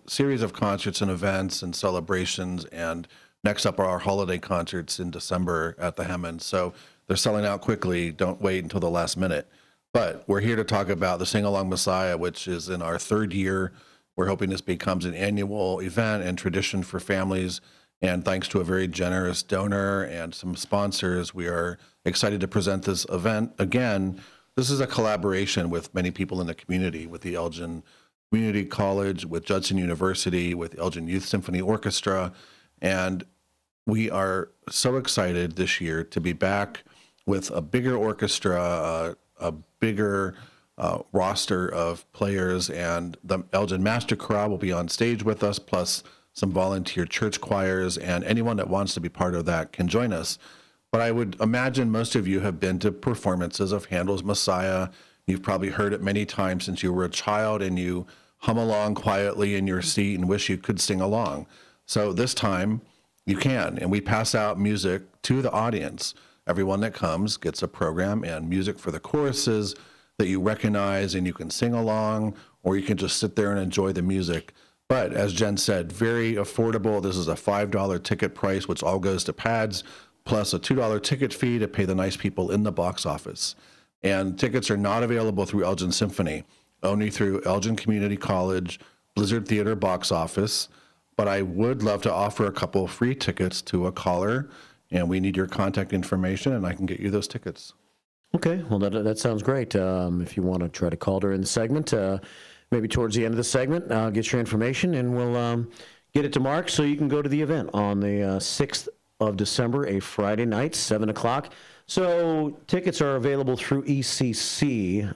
series of concerts and events and celebrations, and next up are our holiday concerts in December at the Hammond. So they're selling out quickly. Don't wait until the last minute. But we're here to talk about the Sing Along Messiah, which is in our third year. We're hoping this becomes an annual event and tradition for families. And thanks to a very generous donor and some sponsors, we are excited to present this event again. This is a collaboration with many people in the community, with the Elgin Community College, with Judson University, with Elgin Youth Symphony Orchestra. And we are so excited this year to be back with a bigger orchestra, a bigger roster of players, and the Elgin Master Chorale will be on stage with us, plus some volunteer church choirs, and anyone that wants to be part of that can join us. But I would imagine most of you have been to performances of Handel's Messiah. You've probably heard it many times since you were a child, and you hum along quietly in your seat and wish you could sing along. So this time you can, and we pass out music to the audience. Everyone that comes gets a program and music for the choruses that you recognize, and you can sing along, or you can just sit there and enjoy the music. But as Jen said, very affordable. This is a $5 ticket price, which all goes to pads, plus a $2 ticket fee to pay the nice people in the box office. And tickets are not available through Elgin Symphony, only through Elgin Community College, Blizzard Theater box office. But I would love to offer a couple of free tickets to a caller, and we need your contact information, and I can get you those tickets. Okay, well, that sounds great. If you want to try to call during the segment, maybe towards the end of the segment, get your information, and we'll get it to Mark so you can go to the event on the 6th of December, a Friday night, 7 o'clock. So tickets are available through ECC.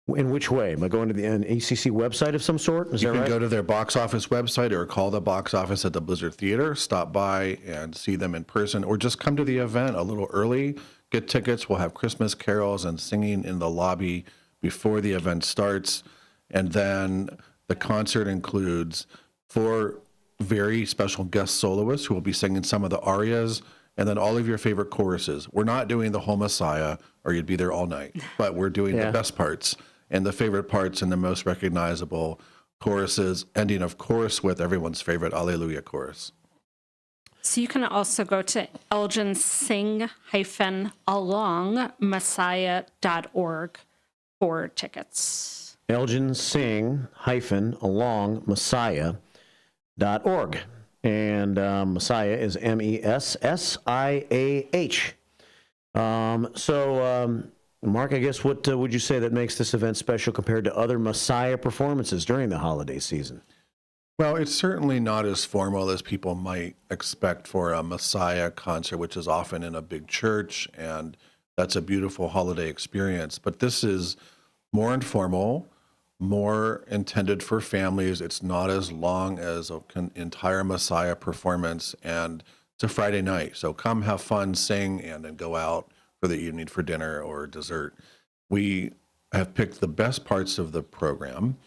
In which way? Am I going to an ECC website of some sort? Is that right? You can go to their box office website or call the box office at the Blizzard Theater, stop by and see them in person, or just come to the event a little early, get tickets. We'll have Christmas carols and singing in the lobby before the event starts. And then the concert includes 4 very special guest soloists who will be singing some of the arias, and then all of your favorite choruses. We're not doing the whole Messiah, or you'd be there all night, but we're doing the best parts and the favorite parts and the most recognizable choruses, ending, of course, with everyone's favorite Alleluia chorus. So you can also go to elginsing-alongmessiah.org for tickets. elginsing-alongmessiah.org. And Messiah is MESSIAH. Mark, I guess what would you say that makes this event special compared to other Messiah performances during the holiday season? Well, it's certainly not as formal as people might expect for a Messiah concert, which is often in a big church, and that's a beautiful holiday experience. But this is more informal, more intended for families. It's not as long as an entire Messiah performance, and it's a Friday night. So come have fun, sing, and then go out for the evening for dinner or dessert. We have picked the best parts of the program,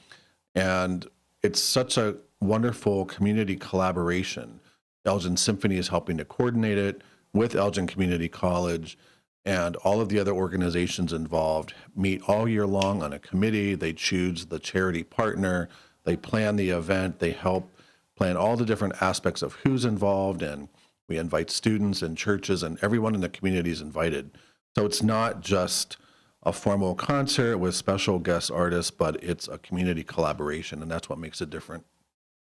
and it's such a wonderful community collaboration. Elgin Symphony is helping to coordinate it with Elgin Community College, and all of the other organizations involved meet all year long on a committee. They choose the charity partner, they plan the event, they help plan all the different aspects of who's involved, and we invite students and churches, and everyone in the community is invited. So it's not just a formal concert with special guest artists, but it's a community collaboration, and that's what makes it different.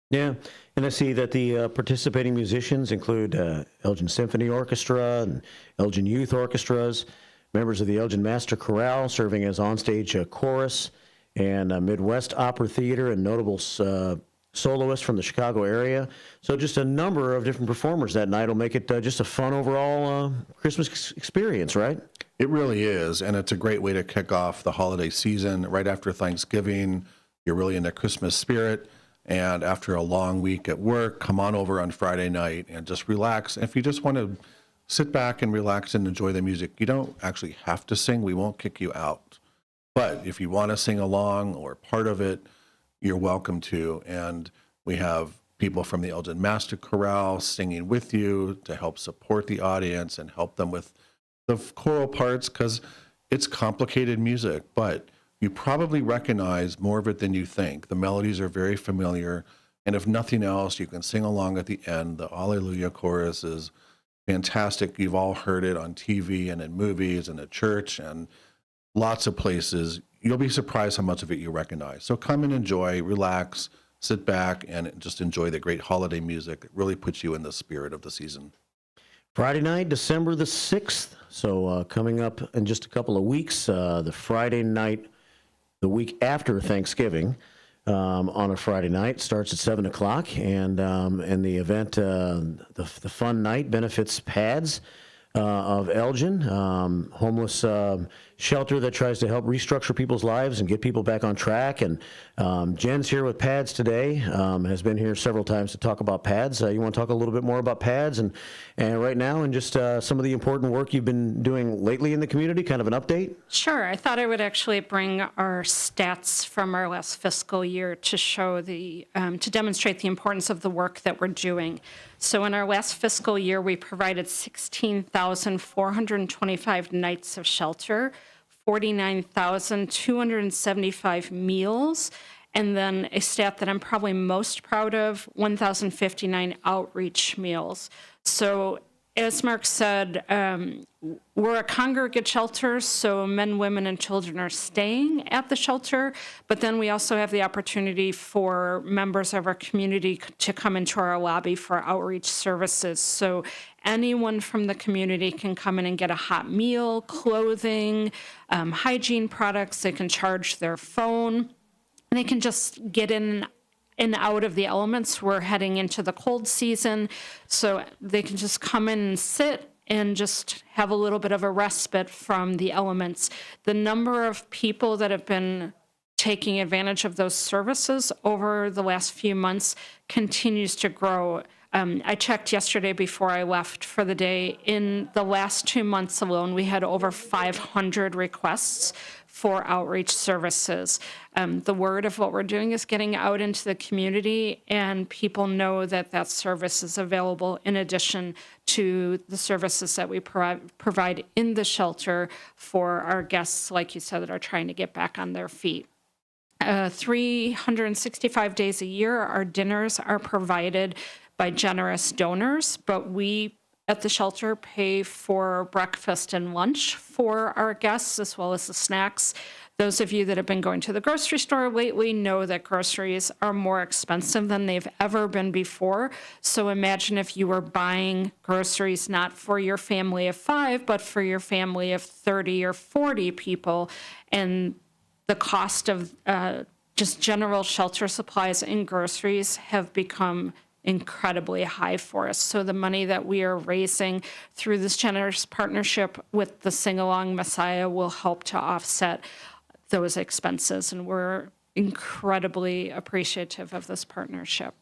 Yeah, and I see that the participating musicians include Elgin Symphony Orchestra and Elgin Youth Orchestras. members of the Elgin Master Chorale serving as onstage chorus, and Midwest Opera Theater and notable soloists from the Chicago area. So just a number of different performers that night will make it just a fun overall Christmas experience, right? It really is, and it's a great way to kick off the holiday season right after Thanksgiving. You're really in the Christmas spirit, and after a long week at work, come on over on Friday night and just relax. If you just want to sit back and relax and enjoy the music, you don't actually have to sing. We won't kick you out. But if you want to sing along or part of it, you're welcome to. And we have people from the Elgin Master Chorale singing with you to help support the audience and help them with the choral parts, because it's complicated music, but you probably recognize more of it than you think. The melodies are very familiar, and if nothing else, you can sing along at the end. The Alleluia chorus is fantastic. You've all heard it on TV and in movies and at church and lots of places. You'll be surprised how much of it you recognize. So come and enjoy, relax, sit back, and just enjoy the great holiday music. It really puts you in the spirit of the season. Friday night, December the 6th. So coming up in just a couple of weeks, the Friday night, the week after Thanksgiving, on a Friday night, starts at 7 o'clock. And the event, the fun night, benefits PADS of Elgin, homeless shelter that tries to help restructure people's lives and get people back on track. And Jen's here with PADS today, has been here several times to talk about PADS. You want to talk a little bit more about PADS and right now, and just some of the important work you've been doing lately in the community, kind of an update? Sure. I thought I would actually bring our stats from our last fiscal year to show to demonstrate the importance of the work that we're doing. So in our last fiscal year, we provided 16,425 nights of shelter, 49,275 meals, and then a stat that I'm probably most proud of, 1,059 outreach meals. So as Mark said, we're a congregate shelter, so men, women, and children are staying at the shelter, but then we also have the opportunity for members of our community to come into our lobby for outreach services. So anyone from the community can come in and get a hot meal, clothing, hygiene products. They can charge their phone, and they can just get in and out of the elements. We're heading into the cold season, so they can just come in and sit and just have a little bit of a respite from the elements. The number of people that have been taking advantage of those services over the last few months continues to grow. I checked yesterday before I left for the day. In the last 2 months alone, we had over 500 requests for outreach services. The word of what we're doing is getting out into the community, and people know that that service is available in addition to the services that we provide in the shelter for our guests, like you said, that are trying to get back on their feet. 365 days a year, our dinners are provided by generous donors, but we at the shelter pay for breakfast and lunch for our guests, as well as the snacks. Those of you that have been going to the grocery store lately know that groceries are more expensive than they've ever been before. So imagine if you were buying groceries not for your family of 5, but for your family of 30 or 40 people, and the cost of just general shelter supplies and groceries have become incredibly high for us. So the money that we are raising through this generous partnership with the Sing Along Messiah will help to offset those expenses, and we're incredibly appreciative of this partnership.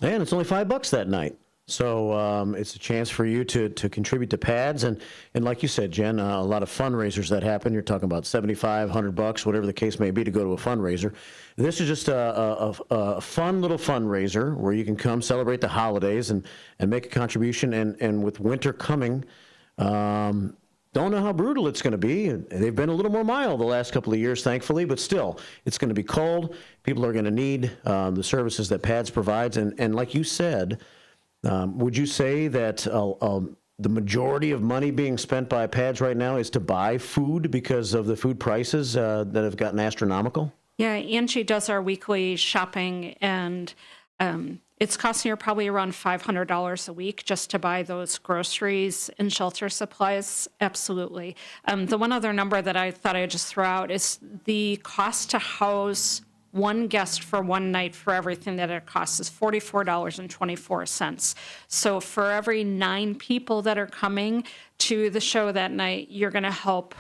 And it's only $5 that night. So it's a chance for you to contribute to PADS. And like you said, Jen, a lot of fundraisers that happen. You're talking about $75, $100, whatever the case may be, to go to a fundraiser. This is just a fun little fundraiser where you can come celebrate the holidays and make a contribution. And with winter coming, don't know how brutal it's going to be. They've been a little more mild the last couple of years, thankfully, but still, it's going to be cold. People are going to need the services that PADS provides. And like you said, would you say that the majority of money being spent by PADS right now is to buy food because of the food prices that have gotten astronomical? Yeah, Angie does our weekly shopping, and it's costing her probably around $500 a week just to buy those groceries and shelter supplies. Absolutely. The one other number that I thought I'd just throw out is the cost to house one guest for one night for everything that it costs is $44.24. So for every 9 people that are coming to the show that night, you're going to help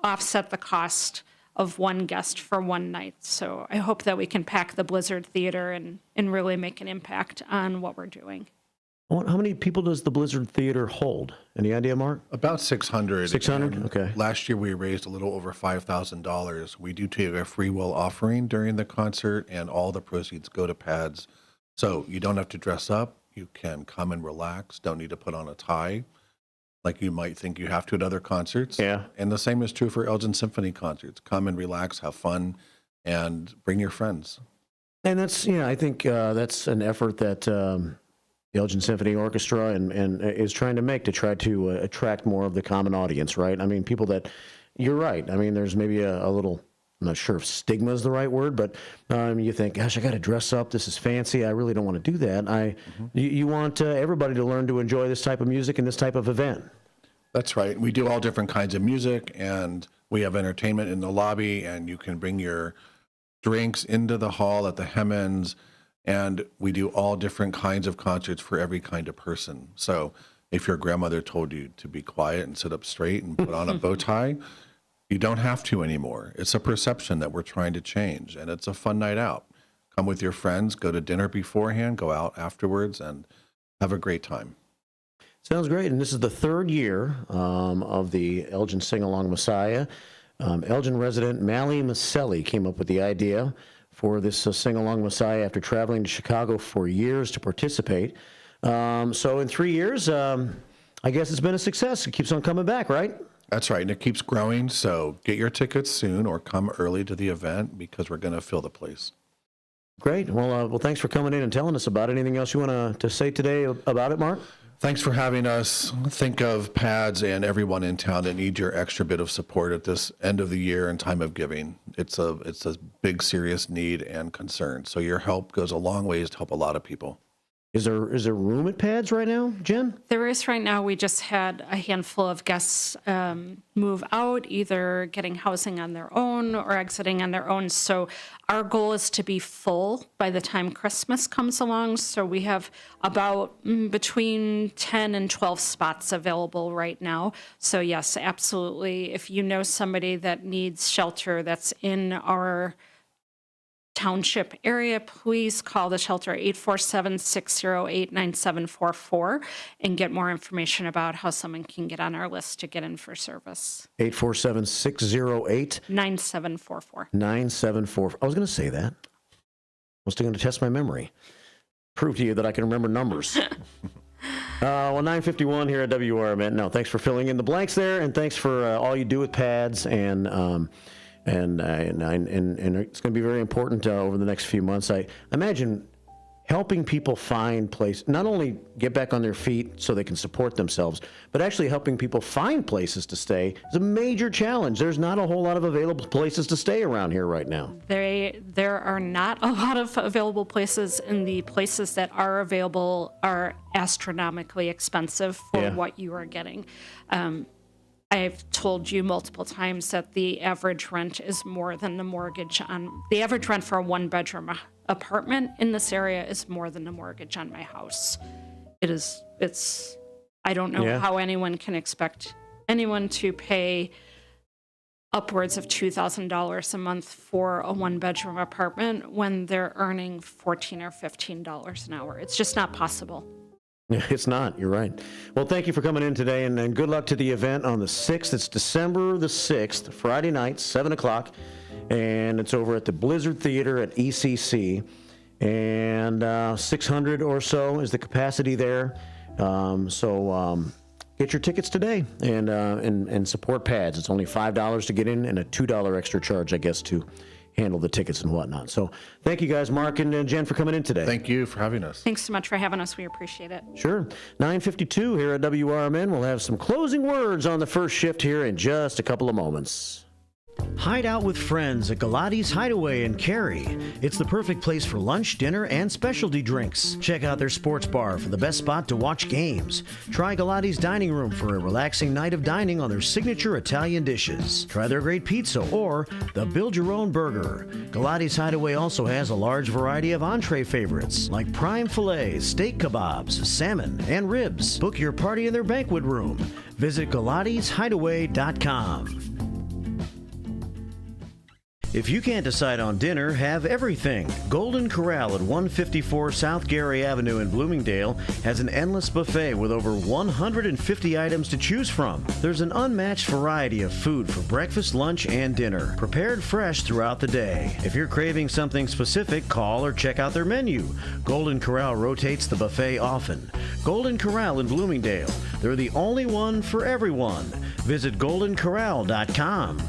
offset the cost of one guest for one night. So I hope that we can pack the Blizzard Theater and really make an impact on what we're doing. How many people does the Blizzard Theater hold? Any idea, Mark? About 600. 600? Okay. Last year we raised a little over $5,000. We do take a free will offering during the concert, and all the proceeds go to pads. So you don't have to dress up. You can come and relax. Don't need to put on a tie like you might think you have to at other concerts. Yeah. And the same is true for Elgin Symphony concerts. Come and relax, have fun, and bring your friends. And that's, I think that's an effort that the Elgin Symphony Orchestra and is trying to make to try to attract more of the common audience, right? I mean, people that, you're right. I mean, there's maybe a little, I'm not sure if stigma is the right word, but you think, gosh, I got to dress up. This is fancy. I really don't want to do that. You want everybody to learn to enjoy this type of music and this type of event. That's right. We do all different kinds of music, and we have entertainment in the lobby, and you can bring your drinks into the hall at the Hemmens, and we do all different kinds of concerts for every kind of person. So if your grandmother told you to be quiet and sit up straight and put on a bow tie, you don't have to anymore. It's a perception that we're trying to change, and it's a fun night out. Come with your friends, go to dinner beforehand, go out afterwards, and have a great time. Sounds great. And this is the 3rd year of the Elgin Sing-Along Messiah. Elgin resident Mally Maselli came up with the idea for this Sing-Along Messiah after traveling to Chicago for years to participate. So in 3 years, I guess it's been a success. It keeps on coming back, right? That's right, and it keeps growing, so get your tickets soon or come early to the event because we're going to fill the place. Great. Well, thanks for coming in and telling us about it. Anything else you want to say today about it, Mark? Thanks for having us. Think of PADS and everyone in town that needs your extra bit of support at this end of the year and time of giving. It's a big, serious need and concern, so your help goes a long ways to help a lot of people. Is there room at PADS right now, Jen? There is right now. We just had a handful of guests move out, either getting housing on their own or exiting on their own. So our goal is to be full by the time Christmas comes along. So we have about between 10 and 12 spots available right now. So yes, absolutely. If you know somebody that needs shelter that's in our township area, please call the shelter 847-608-9744 and get more information about how someone can get on our list to get in for service. 847-608? 9744. 974. I was going to say that. I was still going to test my memory. Prove to you that I can remember numbers. 9:51 here at WRMN. No, thanks for filling in the blanks there, and thanks for all you do with PADS and it's going to be very important over the next few months. I imagine helping people find places, not only get back on their feet so they can support themselves, but actually helping people find places to stay is a major challenge. There's not a whole lot of available places to stay around here right now. There are not a lot of available places, and the places that are available are astronomically expensive for what you are getting. I've told you multiple times that the average rent is more than the mortgage on the average rent for a 1-bedroom apartment in this area is more than the mortgage on my house. I don't know how anyone can expect anyone to pay upwards of $2,000 a month for a 1-bedroom apartment when they're earning $14 or $15 an hour. It's just not possible. It's not. You're right. Well, thank you for coming in today, and good luck to the event on the 6th. It's December the 6th, Friday night, 7 o'clock, and it's over at the Blizzard Theater at ECC, and 600 or so is the capacity there. So get your tickets today and support PADS. It's only $5 to get in and a $2 extra charge, I guess, to handle the tickets and whatnot. So thank you guys, Mark and Jen, for coming in today. Thank you for having us. Thanks so much for having us. We appreciate it. Sure. 9:52 here at WRMN. We'll have some closing words on the first shift here in just a couple of moments. Hide out with friends at Galati's Hideaway in Cary. It's the perfect place for lunch, dinner, and specialty drinks. Check out their sports bar for the best spot to watch games. Try Galati's Dining Room for a relaxing night of dining on their signature Italian dishes. Try their great pizza or the Build Your Own Burger. Galati's Hideaway also has a large variety of entree favorites like prime fillets, steak kebabs, salmon, and ribs. Book your party in their banquet room. Visit Galati'sHideaway.com. If you can't decide on dinner, have everything. Golden Corral at 154 South Gary Avenue in Bloomingdale has an endless buffet with over 150 items to choose from. There's an unmatched variety of food for breakfast, lunch, and dinner, prepared fresh throughout the day. If you're craving something specific, call or check out their menu. Golden Corral rotates the buffet often. Golden Corral in Bloomingdale. They're the only one for everyone. Visit goldencorral.com.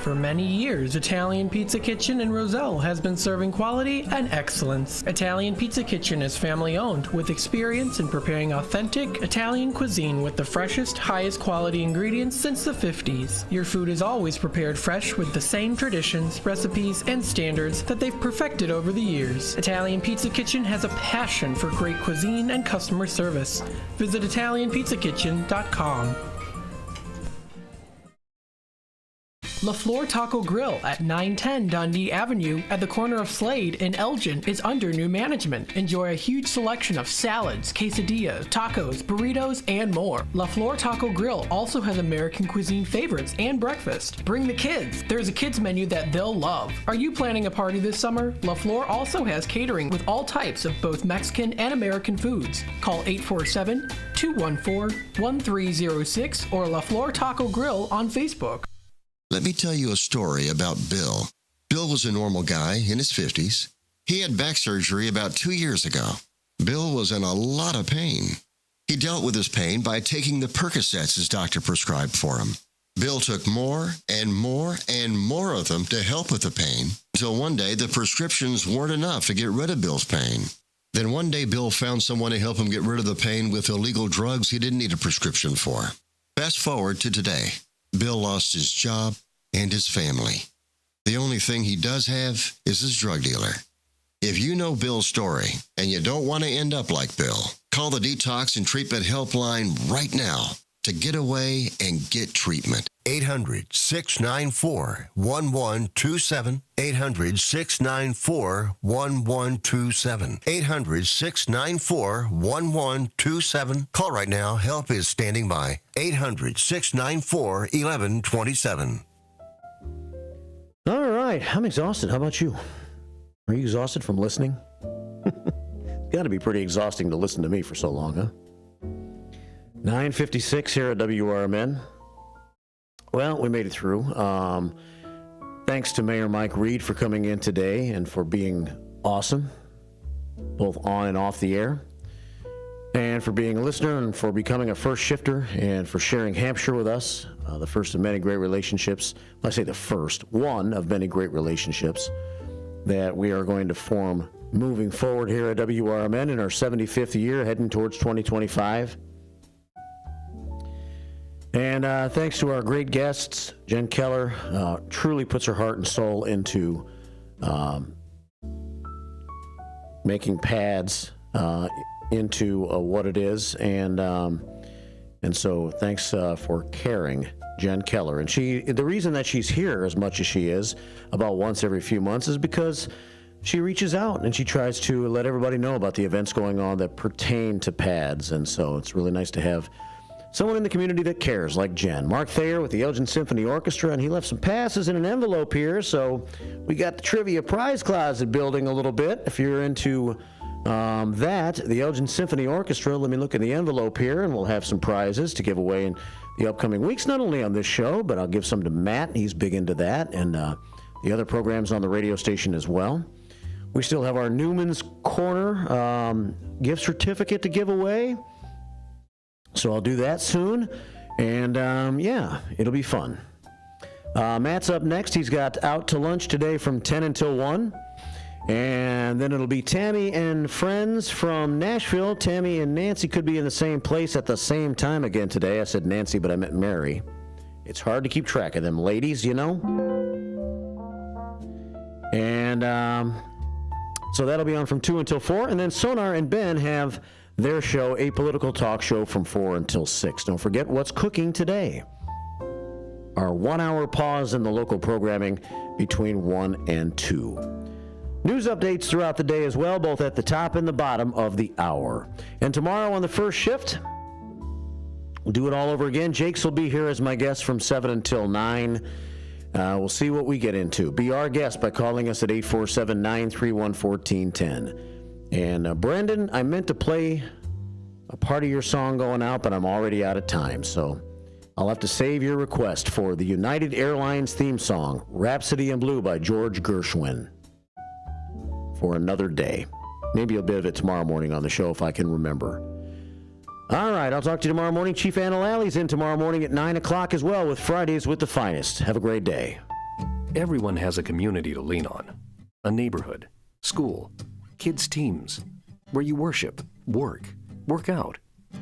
For many years, Italian Pizza Kitchen in Roselle has been serving quality and excellence. Italian Pizza Kitchen is family-owned with experience in preparing authentic Italian cuisine with the freshest, highest quality ingredients since the 50s. Your food is always prepared fresh with the same traditions, recipes, and standards that they've perfected over the years. Italian Pizza Kitchen has a passion for great cuisine and customer service. Visit ItalianPizzaKitchen.com. La Flor Taco Grill at 910 Dundee Avenue at the corner of Slade and Elgin is under new management. Enjoy a huge selection of salads, quesadillas, tacos, burritos, and more. La Flor Taco Grill also has American cuisine favorites and breakfast. Bring the kids. There's a kids menu that they'll love. Are you planning a party this summer? La Flor also has catering with all types of both Mexican and American foods. Call 847-214-1306 or La Flor Taco Grill on Facebook. Let me tell you a story about Bill. Bill was a normal guy in his 50s. He had back surgery about 2 years ago. Bill was in a lot of pain. He dealt with his pain by taking the Percocets his doctor prescribed for him. Bill took more and more and more of them to help with the pain, until one day the prescriptions weren't enough to get rid of Bill's pain. Then one day Bill found someone to help him get rid of the pain with illegal drugs he didn't need a prescription for. Fast forward to today. Bill lost his job and his family. The only thing he does have is his drug dealer. If you know Bill's story and you don't want to end up like Bill, call the Detox and Treatment Helpline right now to get away and get treatment. 800-694-1127. 800-694-1127. 800-694-1127. Call right now. Help is standing by. 800-694-1127. All right. I'm exhausted. How about you? Are you exhausted from listening? It's got to be pretty exhausting to listen to me for so long, huh? 9:56 here at WRMN. Well, we made it through. Thanks to Mayor Mike Reed for coming in today and for being awesome, both on and off the air, and for being a listener and for becoming a first shifter and for sharing Hampshire with us, the first of many great relationships. Well, I say the first, one of many great relationships that we are going to form moving forward here at WRMN in our 75th year, heading towards 2025. And thanks to our great guests, Jen Keller truly puts her heart and soul into making pads into what it is, and so thanks for caring, Jen Keller. And the reason that she's here as much as she is, about once every few months, is because she reaches out and she tries to let everybody know about the events going on that pertain to pads. And so it's really nice to have someone in the community that cares, like Jen. Mark Thayer with the Elgin Symphony Orchestra, and he left some passes in an envelope here, so we got the trivia prize closet building a little bit. If you're into that, the Elgin Symphony Orchestra, let me look in the envelope here, and we'll have some prizes to give away in the upcoming weeks, not only on this show, but I'll give some to Matt. He's big into that, and the other programs on the radio station as well. We still have our Newman's Corner gift certificate to give away. So I'll do that soon, and yeah, it'll be fun. Matt's up next. He's got Out to Lunch today from 10 until 1, and then it'll be Tammy and friends from Nashville. Tammy and Nancy could be in the same place at the same time again today. I said Nancy, but I meant Mary. It's hard to keep track of them ladies, you know? And so that'll be on from 2 until 4. And then Sonar and Ben have their show, a political talk show from 4 until 6. Don't forget what's cooking today. Our 1-hour pause in the local programming between 1 and 2. News updates throughout the day as well, both at the top and the bottom of the hour. And tomorrow on the first shift, we'll do it all over again. Jakes will be here as my guest from 7 until 9. We'll see what we get into. Be our guest by calling us at 847-931-1410. And Brendan, I meant to play a part of your song going out, but I'm already out of time, so I'll have to save your request for the United Airlines theme song, Rhapsody in Blue by George Gershwin, for another day. Maybe a bit of it tomorrow morning on the show if I can remember. All right, I'll talk to you tomorrow morning. Chief Anna Lally's in tomorrow morning at 9 o'clock as well with Fridays with the Finest. Have a great day. Everyone has a community to lean on. A neighborhood, school, kids' teams, where you worship, work out, or